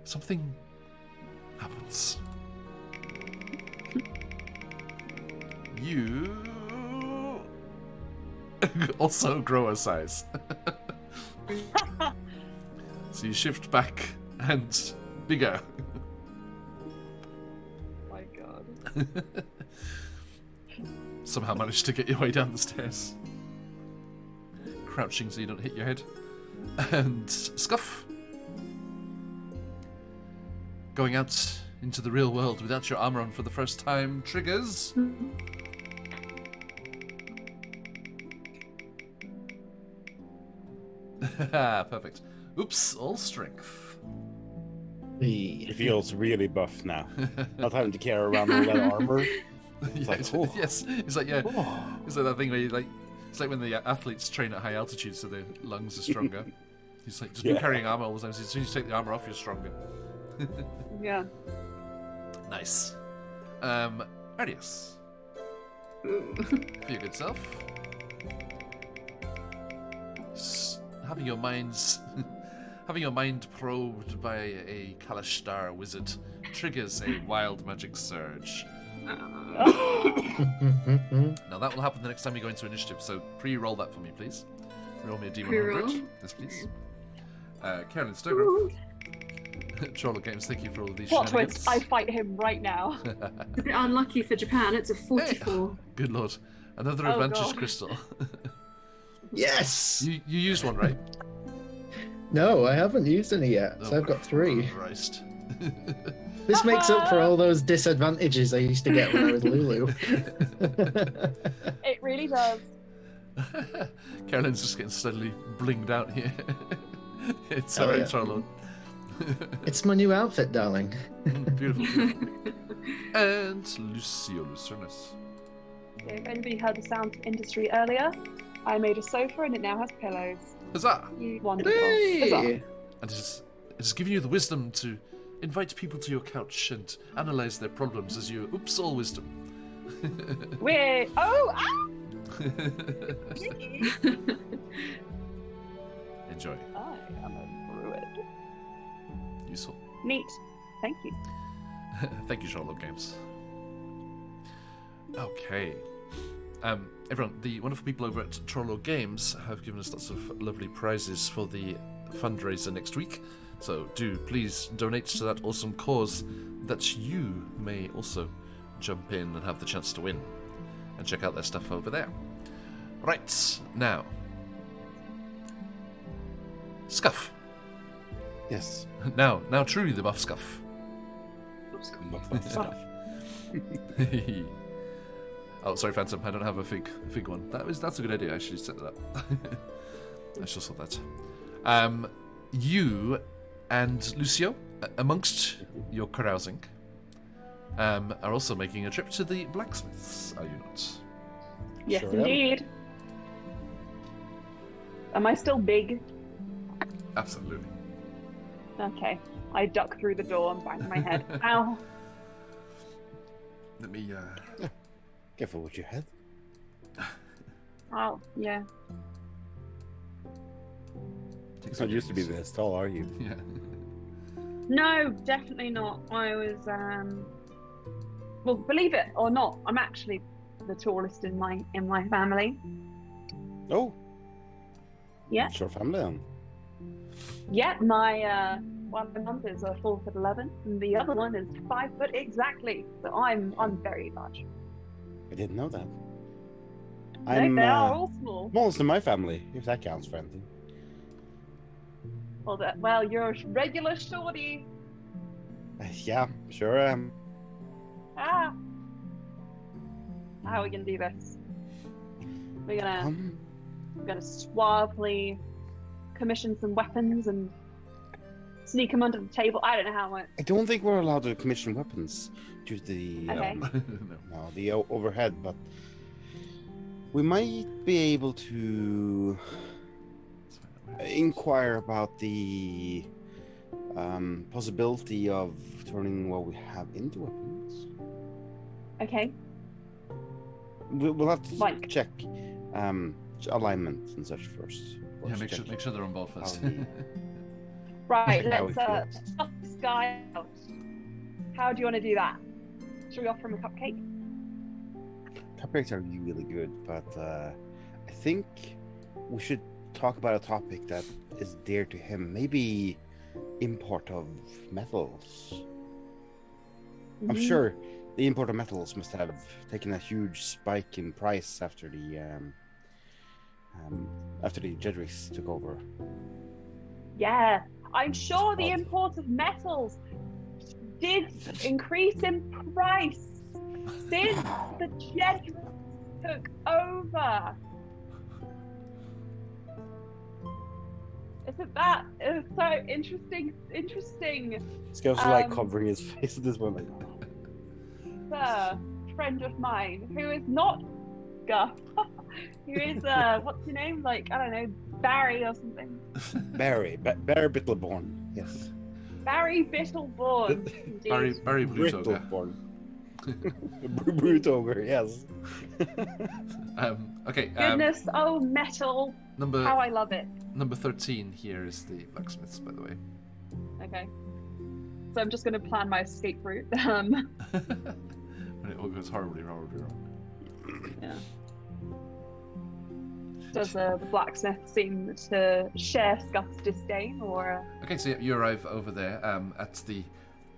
something happens. You also grow a size. So you shift back and bigger. Oh my god. Somehow managed to get your way down the stairs. Crouching so you don't hit your head. And Scuff. Going out into the real world without your armor on for the first time. Triggers. Perfect. Oops, all strength. He feels really buff now. Not having to carry around all that armor. It's like, oh. Yes, it's like, yeah, it's like that thing where you like, it's like when the athletes train at high altitude so their lungs are stronger. He's like, just be carrying armor all the time. As soon as you take the armor off, you're stronger. Yeah. Nice. Arius. For your good self. Having your mind probed by a Kalashtar wizard triggers a wild magic surge. Now that will happen the next time you go into initiative, so pre-roll that for me, please. Roll me a D100. Pre-roll? Yes, please. Carolyn Stogrove. Troll Games, thank you for all of these Plot shenanigans. twist, I fight him right now. A bit unlucky for Japan, it's a 44. Hey, good lord. Another Oh, advantage God. crystal. Yes! You used one, right? No, I haven't used any yet, so Oh, I've got 3. Christ. This makes up for all those disadvantages I used to get when I was Lulu. It really does. Carolyn's just getting steadily blinged out here. It's Oh, alright, yeah. Charlotte. It's my new outfit, darling. Beautiful, beautiful. And Lucio Lucernus. If anybody heard the sound industry earlier, I made a sofa and it now has pillows. Huzzah! Wonderful. Hey! Huzzah. And it's giving you the wisdom to invite people to your couch and analyze their problems as you oops all wisdom. We're Enjoy. I am a druid. Useful. Neat. Thank you. Thank you, Charlotte Games. Okay. Everyone, the wonderful people over at Trollo Games have given us lots of lovely prizes for the fundraiser next week. So do please donate to that awesome cause that you may also jump in and have the chance to win. And check out their stuff over there. Right, now. Scuff. Yes. Now truly the buff Scuff. Stuff. Oh, sorry, Phantom. I don't have a fig one. That's a good idea. I should set that up. I should sort that. You and Lucio, amongst your carousing, are also making a trip to the blacksmiths. Are you not? Yes, Sure am. indeed. Am I still big? Absolutely. Okay. I duck through the door and bang my head. Ow. Let me. Careful with your head. Oh, yeah. Take It's some not used to be distance. this tall, are you? Yeah. No, definitely not. I was, well, believe it or not, I'm actually the tallest in my family. Oh. Yeah. It's your family then. Yeah, my one month is 4'11", and the other one is 5 foot exactly. So I'm very large. I didn't know that. No, I'm they are all small. smallest in my family, if that counts for anything. Well, you're a regular shorty. Yeah, sure am. Ah. How are we gonna do this? We're gonna suavely commission some weapons and sneak them under the table. I don't know how much. I don't think we're allowed to commission weapons due to the Okay. overhead, but we might be able to inquire about the possibility of turning what we have into weapons. Okay. We'll have to Like- check alignment and such first. Yeah, Check make sure they're on board first. how the- Right. How Let's it feels. stuff this guy out. How do you want to do that? Should we offer him a cupcake? Cupcakes are really good, but I think we should talk about a topic that is dear to him. Maybe import of metals. I'm Mhm. sure the import of metals must have taken a huge spike in price after the Jedricks took over. Yeah, I'm sure the odd. import of metals did increase in price since the Jesuits took over. Isn't that so interesting? Scuff's like covering his face at this point. Like, Sir, friend of mine, who is not Scuff, who is what's your name? Like, I don't know, Barry or something. Barry Bittleborn. Yes. Barry Bittleborn. Barry Bluetoger. Bittleborn. Bluetoger, yes. Okay. Goodness, oh metal! How I love it. Number 13 here is the blacksmiths, by the way. Okay. So I'm just going to plan my escape route. When it all goes horribly wrong. Yeah. Does the blacksmith seem to share Scuff's disdain, or? Okay, so you arrive over there at the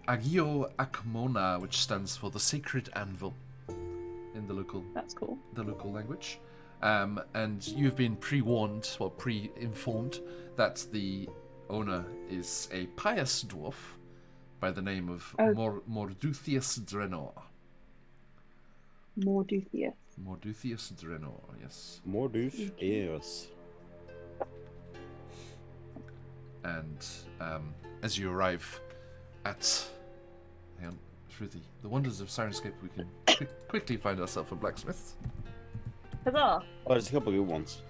Agio Akmona, which stands for the Sacred Anvil in the local. That's cool. The local language. And you've been pre-warned, or pre-informed, that the owner is a pious dwarf by the name of Morduthius Drenor. Morduthius Drenor, yes. Morduthius. And as you arrive at... Hang on, through the wonders of Sirenscape, we can quickly find ourselves a blacksmith. Huzzah! Oh, there's a couple of good ones.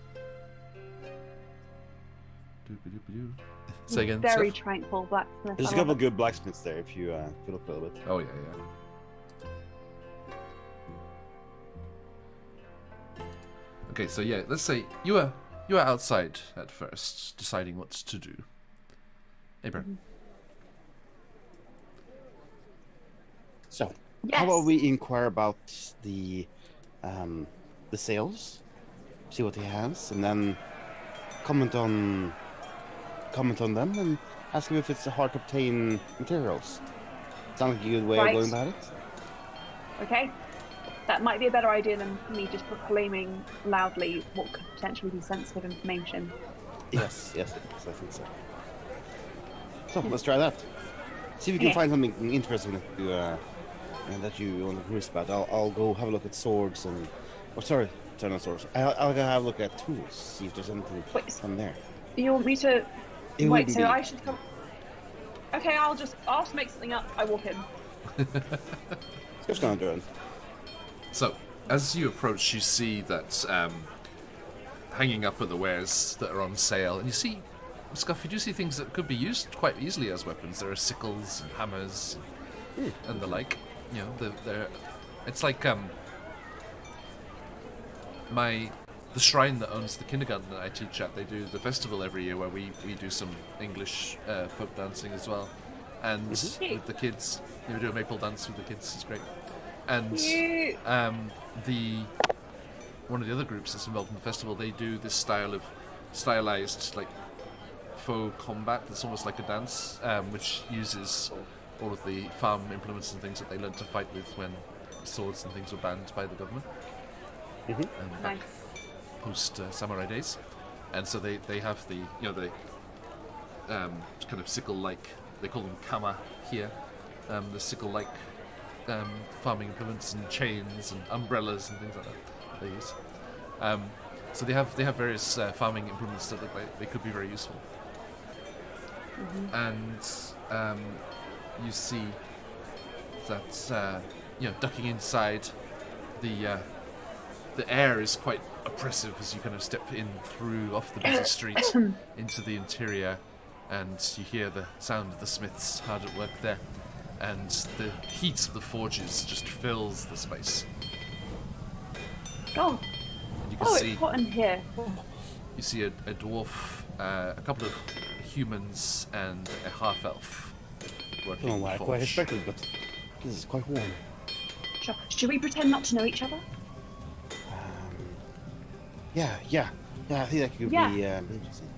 Say again. Very Seth? tranquil blacksmith. There's a couple of good blacksmiths there if you look a little bit. Oh yeah. Okay, so yeah, let's say you are outside at first, deciding what to do. Abraham. So, Yes. how about we inquire about the sales, see what he has, and then comment on them and ask him if it's hard to obtain materials. Sounds like a good way of going about it. Okay. That might be a better idea than me just proclaiming loudly what could potentially be sensitive information. Yes, I think so. So let's try that. See if we can find something interesting that you want to curious about. I'll go have a look at swords and, not swords. I'll go have a look at tools. See if there's anything from there. You want me to It wait? would So be. I should come. Okay, I'll just make something up. I walk in. What's going on, Duran? So, as you approach, you see that hanging up are the wares that are on sale, and you see, Scuff, you do see things that could be used quite easily as weapons. There are sickles and hammers and the like. You know, they're it's like the shrine that owns the kindergarten that I teach at. They do the festival every year where we do some English folk dancing as well, and with the kids, we do a maple dance with the kids. It's great. And one of the other groups that's involved in the festival, they do this style of stylized like faux combat that's almost like a dance, which uses all of the farm implements and things that they learned to fight with when swords and things were banned by the government. Back post samurai days. And so they have the kind of sickle-like, they call them kama here, the sickle-like farming implements and chains and umbrellas and things like that they use. So they have various farming implements that look like they could be very useful. And you see that ducking inside, the air is quite oppressive as you kind of step in through off the busy street into the interior, and you hear the sound of the smiths hard at work there. And the heat of the forges just fills the space. Oh, And you can see, it's hot in here. you see a dwarf, a couple of humans, and a half-elf working I don't know the why I forge. quite expected, but this is quite warm. Should we pretend not to know each other? Yeah. I think that could be interesting.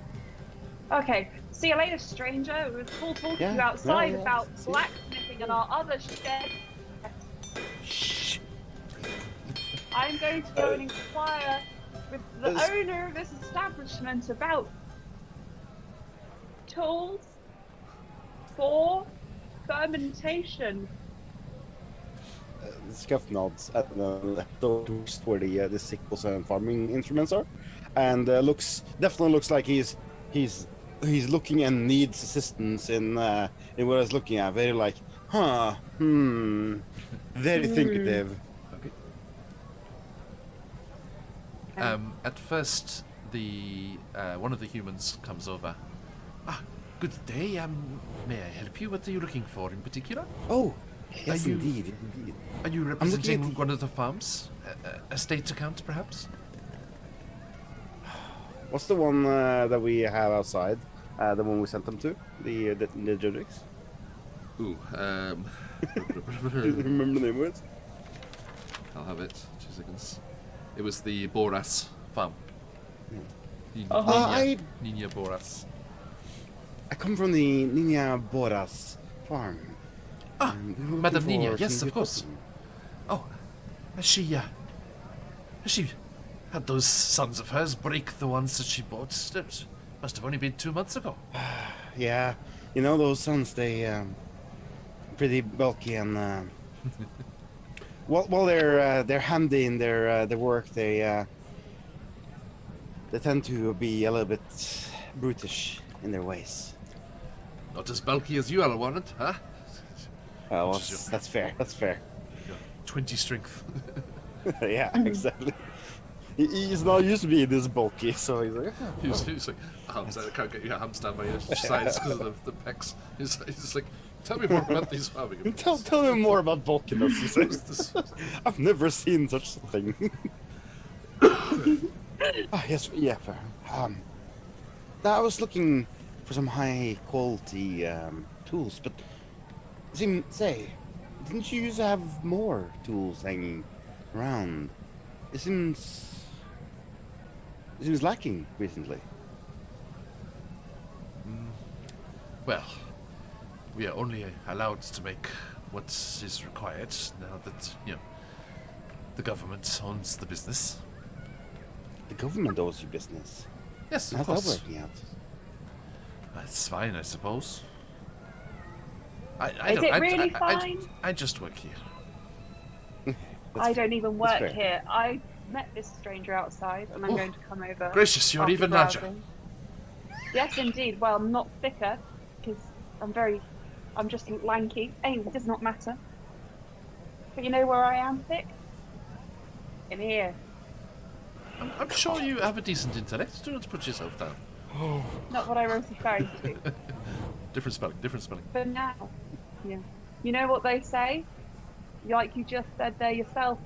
Okay. See you later, stranger. It was cool talking to you outside about blacksmithing and our other shed. Shh. I'm going to go and inquire with the owner of this establishment about tools for fermentation. Scuff nods at the towards where the sickles and farming instruments are, and definitely looks like he's looking and needs assistance in what he's looking at. Very like, very thinkative. Okay. At first, the one of the humans comes over. Ah, good day. May I help you? What are you looking for in particular? Oh, yes, Are you- indeed. Are you looking representing at the- one of the farms? Estate account, perhaps? What's the one that we have outside? The one we sent them to? The Jedricks? Ooh, Do you remember the name of it? I'll have it. 2 seconds. It was the Boras farm. Nina Boras. I come from the Nina Boras farm. Ah, We were looking Madam Nina, for yes, some of course. equipment. Oh, has she had those sons of hers break the ones that she bought? That must have only been 2 months ago. Yeah, you know those sons, they pretty bulky and while they're handy in their work, they tend to be a little bit brutish in their ways. Not as bulky as you, Alan Warrant, huh? Oh, Which is that's fair. That's fair. 20 strength. Yeah, exactly. He's not used to being this bulky, so he's like, He's like, arms out, I can't get your arms down by your sides because of the pecs. He's like, tell me more about these farming. tell me more about bulkiness. He What's says. this? I've never seen such a thing. Yes, yeah, fair. I was looking for some high quality tools, but didn't you used to have more tools hanging around? It seems lacking recently. Well, we are only allowed to make what is required now that, the government owns the business. The government owes you business. Yes, of How's that course. working out? That's fine, I suppose. I Is don't, it I, really I- I- fine? I just work here. I don't even work fair. here. I met this stranger outside, and I'm Oh, going to come over. Gracious, you're after even larger. browsing. Yes, indeed. Well, I'm not thicker because I'm just lanky. Anyway, it does not matter. But you know where I am thick? In here. I'm sure you have a decent intellect. Do not put yourself down. Not what I was referring to. Different spelling. But now, yeah. You know what they say? Like you just said there yourself.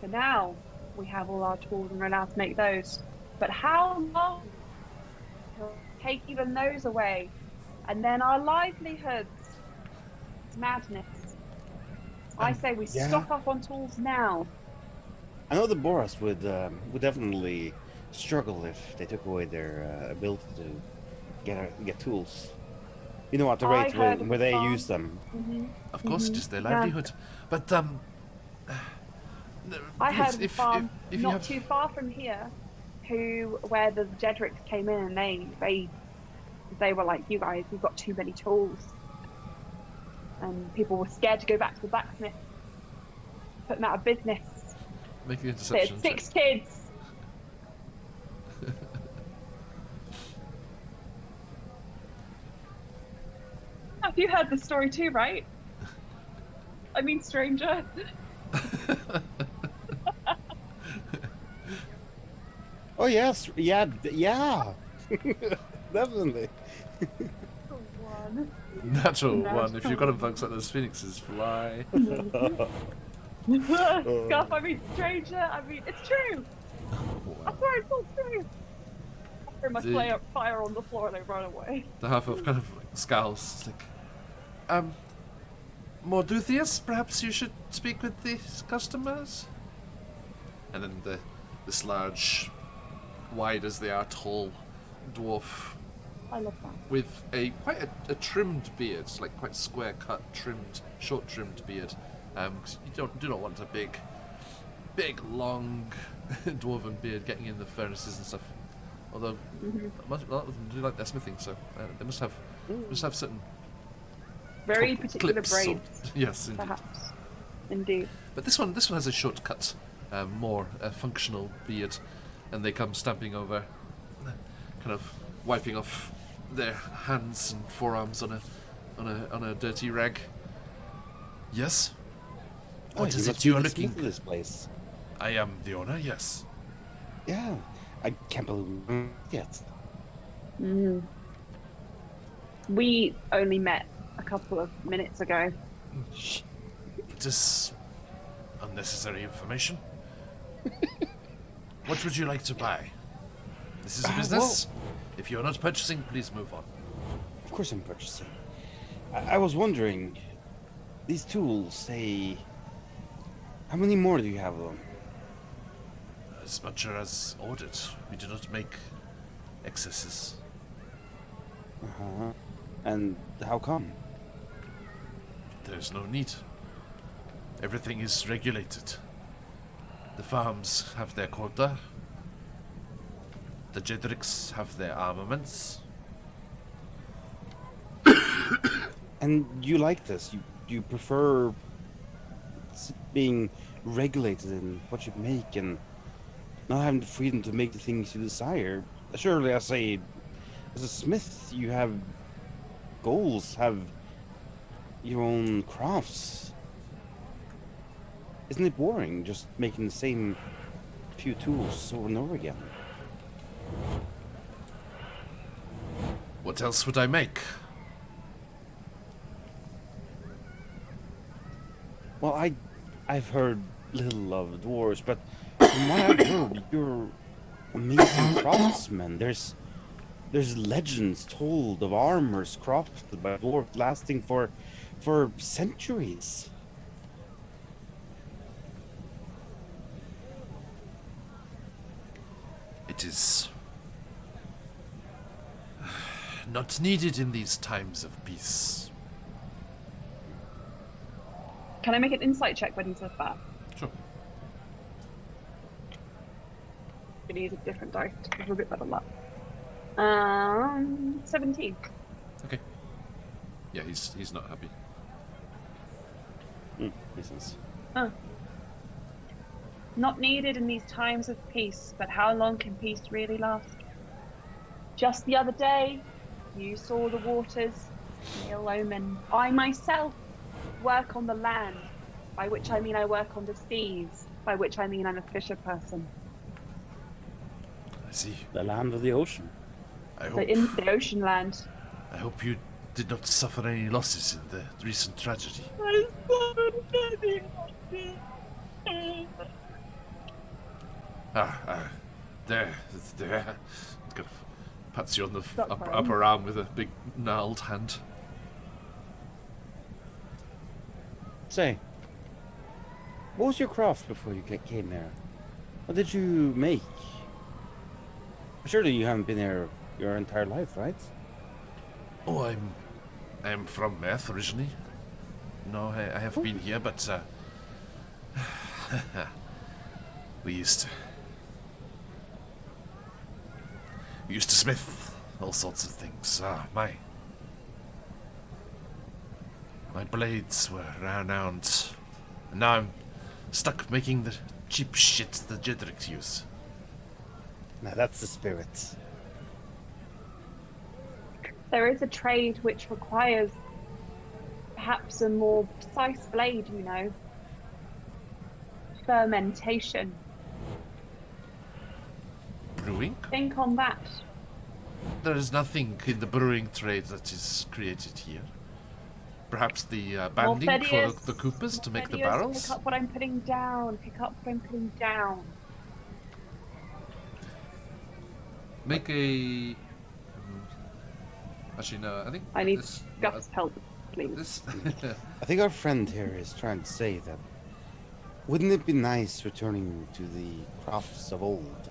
For now, we have all our tools and we're allowed to make those. But how long will it take even those away? And then our livelihoods. It's madness. I say we yeah. stock up on tools now. I know the Boras would definitely struggle if they took away their ability to get tools. You know, at the I rate heard of where a they farm. use them. Of course, it is their Yeah. livelihood. But I please, heard of a farm if you not have, too far from here, where the Jedricks came in, and they were like, "You guys, we've got too many tools," and people were scared to go back to the blacksmith, put them out of business. make the They had interception. 6 kids. Have you heard this story too, right? I mean, stranger. Oh yes, yeah, definitely. One. Natural Natural. one. If you've got them folks like those phoenixes fly. Scuff, I mean, stranger, I mean, it's true. I swear it's all true. I throw my The- fire on the floor and I run away. The half of kind of like scowls. It's like, Mordutheus, perhaps you should speak with these customers. And then this large, wide as they are tall, dwarf I love that. with quite a trimmed beard, like quite square cut, short trimmed beard. 'Cause you do not want a big, long dwarven beard getting in the furnaces and stuff. Although a lot of them do like their smithing, so they must have certain Very particular clips or- braids, yes, indeed. perhaps. Indeed. But this one has a shortcut, more functional beard, and they come stamping over, kind of wiping off their hands and forearms on a dirty rag. Yes. What is it you are looking? For this place? I am the owner. Yes. Yeah, I can't believe it yet. Mm. We only met a couple of minutes ago. It is unnecessary information. What would you like to buy? This is a business. If you're not purchasing, please move on. Of course I'm purchasing. I was wondering, these tools, say, how many more do you have of them? As much as ordered. We do not make excesses. Uh-huh. And how come? There's no need. Everything is regulated. The farms have their quota. The Jedricks have their armaments. And you like this? You prefer being regulated in what you make and not having the freedom to make the things you desire? Surely, I say, as a smith, you have goals, have your own crafts. Isn't it boring just making the same few tools over and over again? What else would I make? Well, I've heard little of dwarves, but from what I've heard, you're amazing craftsmen. There's legends told of armors crafted by dwarves lasting for centuries. It is not needed in these times of peace. Can I make an insight check when he says that? Sure. I'm gonna use a different die to have a bit better luck. 17. Okay. Yeah, he's not happy. Makes sense. Oh. Not needed in these times of peace, but how long can peace really last? Just the other day, you saw the waters, ill omen. I myself work on the land, by which I mean I work on the seas, by which I mean I'm a fisher person. I see. The land of the ocean. I So in the ocean land. I hope you did not suffer any losses in the recent tragedy. There. Kind of pats you on the upper arm with a big gnarled hand. Say, what was your craft before you came here? What did you make? Surely you haven't been here your entire life, right? Oh, I'm from Meth originally. No, I have been here, but we used to smith all sorts of things. My blades were renowned, and now I'm stuck making the cheap shit the Jedricks use. Now that's the spirit. There is a trade which requires perhaps a more precise blade, you know. Fermentation. Brewing? Think on that. There is nothing in the brewing trade that is created here. Perhaps the banding for Thaddeus, the coopers to make the Thaddeus, barrels? Pick up what I'm putting down. Pick up what I'm putting down. Make a... Actually, no, I think... I need this, Gut's help, please. This... I think our friend here is trying to say that wouldn't it be nice returning to the crafts of old?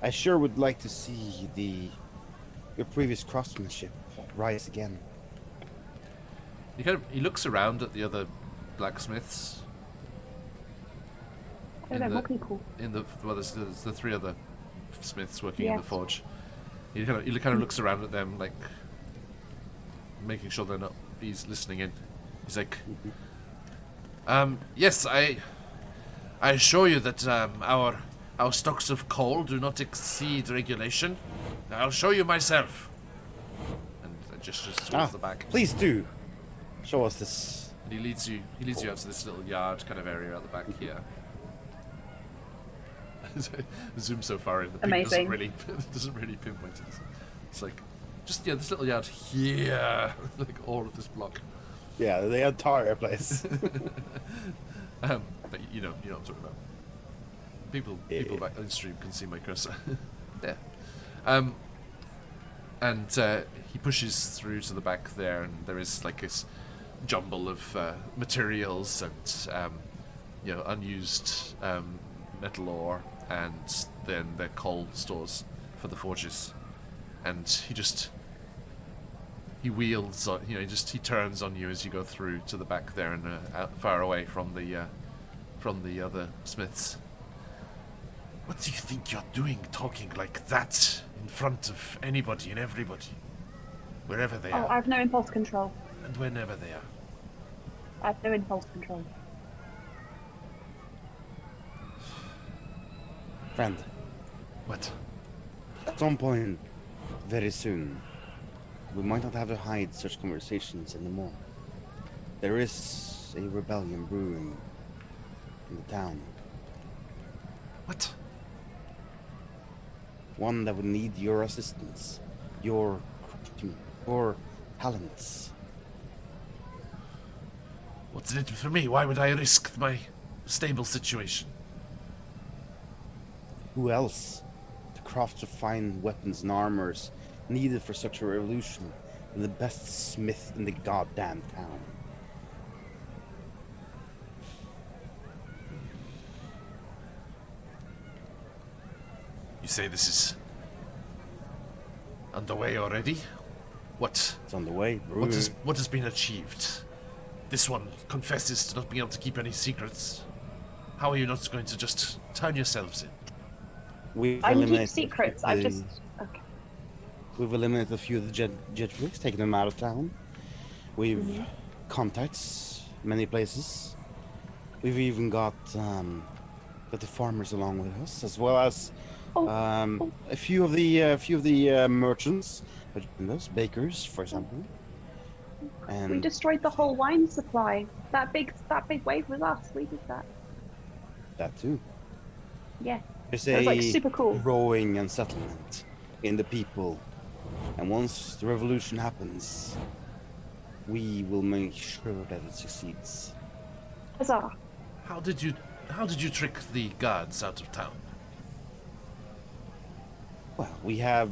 I sure would like to see your previous craftsmanship rise again. He looks around at the other blacksmiths. Oh, they're looking cool. There's the three other smiths working in Yes. the forge. He kind of looks around at them, like making sure they're not he's listening in. He's like, yes, I assure you that our stocks of coal do not exceed regulation. I'll show you myself. And gestures towards the back. Please do. Show us this. And he leads you out to this little yard kind of area at the back here. Zoom so far in, the ping Amazing. doesn't really pinpoint it. It's like, just this little yard here, like all of this block. Yeah, the entire place. But you know what I'm talking about. People back on stream can see my cursor. There. And he pushes through to the back there, and there is like this jumble of materials and unused metal ore, and then the coal stores for the forges. And he wields on, he turns on you as you go through to the back there and far away from the other smiths. What do you think you're doing, talking like that in front of anybody and everybody, wherever they Oh, are, I have no impulse control. and whenever they are? I have no impulse control. Friend, What? at some point, very soon, we might not have to hide such conversations anymore. There is a rebellion brewing in the town. What? One that would need your assistance, your talents. What's in it for me? Why would I risk my stable situation? Who else to craft the fine weapons and armors needed for such a revolution than the best smith in the goddamn town? You say this is underway already? What? It's on the way, brewing. What has been achieved? This one confesses to not being able to keep any secrets. How are you not going to just turn yourselves in? We've I can keep eliminated secrets. I just. Okay. We've eliminated a few of the Jetrix, taken them out of town. We've contacts many places. We've even got the farmers along with us, as well as a few of the merchants, those bakers, for example. And We destroyed the whole wine supply. That big wave was us. We did that. that too. Yeah. There's That was, like, a super cool. growing and settlement in the people, and once the revolution happens, we will make sure that it succeeds. Huzzah. How did you trick the guards out of town? Well, we have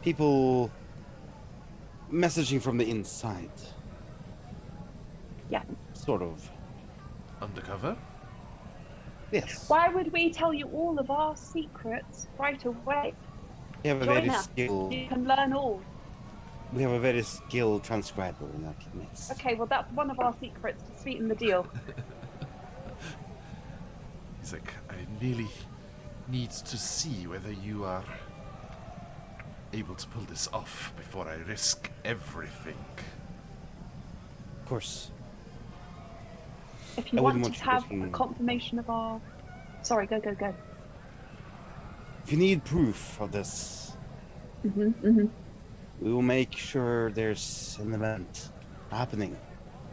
people messaging from the inside, Yeah. sort of. Undercover? Yes. Why would we tell you all of our secrets right away? We have a Join very us. skilled. You can learn all. We have a very skilled transcriber in our case. Okay, well that's one of our secrets to sweeten the deal. He's like, I really need to see whether you are able to pull this off before I risk everything. Of course. If you I wouldn't want want to you have looking- a confirmation of our... Sorry, go. If you need proof of this, Mm-hmm. we will make sure there's an event happening.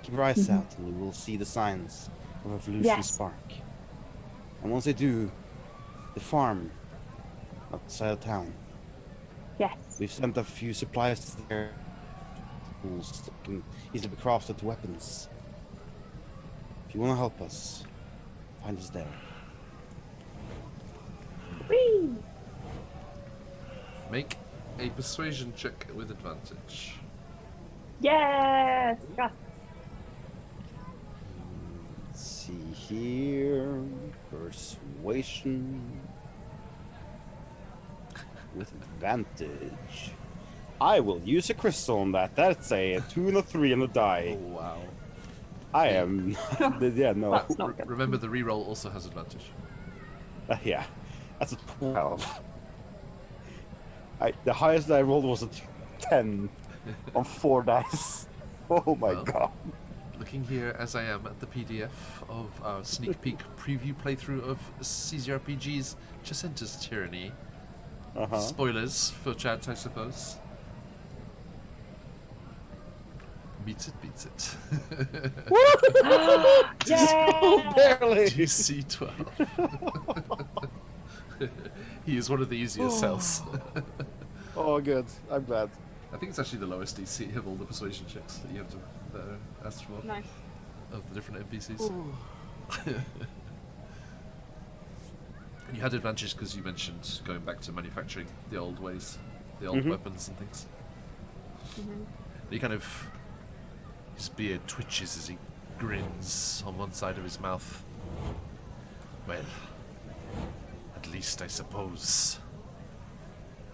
Keep your eyes out, and you will see the signs of revolution Yes. spark. And once they do, the farm outside of town. Yes. We've sent a few supplies there. Tools that can easily be crafted weapons. If you want to help us, find us there. Whee! Make a persuasion check with advantage. Yes! Yes. Let's see here. Persuasion. With advantage. I will use a crystal on that. That's a 2 and a 3 on the die. Oh wow. I am. Yeah, no. That's not good. Remember the reroll also has advantage. Yeah. That's a 12. The highest I rolled was a 10 on 4 dice. Oh my Well. god. Looking here as I am at the PDF of our sneak peek preview playthrough of CZRPG's Chessenta's Tyranny. Uh-huh. Spoilers for chat, I suppose. Beats it. Yeah! Barely. DC 12. He is one of the easiest cells. Oh, good. I'm glad. I think it's actually the lowest DC of all the persuasion checks that you have to ask for Nice. of the different NPCs. And you had advantage because you mentioned going back to manufacturing the old ways, the old weapons and things. He kind of, his beard twitches as he grins on one side of his mouth. Well, at least I suppose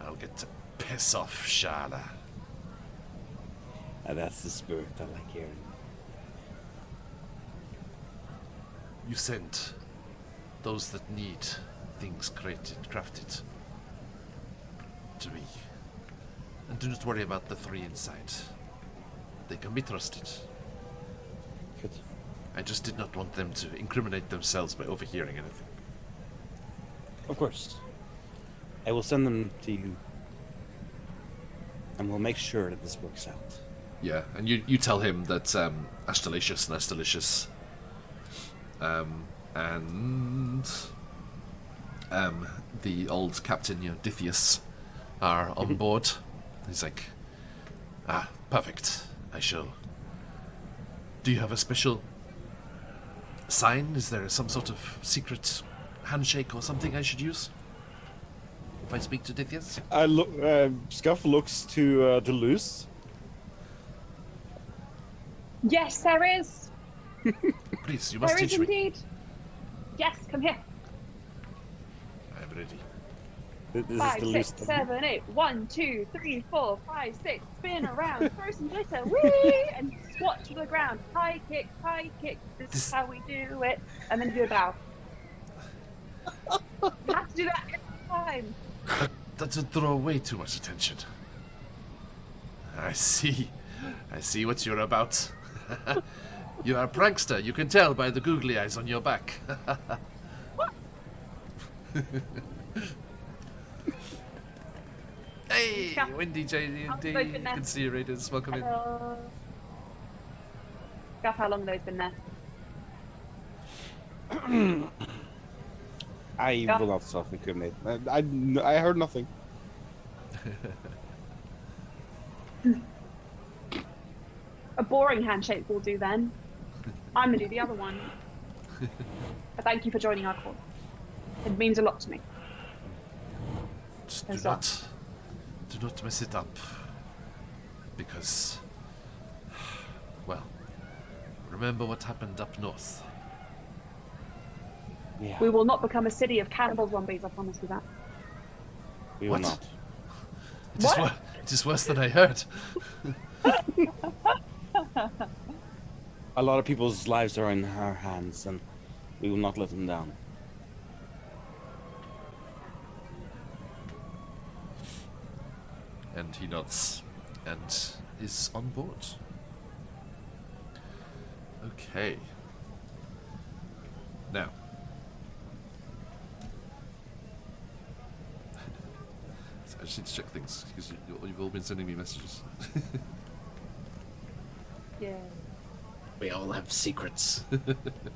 I'll get to piss off Shala. And that's the spirit I like hearing. You send those that need things crafted to me. And do not worry about the three inside. They can be trusted. Good. I just did not want them to incriminate themselves by overhearing anything. Of course. I will send them to you. And we'll make sure that this works out. Yeah, and you tell him that Astalicious and Astalicious and the old captain, Dithius, are on board. He's like, perfect. I shall. Do you have a special sign? Is there some sort of secret handshake or something I should use if I speak to Dithius? I look. Scuff looks to Luce. Yes, there is. Please, you must There is teach me. indeed. Yes, come here. I'm ready. This is 5, the Luce. 6, 7, 8. 1, 2, 3, 4, 5, 6. Spin around, throw some glitter, whee, and squat to the ground. High kick, high kick. This is how we do it. And then do a bow. You have to do that every time. That would draw way too much attention. I see what you're about. You are a prankster, you can tell by the googly eyes on your back. Hey, Yeah. Wendy JD, How's it been there? good to see you, Raiders. Welcome in. Hello. Guess how long they've been there. I Yeah. will not self-incriminate. I heard nothing. A boring handshake will do then. I'm gonna do the other one. But thank you for joining our call. It means a lot to me. Just That's do not mess it up. Because, well, remember what happened up north. Yeah. We will not become a city of cannibal zombies, I promise you that. We will What? not. It is, it is worse than I heard. A lot of people's lives are in our hands, and we will not let them down. And he nods and is on board. Okay. Now. I just need to check things because you've all been sending me messages. Yeah. We all have secrets.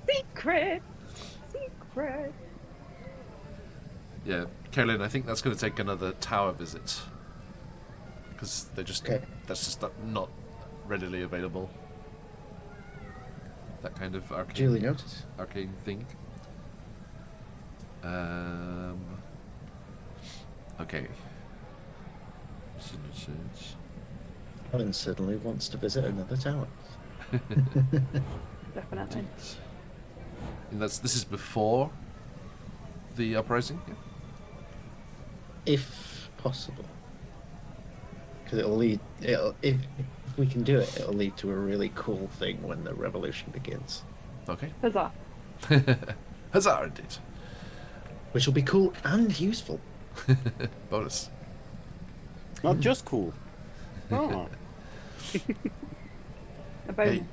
Secret! Secret! Yeah, Caroline, I think that's going to take another tower visit. Because that's just not readily available. That kind of Duly noted. arcane thing. Okay. Signatures. Helen certainly wants to visit another tower. Definitely. And this is before the uprising? Yeah. If possible. Because if we can do it, it'll lead to a really cool thing when the revolution begins. Okay. Huzzah. Huzzah, indeed. Which will be cool and useful. Bonus. Not just cool. Oh. A bonus. Hey,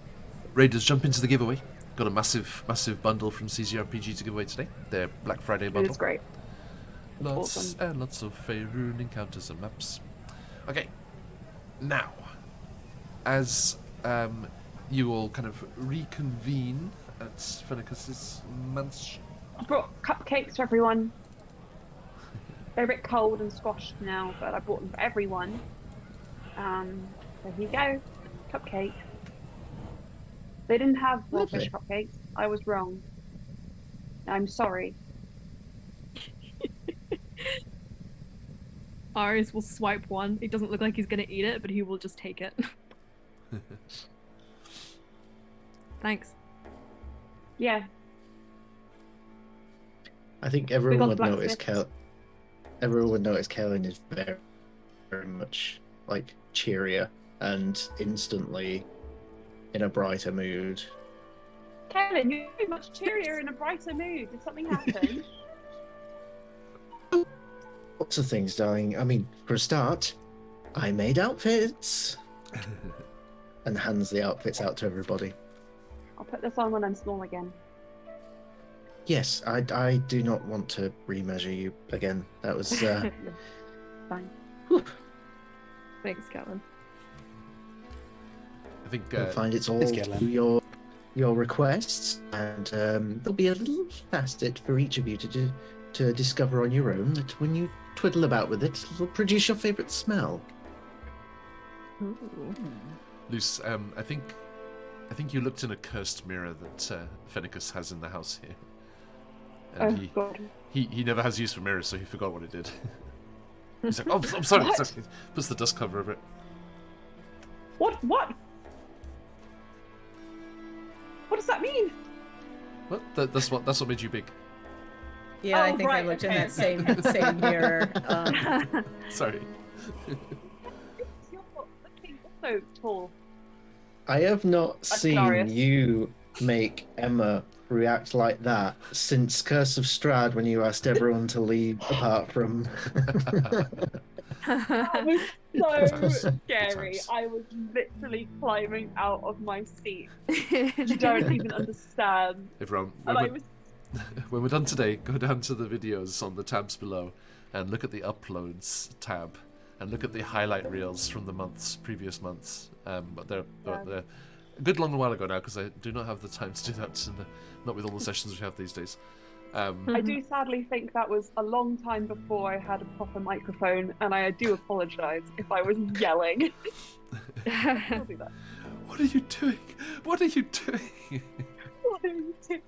Raiders, jump into the giveaway. Got a massive bundle from CZRPG to give away today. Their Black Friday bundle. It is great. Lots Awesome. and lots of Faerun encounters and maps. Okay, now, as you all kind of reconvene at Fenicus's mansion. I brought cupcakes for everyone. They're a bit cold and squashed now, but I bought them for everyone. So here you go, cupcake. They didn't have raw fish cupcakes. I was wrong. I'm sorry. Arius will swipe one. It doesn't look like he's gonna eat it, but he will just take it. Thanks. Yeah. I think We everyone got would black notice bits. everyone would notice Kellen is very, very much like cheerier and instantly in a brighter mood. Kellen, you're very much cheerier in a brighter mood. Did something happen? Lots of things, darling. I mean, for a start, I made outfits. And hands the outfits out to everybody. I'll put this on when I'm small again. Yes, I do not want to remeasure you again. That was Fine. Thanks, Kellen. I think you'll find it's all It's Kellen. your requests, and there'll be a little facet for each of you to discover on your own. That when you twiddle about with it, it'll produce your favourite smell. Ooh. Luce, I think you looked in a cursed mirror that Fenicus has in the house here. And God. he never has use for mirrors, so he forgot what it did. He's like, oh, I'm sorry. What? Sorry. Puts the dust cover over it. What? What does that mean? What? That's what made you big. Yeah, I Oh, think I right, looked in okay. that same mirror. Sorry. You're looking also tall. I have not That's seen glorious. you make Emma react like that since Curse of Strahd when you asked everyone to leave apart from. That was times. so Good scary. times. I was literally climbing out of my seat. You don't even understand. Everyone, And I was when we're done today, go down to the videos on the tabs below and look at the uploads tab and look at the highlight reels from the previous months. But they're a good long while ago now because I do not have the time to do that, not with all the sessions we have these days. I do sadly think that was a long time before I had a proper microphone, and I do apologise if I was yelling. I'll do that. What are you doing? What are you doing? What are you doing?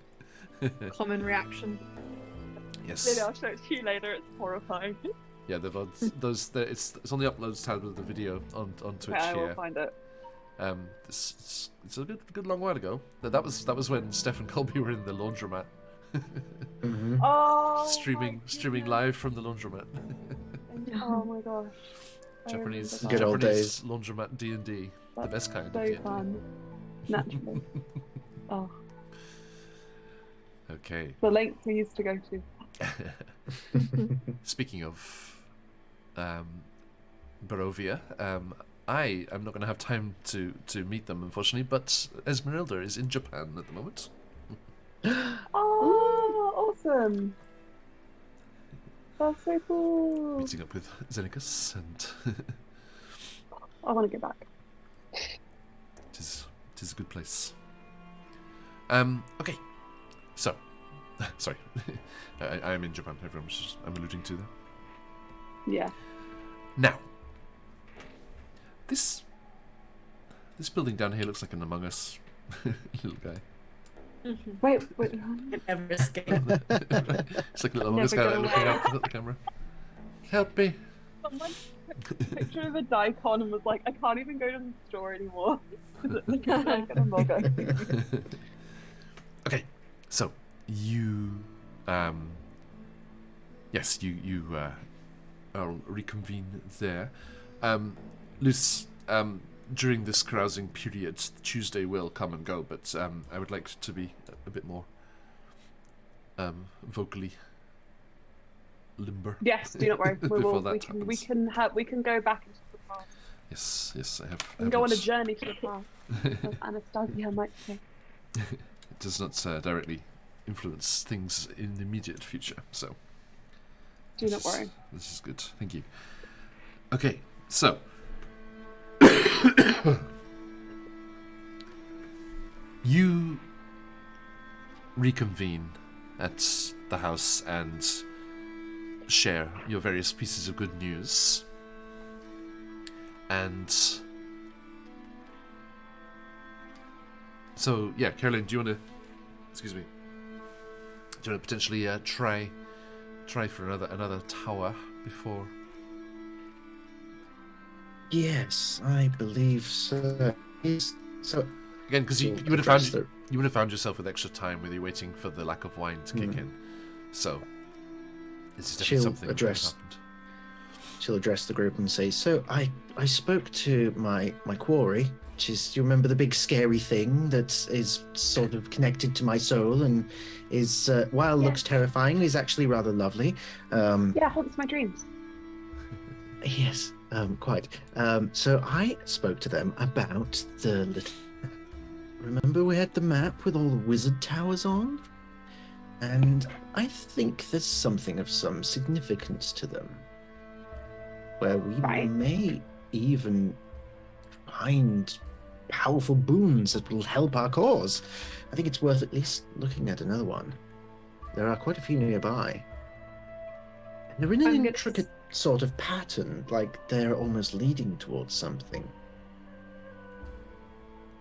Common reaction. Yes. Maybe I'll show it to you later. It's horrifying. Yeah, they've got those. It's on the uploads tab of the video on Twitch Okay, I will here. find it. It's a good long while ago. That was when Steph and Colby were in the laundromat. Mhm. Oh, streaming live from the laundromat. Oh my gosh. I Japanese remember Good old that. days. laundromat D&D, the That's best kind So of D&D. fun. Naturally. Oh, Okay. the lengths we used to go to. Speaking of Barovia, I am not going to have time to meet them, unfortunately, but Esmeralda is in Japan at the moment. Oh, awesome. That's so cool. Meeting up with Xenicus, and I want to get back. it is a good place. Okay, so, sorry, I am in Japan, I'm alluding to that. Yeah. Now, this building down here looks like an Among Us little guy. Wait. Never escape. It's like a little Among Us Never guy go looking away. up at the camera. Help me! Someone took a picture of a daikon and was like, I can't even go to the store anymore. It looks like an Among Us. Okay, so you, yes, you I'll reconvene there. Luce, during this carousing period, Tuesday will come and go, but I would like to be a bit more vocally limber. Yes, do not worry. Before that We can go back into the past. Yes, yes, I have. And go on a journey to the past, as Anastasia might say. It does not directly influence things in the immediate future, so. Do not worry. This is good. Thank you. Okay, so. You reconvene at the house and share your various pieces of good news. And so, yeah, Caroline, do you want to, excuse me, do you want to potentially try for another tower before? Yes, I believe so. So Again, because you would have found yourself with extra time with you waiting for the lack of wine to kick in. So this is definitely something that happened. She'll address the group and say, "So I spoke to my quarry, which is, do you remember the big scary thing that is sort of connected to my soul and is while looks terrifying, is actually rather lovely." Yeah, haunts my dreams. Yes, quite. So I spoke to them about the little. Remember we had the map with all the wizard towers on? And I think there's something of some significance to them. Where we may even find powerful boons that will help our cause. I think it's worth at least looking at another one. There are quite a few nearby. And they're in an intricate sort of pattern, like they're almost leading towards something.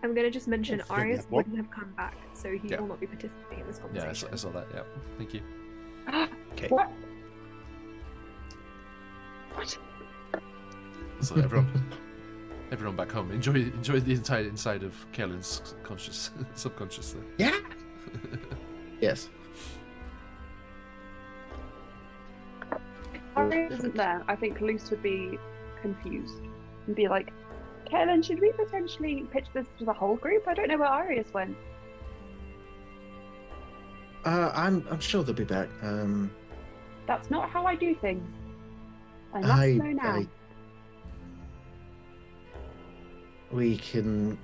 I'm going to just mention Arius wouldn't have come back, so he will not be participating in this Yeah, conversation. I saw that, yeah. Thank you. Okay. What? So everyone back home, enjoy the entire inside of Kaelin's subconscious there. Yeah. Yes. If Arius isn't there, I think Luce would be confused and be like, Kaelin, should we potentially pitch this to the whole group? I don't know where Arius went. I'm sure they'll be back. That's not how I do things. I must know now. We can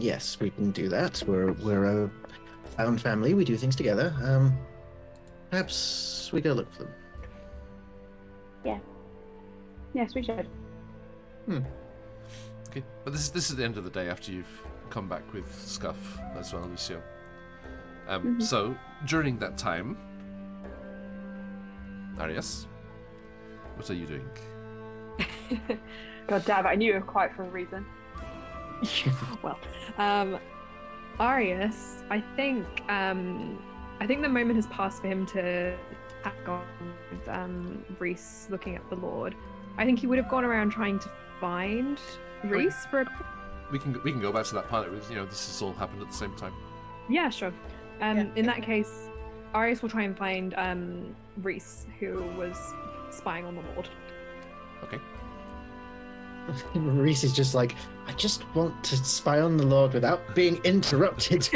yes, we can do that. We're a found family. We do things together. Perhaps we go look for them. Yeah. Yes, we should. Okay, but this is the end of the day after you've come back with Scuff as well, Lucio. So during that time, Arius, what are you doing? God damn it, I knew you were quiet for a reason. Well, Arius, I think the moment has passed for him to act on with Reese looking at the Lord. I think he would have gone around trying to find Reese for a... We can go back to that part. It was, this has all happened at the same time. Yeah, sure. In that case, Arius will try and find Reese, who was spying on the Lord. Okay. Reese is just like, I just want to spy on the Lord without being interrupted.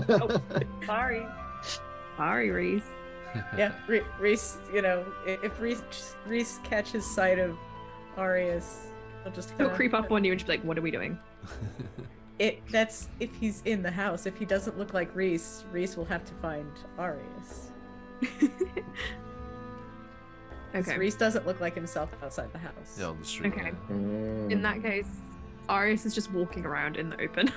Oh, sorry. Sorry, Reese. Yeah, Reese, if Reese catches sight of Arius, he'll just He'll creep up on you and just be like, what are we doing? That's if he's in the house. If he doesn't look like Reese, Reese will have to find Arius. Okay. Reese doesn't look like himself outside the house. Yeah, on the street. Okay. Yeah. In that case, Arius is just walking around in the open.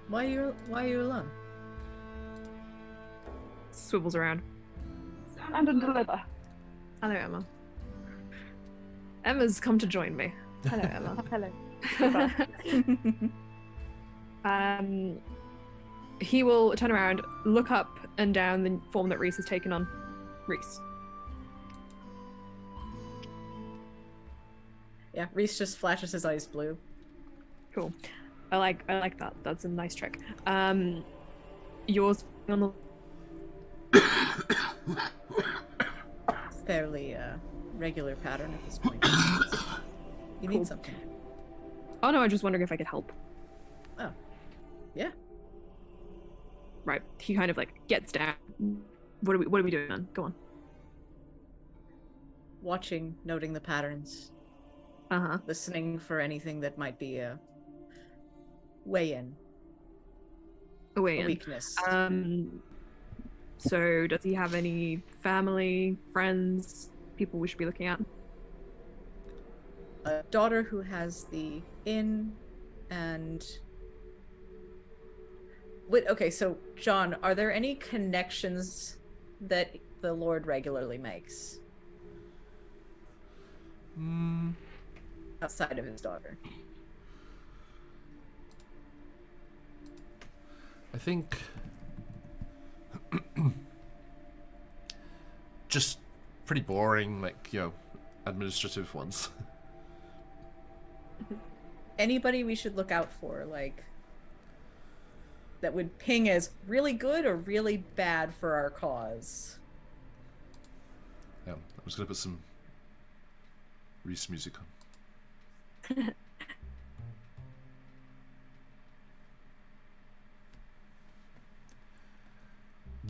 Why are you alone? Swivels around. Stand and deliver. Hello, Emma. Emma's come to join me. Hello, Emma. Hello. He will turn around, look up and down the form that Reese has taken on. Reese. Yeah, Reese just flashes his eyes blue. Cool. I like that. That's a nice trick. Yours on the Fairly regular pattern at this point. You Cool. need something. Oh no, I'm just wondering if I could help. Oh. Yeah. Right. He kind of like gets down. What are we doing, man? Go on. watching, noting the patterns, listening for anything that might be a way in, A way a in. weakness. So does he have any family, friends, people we should be looking at? A daughter who has the inn, and wait, okay, so John, are there any connections that the Lord regularly makes outside of his daughter? I think just pretty boring, like, administrative ones. Anybody we should look out for, like, that would ping as really good or really bad for our cause? Yeah, I'm just gonna put some Reese music on.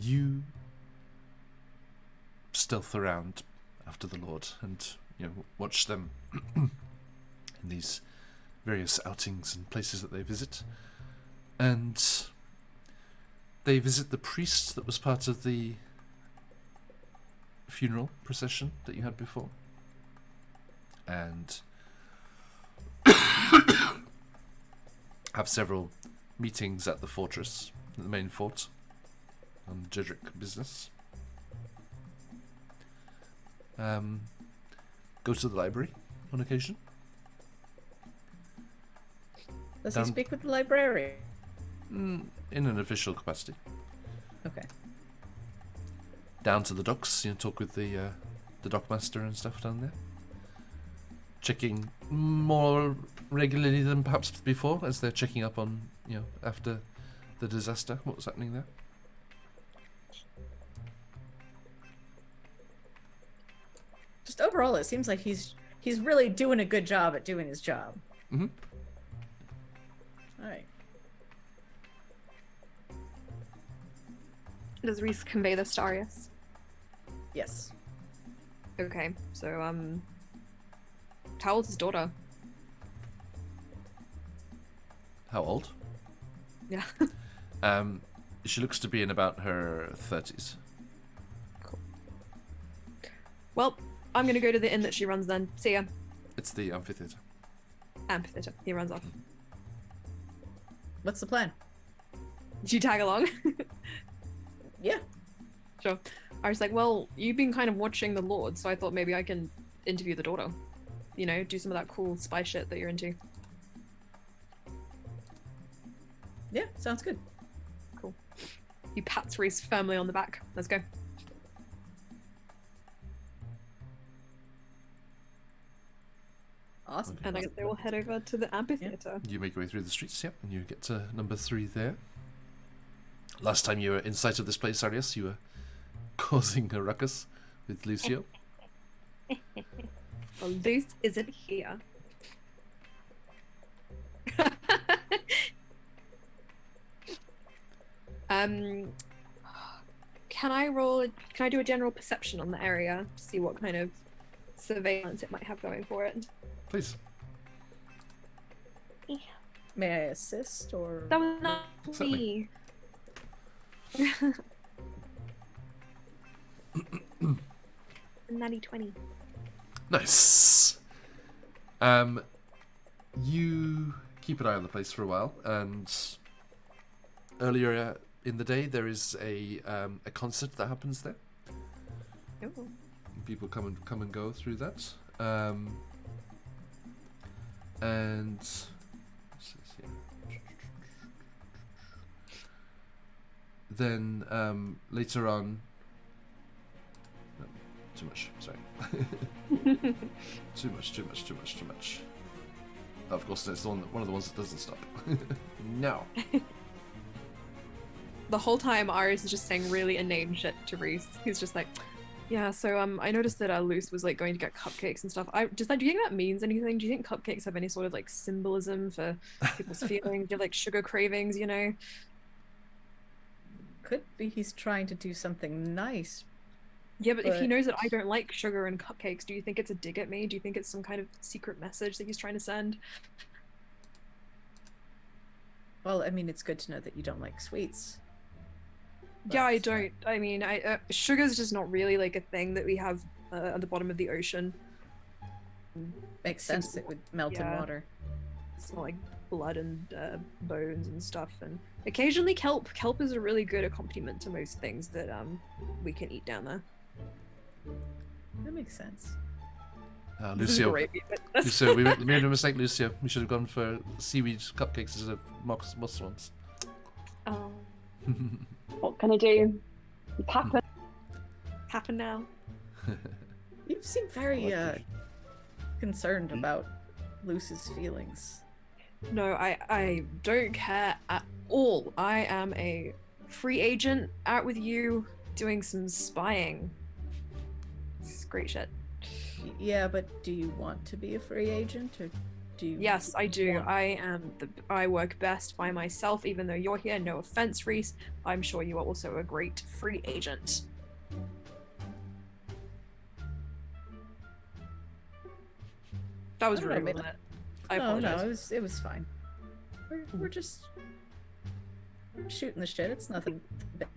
You stealth around after the Lord and, watch them in these various outings and places that they visit. And they visit the priest that was part of the funeral procession that you had before. And have several meetings at the fortress, the main fort, on the Jedrick business. Go to the library on occasion. Does he speak with the librarian? In an official capacity. Okay. Down to the docks, talk with the dockmaster and stuff down there. Checking more regularly than perhaps before, as they're checking up on, after the disaster, what was happening there. Just overall, it seems like he's really doing a good job at doing his job. Mm-hmm. All right. Does Reese convey this to Arius? Yes. Okay, so, how old's his daughter? How old? Yeah. She looks to be in about her 30s. Cool. Well, I'm gonna go to the inn that she runs then. See ya. It's the amphitheater. Amphitheater. He runs off. What's the plan? Did you tag along? Yeah. Sure. I was like, well, you've been kind of watching the Lord, so I thought maybe I can interview the daughter. Do some of that cool spy shit that you're into. Yeah, sounds good. Cool. He pats Reese firmly on the back. Let's go. Awesome. And I guess they will head over to the amphitheater. You make your way through the streets, and you get to number 3 there. Last time you were in sight of this place, Arius, you were causing a ruckus with Lucio. Well, Luce isn't here. Can I do a general perception on the area to see what kind of surveillance it might have going for it? Please. May I assist, or? That was not me. Natty 20. Nice. You keep an eye on the place for a while, and earlier in the day there is a concert that happens there. Oh. People come and go through that. And then later on. Too much, sorry. Too much. Of course, it's one of the ones that doesn't stop. No. The whole time, Arius is just saying really inane shit to Reese. He's just like, yeah, so I noticed that Luce was like going to get cupcakes and stuff. Do you think that means anything? Do you think cupcakes have any sort of like symbolism for people's feelings? Do you have like sugar cravings, Could be he's trying to do something nice. Yeah, but if he But- knows that I don't like sugar and cupcakes, do you think it's a dig at me? Do you think it's some kind of secret message that he's trying to send? Well, I mean, it's good to know that you don't like sweets. Yeah, I But, don't. I mean, sugar's just not really like a thing that we have at the bottom of the ocean. Makes sense. It would melt in Yeah. water. It's not like blood and bones and stuff. And occasionally kelp. Kelp is a really good accompaniment to most things that we can eat down there. That makes sense. This is Lucio, great, but that's- Lucio, we made a mistake, Lucio. We should have gone for seaweed cupcakes instead of moss ones. Oh, What can I do? It's happened. happen now. You seem very concerned about Luce's feelings. No, I don't care at all. I am a free agent out with you doing some spying. It's great shit. Yeah, but do you want to be a free agent, or do you? Yes, I do. want- I work best by myself, even though you're here. No offense, Reese. I'm sure you are also a great free agent. That was I don't know, rude, maybe- wasn't it? I No, apologize. it was fine. We're just shooting the shit. It's nothing big.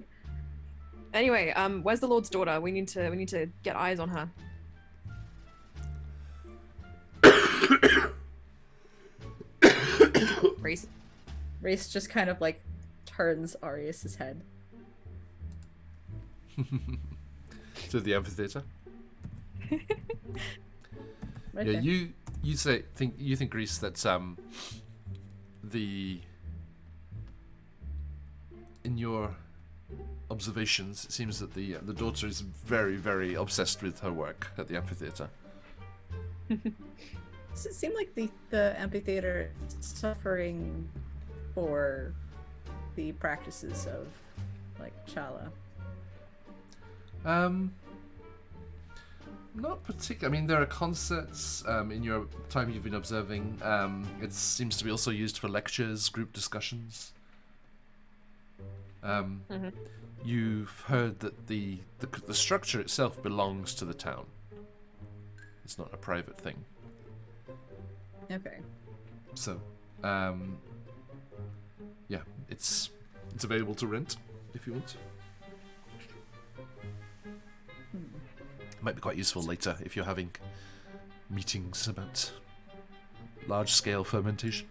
Anyway, where's the Lord's daughter? We need to get eyes on her. Reese. Race just kind of like turns Arius's head. To the amphitheater. Right Yeah, there. you think Greece that in your observations it seems that the daughter is very, very obsessed with her work at the amphitheater. Does it seem like the amphitheater is suffering for the practices of like Chala? Not particularly. I mean, there are concerts in your time you've been observing. It seems to be also used for lectures, group discussions. You've heard that the structure itself belongs to the town. It's not a private thing. Okay. So, yeah, it's available to rent if you want. Might be quite useful later if you're having meetings about large-scale fermentation.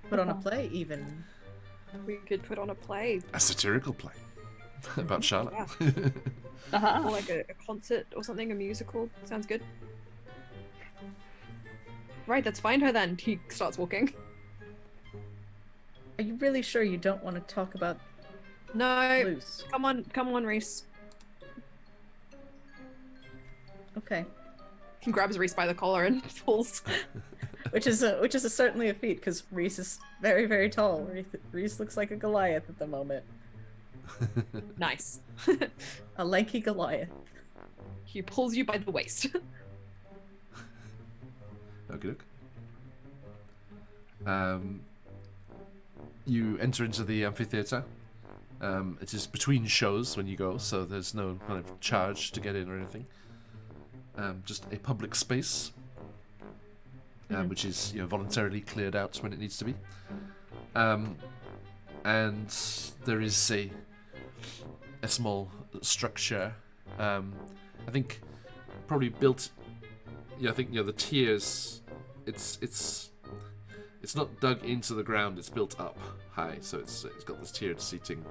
Put on a play, even. We could put on a play, A satirical play about Charlotte. or like a concert or something, a musical. Sounds good. Right, let's find her then. He starts walking. Are you really sure you don't want to talk about No, Luce? come on, Reese. Okay. He grabs Reese by the collar and pulls. Which is certainly a feat because Reese is very, very tall. Reese looks like a Goliath at the moment. Nice. A lanky Goliath. He pulls you by the waist. Okay, look. You enter into the amphitheater. It is between shows when you go, so there's no kind of charge to get in or anything. Just a public space, which is voluntarily cleared out when it needs to be. And there is a small structure. I think probably built. I think the tiers. It's not dug into the ground. It's built up high, so it's got this tiered seating,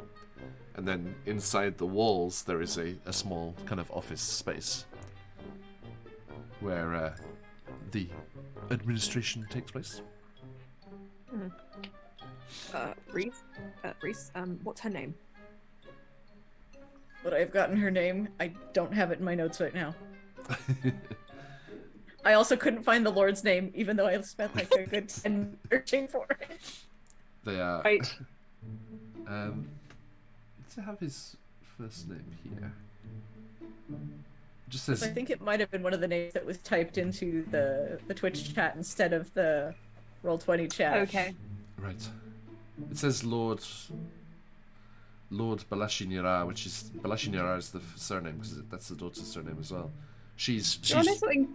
and then inside the walls there is a small kind of office space where the administration takes place. Reese, what's her name? Would I have gotten her name? I don't have it in my notes right now. I also couldn't find the Lord's name, even though I spent like a good 10 minutes searching for it. They are. Right. To have his first name here. Just So I says think it might have been one of the names that was typed into the Twitch chat instead of the Roll20 chat. Okay. right. It says Lord Lord Balashinira, which is Balashinira is the surname because that's the daughter's surname as well. Do you want to know something?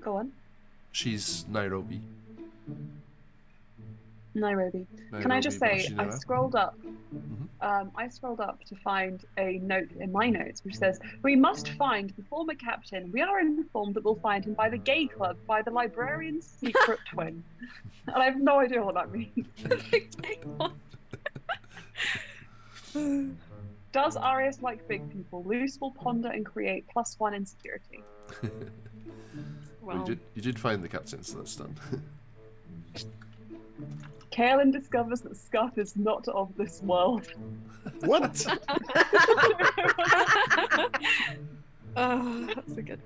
Go on. She's Nairobi. Nairobi. Can I just say, I Balashinira. scrolled up. I scrolled up to find a note in my notes which says, "We must find the former captain. We are informed that we'll find him by the gay club, by the librarian's secret twin." And I have no idea what that means. Does Arius like big people? Luce will ponder and create +1 in security. Well, you did find the captain, so that's done. Kaelin discovers that Scuff is not of this world. What? Oh, that's a good.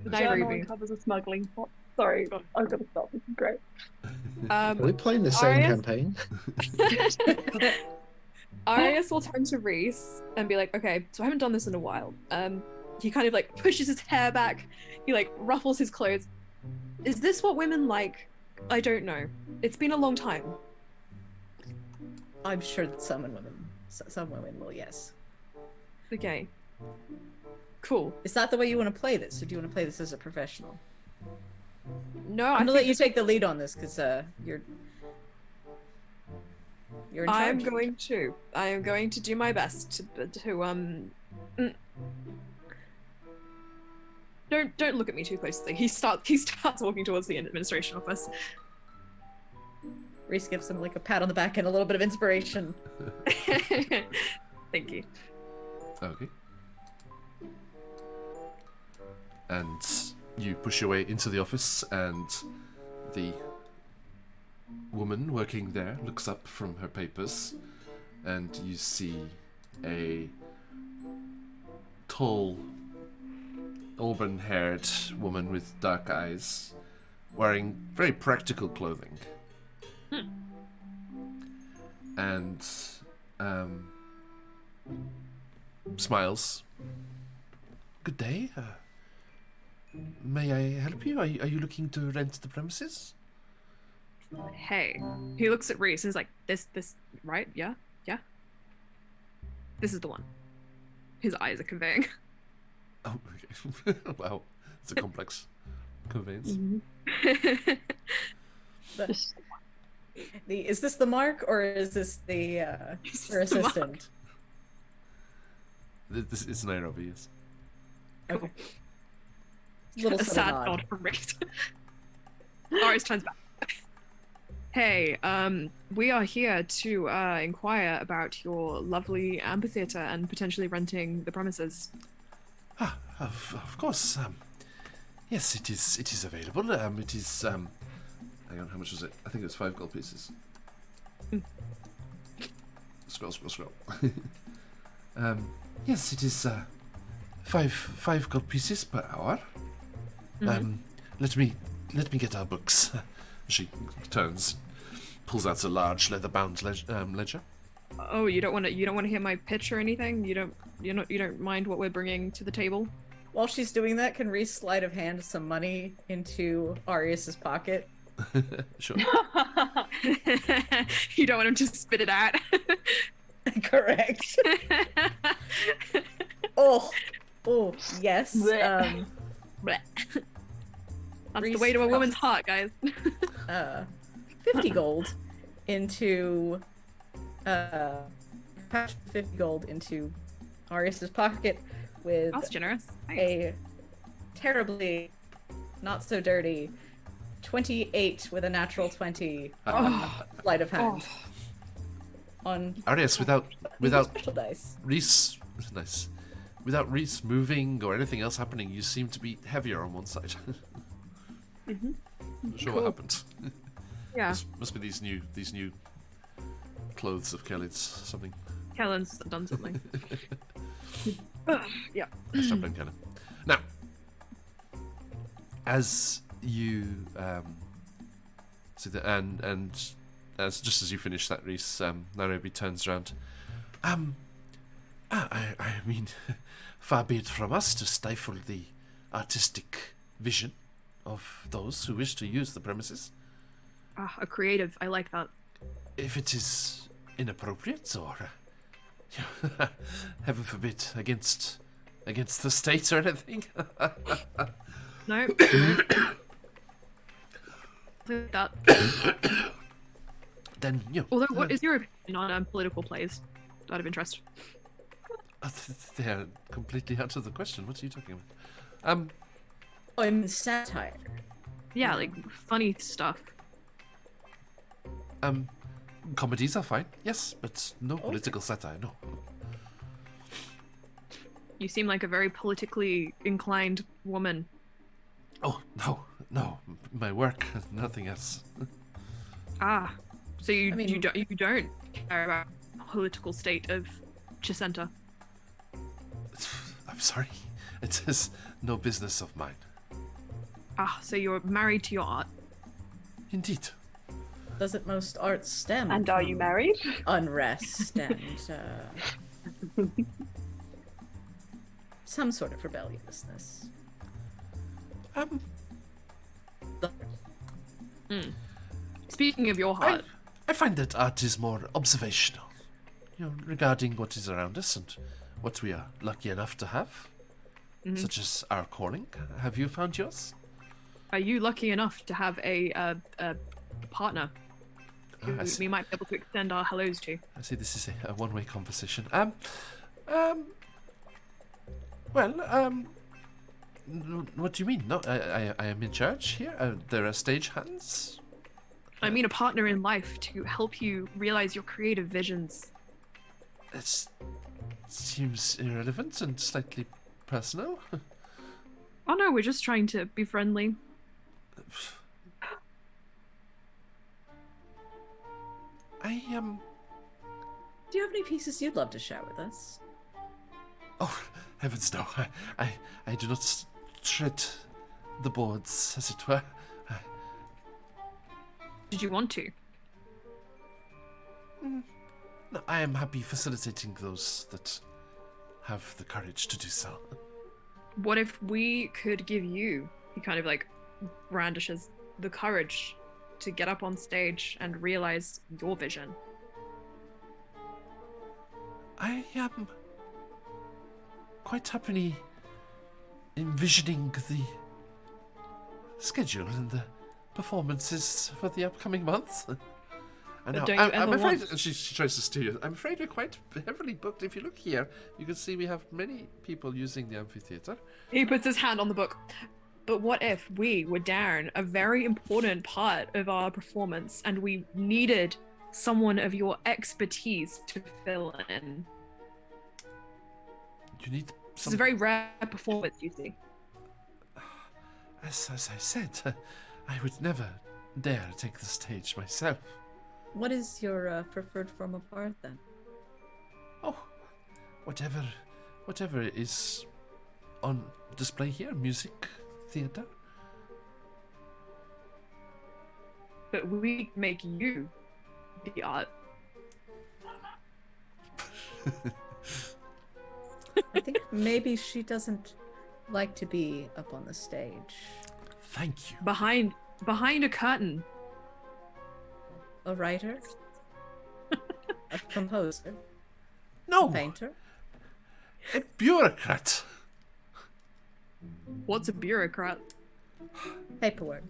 The Nairobi. journal uncovers a smuggling plot. Sorry, I've got to stop. This is great. Are we playing the same Arius? campaign? Arius will turn to Reese and be like, "Okay, so I haven't done this in a while." He kind of like pushes his hair back. He like ruffles his clothes. Is this what women like? I don't know. It's been a long time. I'm sure that some women will, yes. Okay. Cool. Is that the way you want to play this, or do you want to play this as a professional? No, I'm I gonna let think you take the lead on this because you're in charge. I am going to do my best to Don't look at me too closely. He starts walking towards the administration office. Reese gives him like a pat on the back and a little bit of inspiration. Thank you. Okay. And you push your way into the office, and the woman working there looks up from her papers, and you see a tall, auburn-haired woman with dark eyes, wearing very practical clothing. And smiles. Good day. May I help you? Are you looking to rent the premises? Hey. He looks at Reese and is like, this, right? Yeah? This is the one. His eyes are conveying. Oh, okay. Wow. It's a complex conveyance. Is this the mark, or is this the her assistant? This is Nairobi, yes. Okay. Little A sad nod. nod from Reese. Aris turns back. Hey, we are here to inquire about your lovely amphitheater and potentially renting the premises. Ah, of course. Yes, it is available. It is. Hang on, how much was it? I think it was 5 gold pieces. Scroll. Yes, it is. 5 gold pieces per hour. Let me get our books. She turns, pulls out a large leather-bound ledger. Oh, you don't want to hear my pitch or anything? You don't mind what we're bringing to the table? While she's doing that, can Reese sleight of hand some money into Arius's pocket? Sure. You don't want him to spit it out. Correct. Oh, yes. That's the way to a woman's heart, guys. 50 gold into 50 gold into Arius's pocket with That's generous. Nice. a terribly not so dirty 28 with a natural 20 sleight of hand. On Arius, without special dice. Reese, nice. Without Reese moving or anything else happening, you seem to be heavier on one side. Not sure what happened. Yeah. Must be these new clothes of Kelly's something. Kellen's done something. Yeah. Stop playing Kellen. Now, as you see that, and as just as you finish that, Reese, Nairobi turns around. I mean, far be it from us to stifle the artistic vision of those who wish to use the premises. A creative. I like that. if it is inappropriate or, heaven forbid, against the state or anything. No. That. Then Although, what is your opinion on political plays? Out of interest. They're completely out of the question. What are you talking about? Oh, I mean satire. Yeah, like funny stuff. Comedies are fine, yes, but no political satire, no. You seem like a very politically inclined woman. Oh, no, my work, nothing else. Ah, so you mean- you don't care about the political state of Chessenta. I'm sorry, it is no business of mine. Ah, so you're married to your art. Indeed. Doesn't most art stem And are you from married? unrest and some sort of rebelliousness? Speaking of your heart, I find that art is more observational, regarding what is around us and what we are lucky enough to have, such as our calling. Have you found yours? are you lucky enough to have a partner who I see. we might be able to extend our hellos to? I see this is a one-way conversation. What do you mean? No, I am in charge here. There are stage hands. I mean a partner in life to help you realize your creative visions. It seems irrelevant and slightly personal. Oh no, we're just trying to be friendly. Do you have any pieces you'd love to share with us? Oh, heavens no. I do not tread the boards, as it were. Did you want to? No, I am happy facilitating those that have the courage to do so. What if we could give you, he kind of like brandishes, the courage to get up on stage and realize your vision? I am quite happily envisioning the schedule and the performances for the upcoming months. I know. don't you I'm ever afraid want- she tries to steer you. I'm afraid we're quite heavily booked. If you look here, you can see we have many people using the amphitheater. He puts his hand on the book. But what if we were down a very important part of our performance and we needed someone of your expertise to fill in? You need This is a very rare performance, you see. As I said, I would never dare take the stage myself. What is your preferred form of art then? Oh, whatever is on display here, music, theater. But we make you the art. I think maybe she doesn't like to be up on the stage. Thank you. Behind a curtain. A writer? A composer? No, A painter? a bureaucrat. What's a bureaucrat? Paperwork.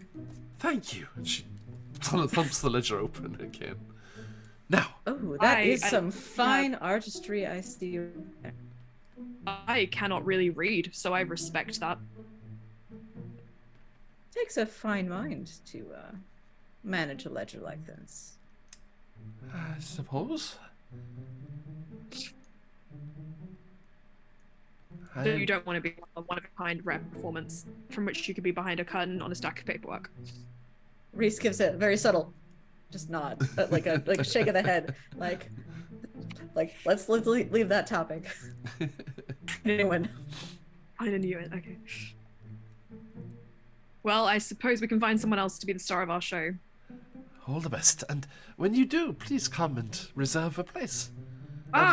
Thank you. And she thumps the ledger open again. Now, Oh, that is I- some fine artistry I see there. I cannot really read, so I respect that. Takes a fine mind to manage a ledger like this. I suppose. So you don't want to be a one-of-a-kind rare performance from which you could be behind a curtain on a stack of paperwork. Reese gives it very subtle, just nod, like a shake of the head, like let's leave that topic. Anyone? I knew it. Okay. Well, I suppose we can find someone else to be the star of our show. All the best. And when you do, please come and reserve a place.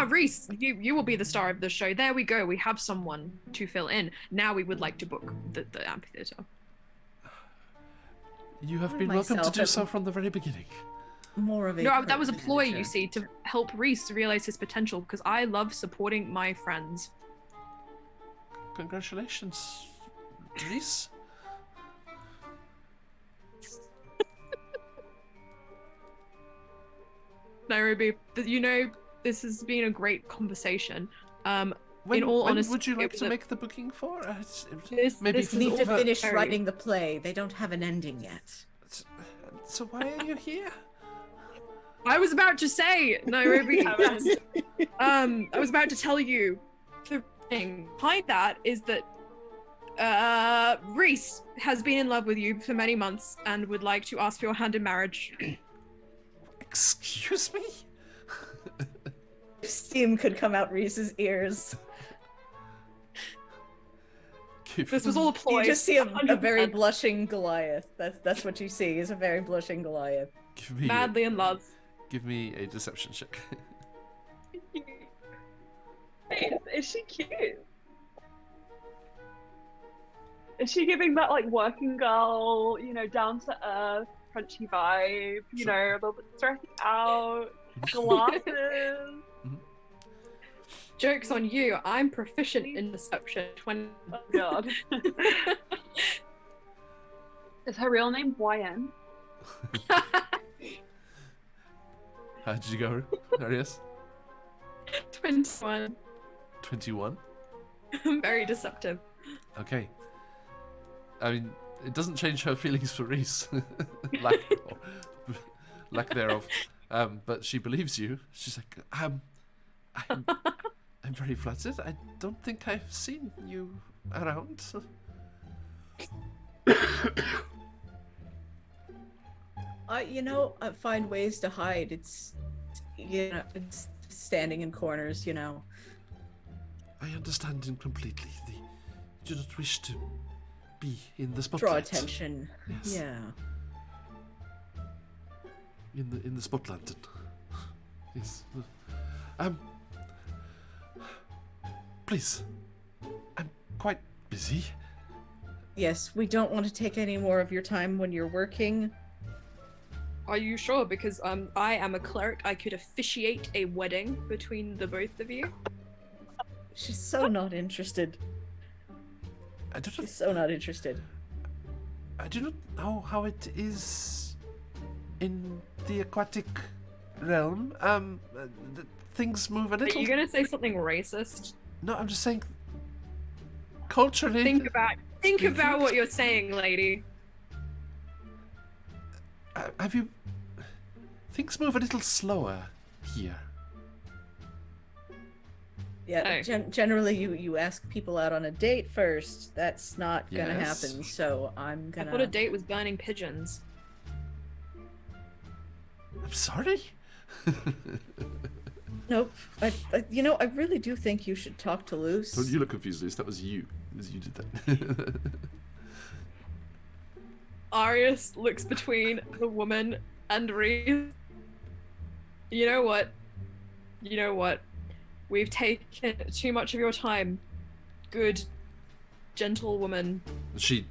Reese, you will be the star of the show. There we go. We have someone to fill in. Now we would like to book the amphitheater. You have I been welcome to myself do have- so from the very beginning. more of a. No, that was a curtain ploy, manager. you see, to help Reese realize his potential, because I love supporting my friends. Congratulations, Reese. Nairobi, you know, this has been a great conversation. When, in all when honesty, would you like it to was make the booking for? Maybe They need to finish very- writing the play. They don't have an ending yet. So why are you here? I was about to say, Nairobi. I was about to tell you, the thing behind that is that Reese has been in love with you for many months and would like to ask for your hand in marriage. Excuse me? Steam could come out Reese's ears. This was all a ploy. You just see a very 100%. blushing Goliath. That's what you see, is a very blushing Goliath. Give me Madly in love. Give me a deception check. Wait, is she cute? Is she giving that like working girl, you know, down to earth, crunchy vibe, you know, a little bit stressed out, glasses? Joke's on you. I'm proficient in deception. 20. Oh god. Is her real name YN? How did you go, Arias? 21. 21? Very deceptive. Okay. I mean, it doesn't change her feelings for Reese. lack thereof. But she believes you. She's like, I'm very flattered. I don't think I've seen you around. I find ways to hide. It's standing in corners, you know. I understand him completely. You do not wish to be in the spotlight. Draw attention. Yes. Yeah. In the spotlight. Yes. Please. I'm quite busy. Yes, we don't want to take any more of your time when you're working. Are you sure? Because I am a cleric. I could officiate a wedding between the both of you. She's so not interested. She's so not interested. I do not know how it is in the aquatic realm. Things move a Are little. you gonna say something racist? No, I'm just saying. Culturally. Think about what you're saying, lady. Have you? Things move a little slower here. Yeah, generally you ask people out on a date first. That's not gonna Yes. happen, so I'm I gonna... thought a date was burning pigeons. I'm sorry. Nope. I really do think you should talk to Luce. You look confused, Luce. That was you. You did that. Arius looks between the woman and Reese. You know what? We've taken too much of your time. Good, gentle woman. She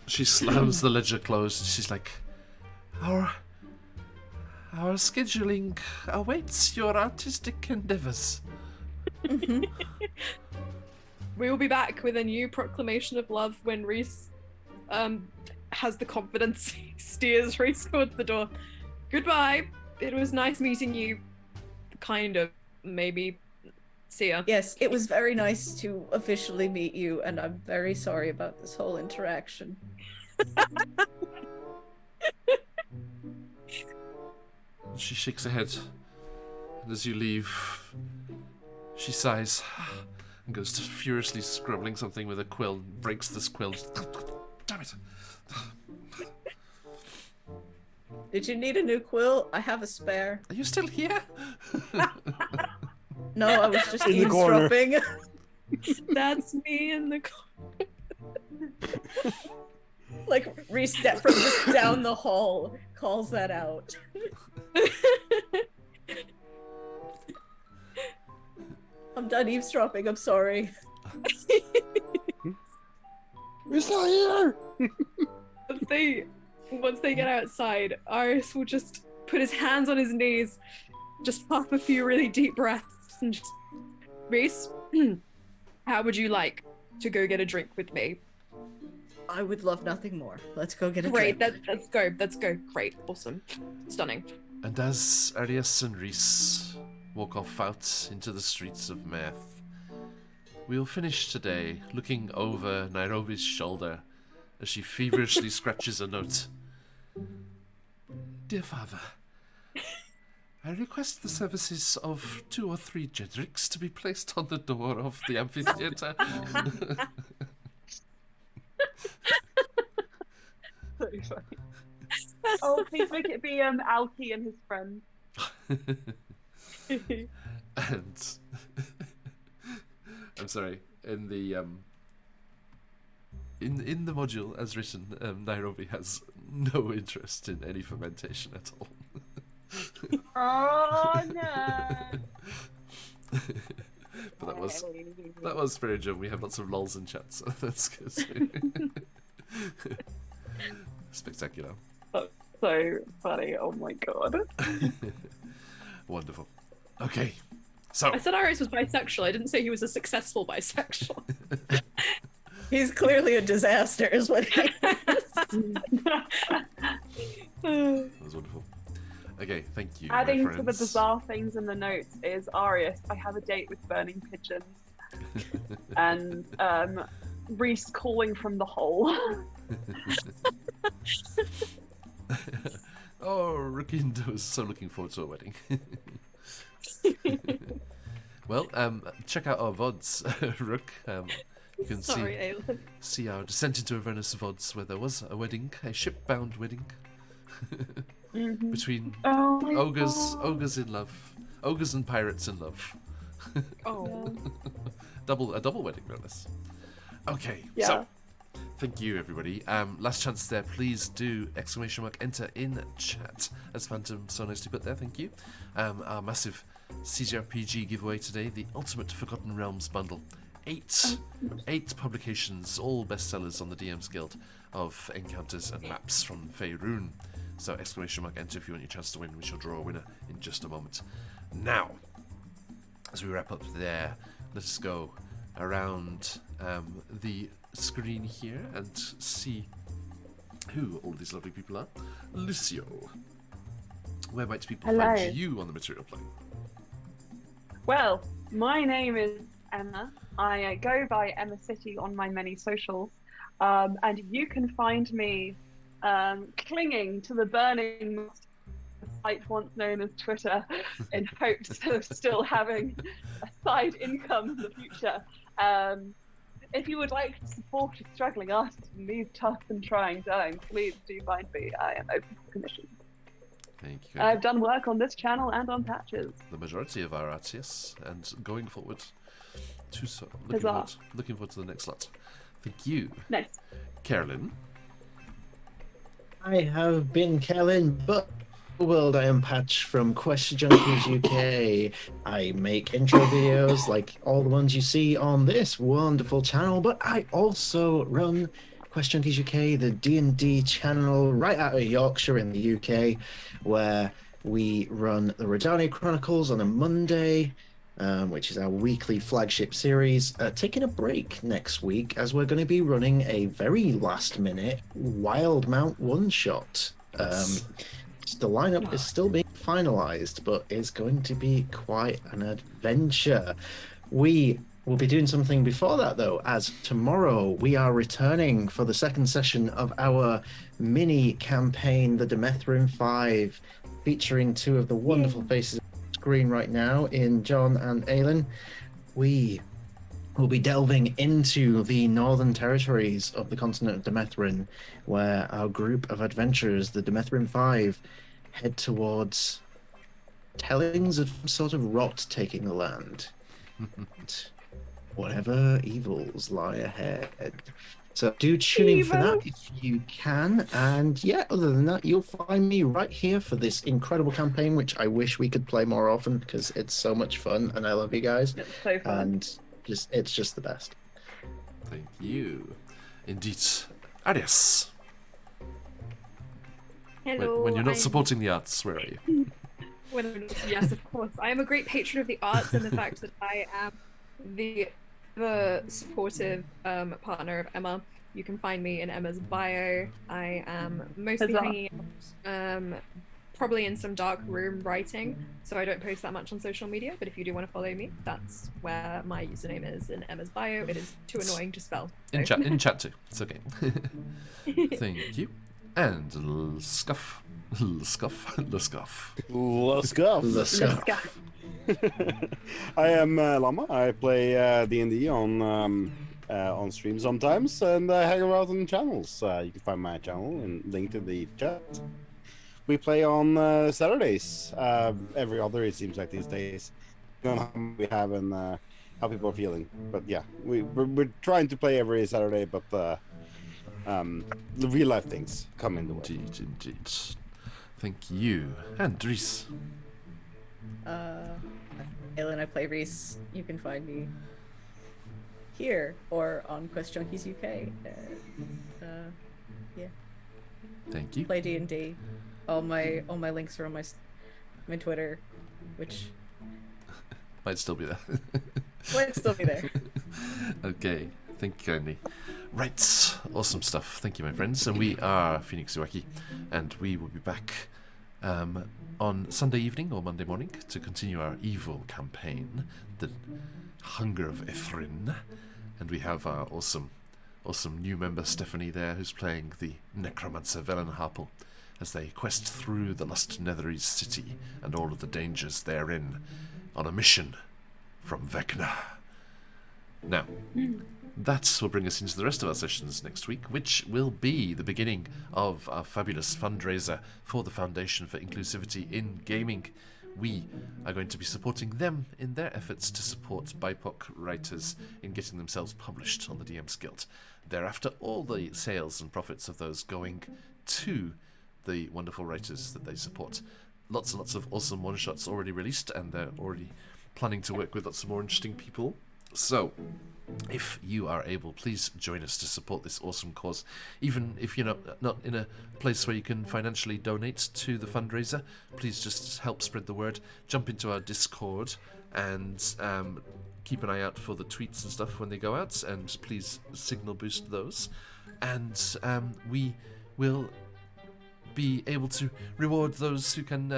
slams the ledger closed. She's like, our scheduling awaits your artistic endeavors. We will be back with a new proclamation of love when Reese has the confidence. He steers Reese towards the door. Goodbye. It was nice meeting you. Kind of, maybe. See ya. Yes, it was very nice to officially meet you, and I'm very sorry about this whole interaction. She shakes her head, and as you leave, she sighs and goes to furiously scribbling something with a quill, breaks this quill. Damn it! Did you need a new quill? I have a spare. Are you still here? No, I was just In the corner. eavesdropping. That's me in the corner. Like, Reese from just down the hall calls that out. I'm done eavesdropping, I'm sorry. We're still here! Once they get outside, Iris will just put his hands on his knees, just puff a few really deep breaths, and just, Reese, how would you like to go get a drink with me? I would love nothing more. Let's go get a Great, drink. let's go. Let's go. Great, awesome, stunning. And as Arias and Reese walk off out into the streets of Meth, we'll finish today looking over Nairobi's shoulder as she feverishly scratches a note. Dear Father, I request the services of 2 or 3 jedricks to be placed on the door of the amphitheater. So funny. Oh, please make it be Alki and his friend. And I'm sorry, in the in the module as written, Nairobi has no interest in any fermentation at all. Oh no! But that was very good. We have lots of lulls in chat, so that's good. Spectacular. So funny. Oh my god. Wonderful. Okay, so I said Iris was bisexual. I didn't say he was a successful bisexual. He's clearly a disaster, is what he is. that was wonderful. Okay, thank you. Adding my to the friends. bizarre things in the notes is Arius. I have a date with burning pigeons, and Reese calling from the hole. Oh, Rakindo is so looking forward to a wedding. Well, check out our VODs, Rook. You can Sorry, Aelin. see our Descent into Avernus VODs where there was a wedding, a ship-bound wedding. Between Oh my ogres in love, ogres and pirates in love. Oh. A double wedding, no less. Okay, Yeah. so thank you everybody. Last chance there, please do ! Enter in chat, as Phantom so nicely put there. Thank you. Our massive CGRPG giveaway today, the Ultimate Forgotten Realms bundle. 8 publications, all bestsellers on the DM's Guild of encounters and maps from Faerun. So ! Enter if you want your chance to win. We shall draw a winner in just a moment. Now, as we wrap up there, let us go around the screen here and see who all these lovely people are. Lucio, where might people Hello. find you on the material plane? Well, my name is Emma. I go by Emma City on my many socials, and you can find me clinging to the burning site once known as Twitter in hopes of still having a side income in the future. If you would like to support a struggling artist in these tough and trying times, please do find me. I am open for commission. Thank you. I've done work on this channel and on patches. The majority of our arts, yes, and going forward to so. Huzzah. Looking forward to the next lot. Thank you. Nice. Carolyn. I have been Kellen, but the world I am Patch from QuestJunkiesUK. I make intro videos like all the ones you see on this wonderful channel, but I also run QuestJunkiesUK, the D&D channel right out of Yorkshire in the UK, where we run the Redani Chronicles on a Monday, which is our weekly flagship series. Taking a break next week as we're going to be running a very last-minute Wildmount one-shot. The lineup is still being finalized, but it's going to be quite an adventure. We will be doing something before that, though, as tomorrow we are returning for the second session of our mini campaign, the Demethrin 5, featuring 2 of the wonderful faces on the screen right now in John and Aelin. We will be delving into the northern territories of the continent of Demethrin, where our group of adventurers, the Demethrin 5, head towards tellings of some sort of rot taking the land. Whatever evils lie ahead. So do tune in for that if you can. And yeah, other than that, you'll find me right here for this incredible campaign, which I wish we could play more often because it's so much fun and I love you guys. It's so fun. And it's just the best. Thank you. Indeed. Arias. Hello. When you're not I'm- supporting the arts, where are you? Yes, of course. I am a great patron of the arts, and the fact that I am the supportive partner of Emma. You can find me in Emma's bio. I am mostly Huzzah. hanging out, probably in some dark room writing, so I don't post that much on social media. But if you do want to follow me, that's where my username is in Emma's bio. It is too annoying to spell. In so- chat too. It's okay. Thank you. And Scuff. Scuff. Let's go. Let's go. I am Llama. I play D&D on stream sometimes, and I hang around on channels. You can find my channel and link to the chat. We play on Saturdays. Every other, it seems like these days. I don't know how we have and how people are feeling, but yeah, we're trying to play every Saturday, but the real life things come in the way. Indeed. Thank you. And Reese. Aylin, I play Reese. You can find me here or on QuestJunkiesUK. Yeah, Thank you. play D&D. All my links are on my Twitter, which Might still be there. might still be there. Okay. Thank you kindly. Right. Awesome stuff. Thank you, my friends. And we are QuestJunkiesUK, and we will be back on Sunday evening or Monday morning to continue our evil campaign, the Hunger of Ithrin. And we have our awesome new member Stephanie there, who's playing the necromancer Velen Harple as they quest through the Lust Netherese city and all of the dangers therein on a mission from Vecna. Now, that will bring us into the rest of our sessions next week, which will be the beginning of our fabulous fundraiser for the Foundation for Inclusivity in Gaming. We are going to be supporting them in their efforts to support BIPOC writers in getting themselves published on the DM's Guild. Thereafter, all the sales and profits of those going to the wonderful writers that they support. Lots and lots of awesome one-shots already released, and they're already planning to work with lots of more interesting people. So, if you are able, please join us to support this awesome cause. Even if you're not in a place where you can financially donate to the fundraiser, please just help spread the word. Jump into our Discord and keep an eye out for the tweets and stuff when they go out, and please signal boost those. And we will be able to reward those who can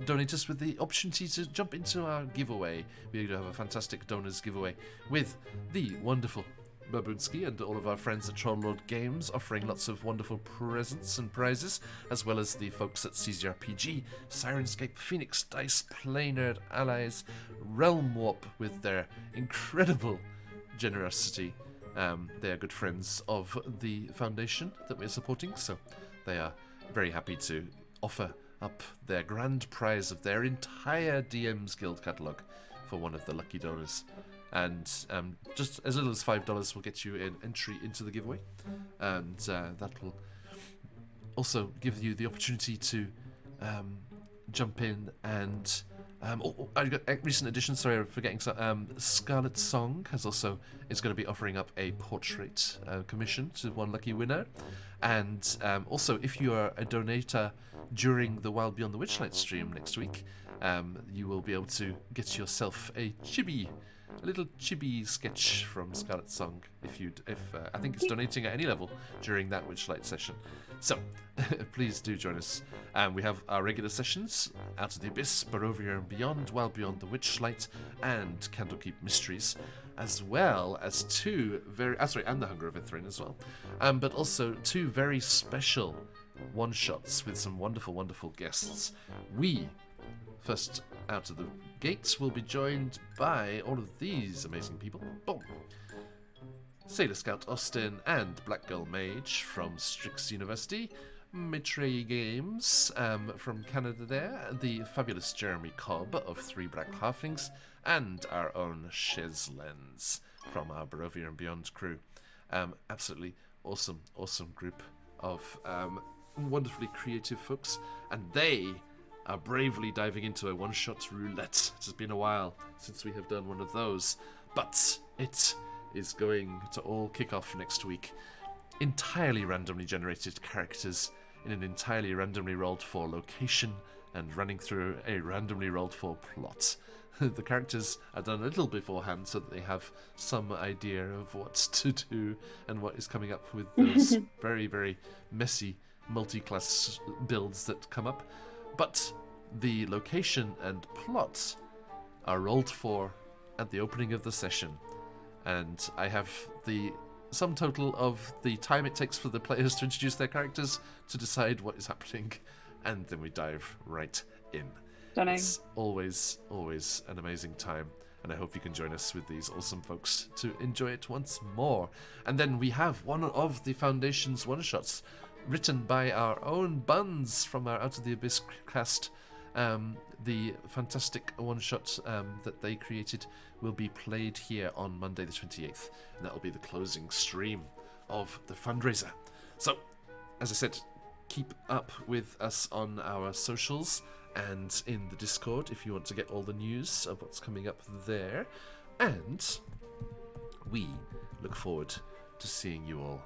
donate us with the opportunity to jump into our giveaway. We're going to have a fantastic donors giveaway with the wonderful Babunski and all of our friends at Trolllord Games, offering lots of wonderful presents and prizes, as well as the folks at CZRPG, Sirenscape, Phoenix Dice, Playnerd Allies, Realm Warp with their incredible generosity. They are good friends of the foundation that we're supporting, so they are very happy to offer up their grand prize of their entire DM's Guild catalogue for one of the lucky donors. And just as little as $5 will get you an entry into the giveaway. And that will also give you the opportunity to jump in and... I've got a recent addition, sorry I'm forgetting. Scarlet Song is going to be offering up a portrait commission to one lucky winner. And also, if you are a donator during the Wild Beyond the Witchlight stream next week, you will be able to get yourself a little chibi sketch from Scarlet Song if I think it's donating at any level during that Witchlight session. So please do join us. We have our regular sessions, Out of the Abyss, Barovia and Beyond, Wild Beyond the Witchlight, and Candlekeep Mysteries, as well as and the Hunger of Ithrin as well, but also two very special one-shots with some wonderful, wonderful guests. We, first out of the gates, will be joined by all of these amazing people. Boom! Sailor Scout Austin and Black Girl Mage from Strix University, Maitre Games from Canada there, the fabulous Jeremy Cobb of Three Black Halflings, and our own Shiz Lens from our Barovia and Beyond crew. Absolutely awesome group of wonderfully creative folks, and they are bravely diving into a one-shot roulette. It has been a while since we have done one of those, but it is going to all kick off next week. Entirely randomly generated characters in an entirely randomly rolled for location and running through a randomly rolled for plot. The characters are done a little beforehand so that they have some idea of what to do and what is coming up with those very, very messy multi-class builds that come up. But the location and plot are rolled for at the opening of the session. And I have the sum total of the time it takes for the players to introduce their characters to decide what is happening, and then we dive right in. Stunning. It's always, always an amazing time, and I hope you can join us with these awesome folks to enjoy it once more. And then we have one of the Foundation's one-shots, written by our own Buns from our Out of the Abyss cast. The fantastic one-shot that they created will be played here on Monday the 28th, and that will be the closing stream of the fundraiser. So, as I said, keep up with us on our socials and in the Discord if you want to get all the news of what's coming up there. And we look forward to seeing you all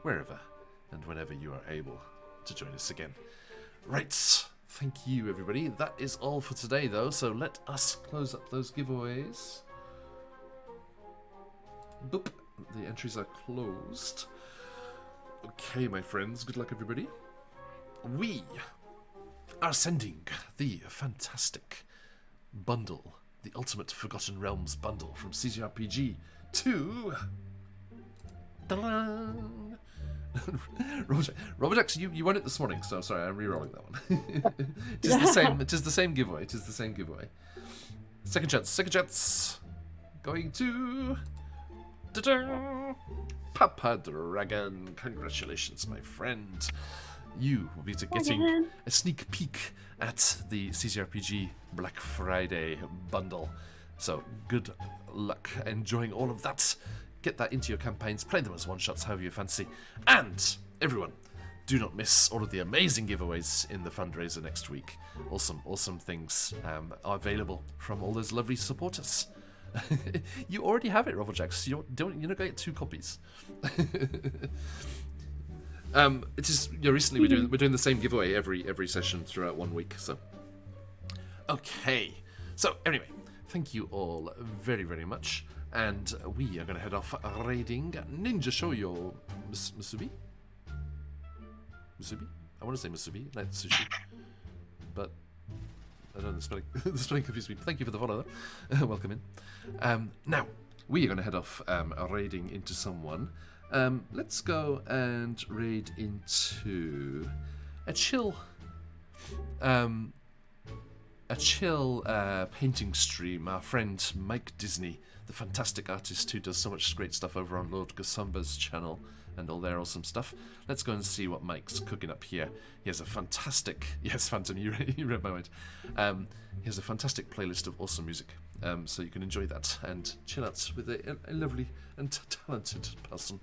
wherever and whenever you are able to join us again. Right, thank you everybody. That is all for today though, so let us close up those giveaways. Boop, the entries are closed. Okay, my friends, good luck everybody. We are sending the fantastic bundle, the Ultimate Forgotten Realms bundle from CCRPG to... Robert, you won it this morning, so sorry, I'm re-rolling that one. It is the same giveaway. Second chance. Going to... Papa Dragon. Congratulations, my friend. You will be getting a sneak peek at the CCRPG Black Friday bundle. So good luck enjoying all of that. Get that into your campaigns, play them as one-shots, however you fancy. And everyone, do not miss all of the amazing giveaways in the fundraiser next week. Awesome things are available from all those lovely supporters. You already have it, Robojax. You're not going to get 2 copies. Recently we're doing the same giveaway every session throughout 1 week. So, okay. So anyway, thank you all very, very much, and we are going to head off raiding Ninja Shoujo Musubi. I want to say Musubi, like sushi, but I don't know the spelling. The spelling confused me. Thank you for the follow, though. Welcome in. Now we are going to head off raiding into someone. Let's go and raid into a chill painting stream. Our friend Mike Disney, the fantastic artist who does so much great stuff over on Lord Gasamba's channel and all their awesome stuff. Let's go and see what Mike's cooking up here. He has a fantastic... Yes, Phantom, you read my mind. He has a fantastic playlist of awesome music, so you can enjoy that and chill out with a lovely and talented person.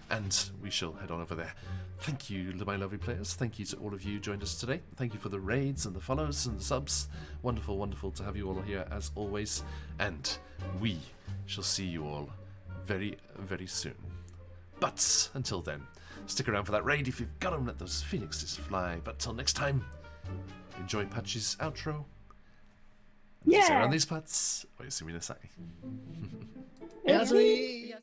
And we shall head on over there. Thank you, my lovely players. Thank you to all of you who joined us today. Thank you for the raids and the follows and the subs. Wonderful, wonderful to have you all here as always. And we shall see you all very, very soon. But until then, stick around for that raid if you've got them. Let those phoenixes fly. But till next time, enjoy Patch's outro. Yeah. Around these parts, Oyasumi Nasai. Yasumi!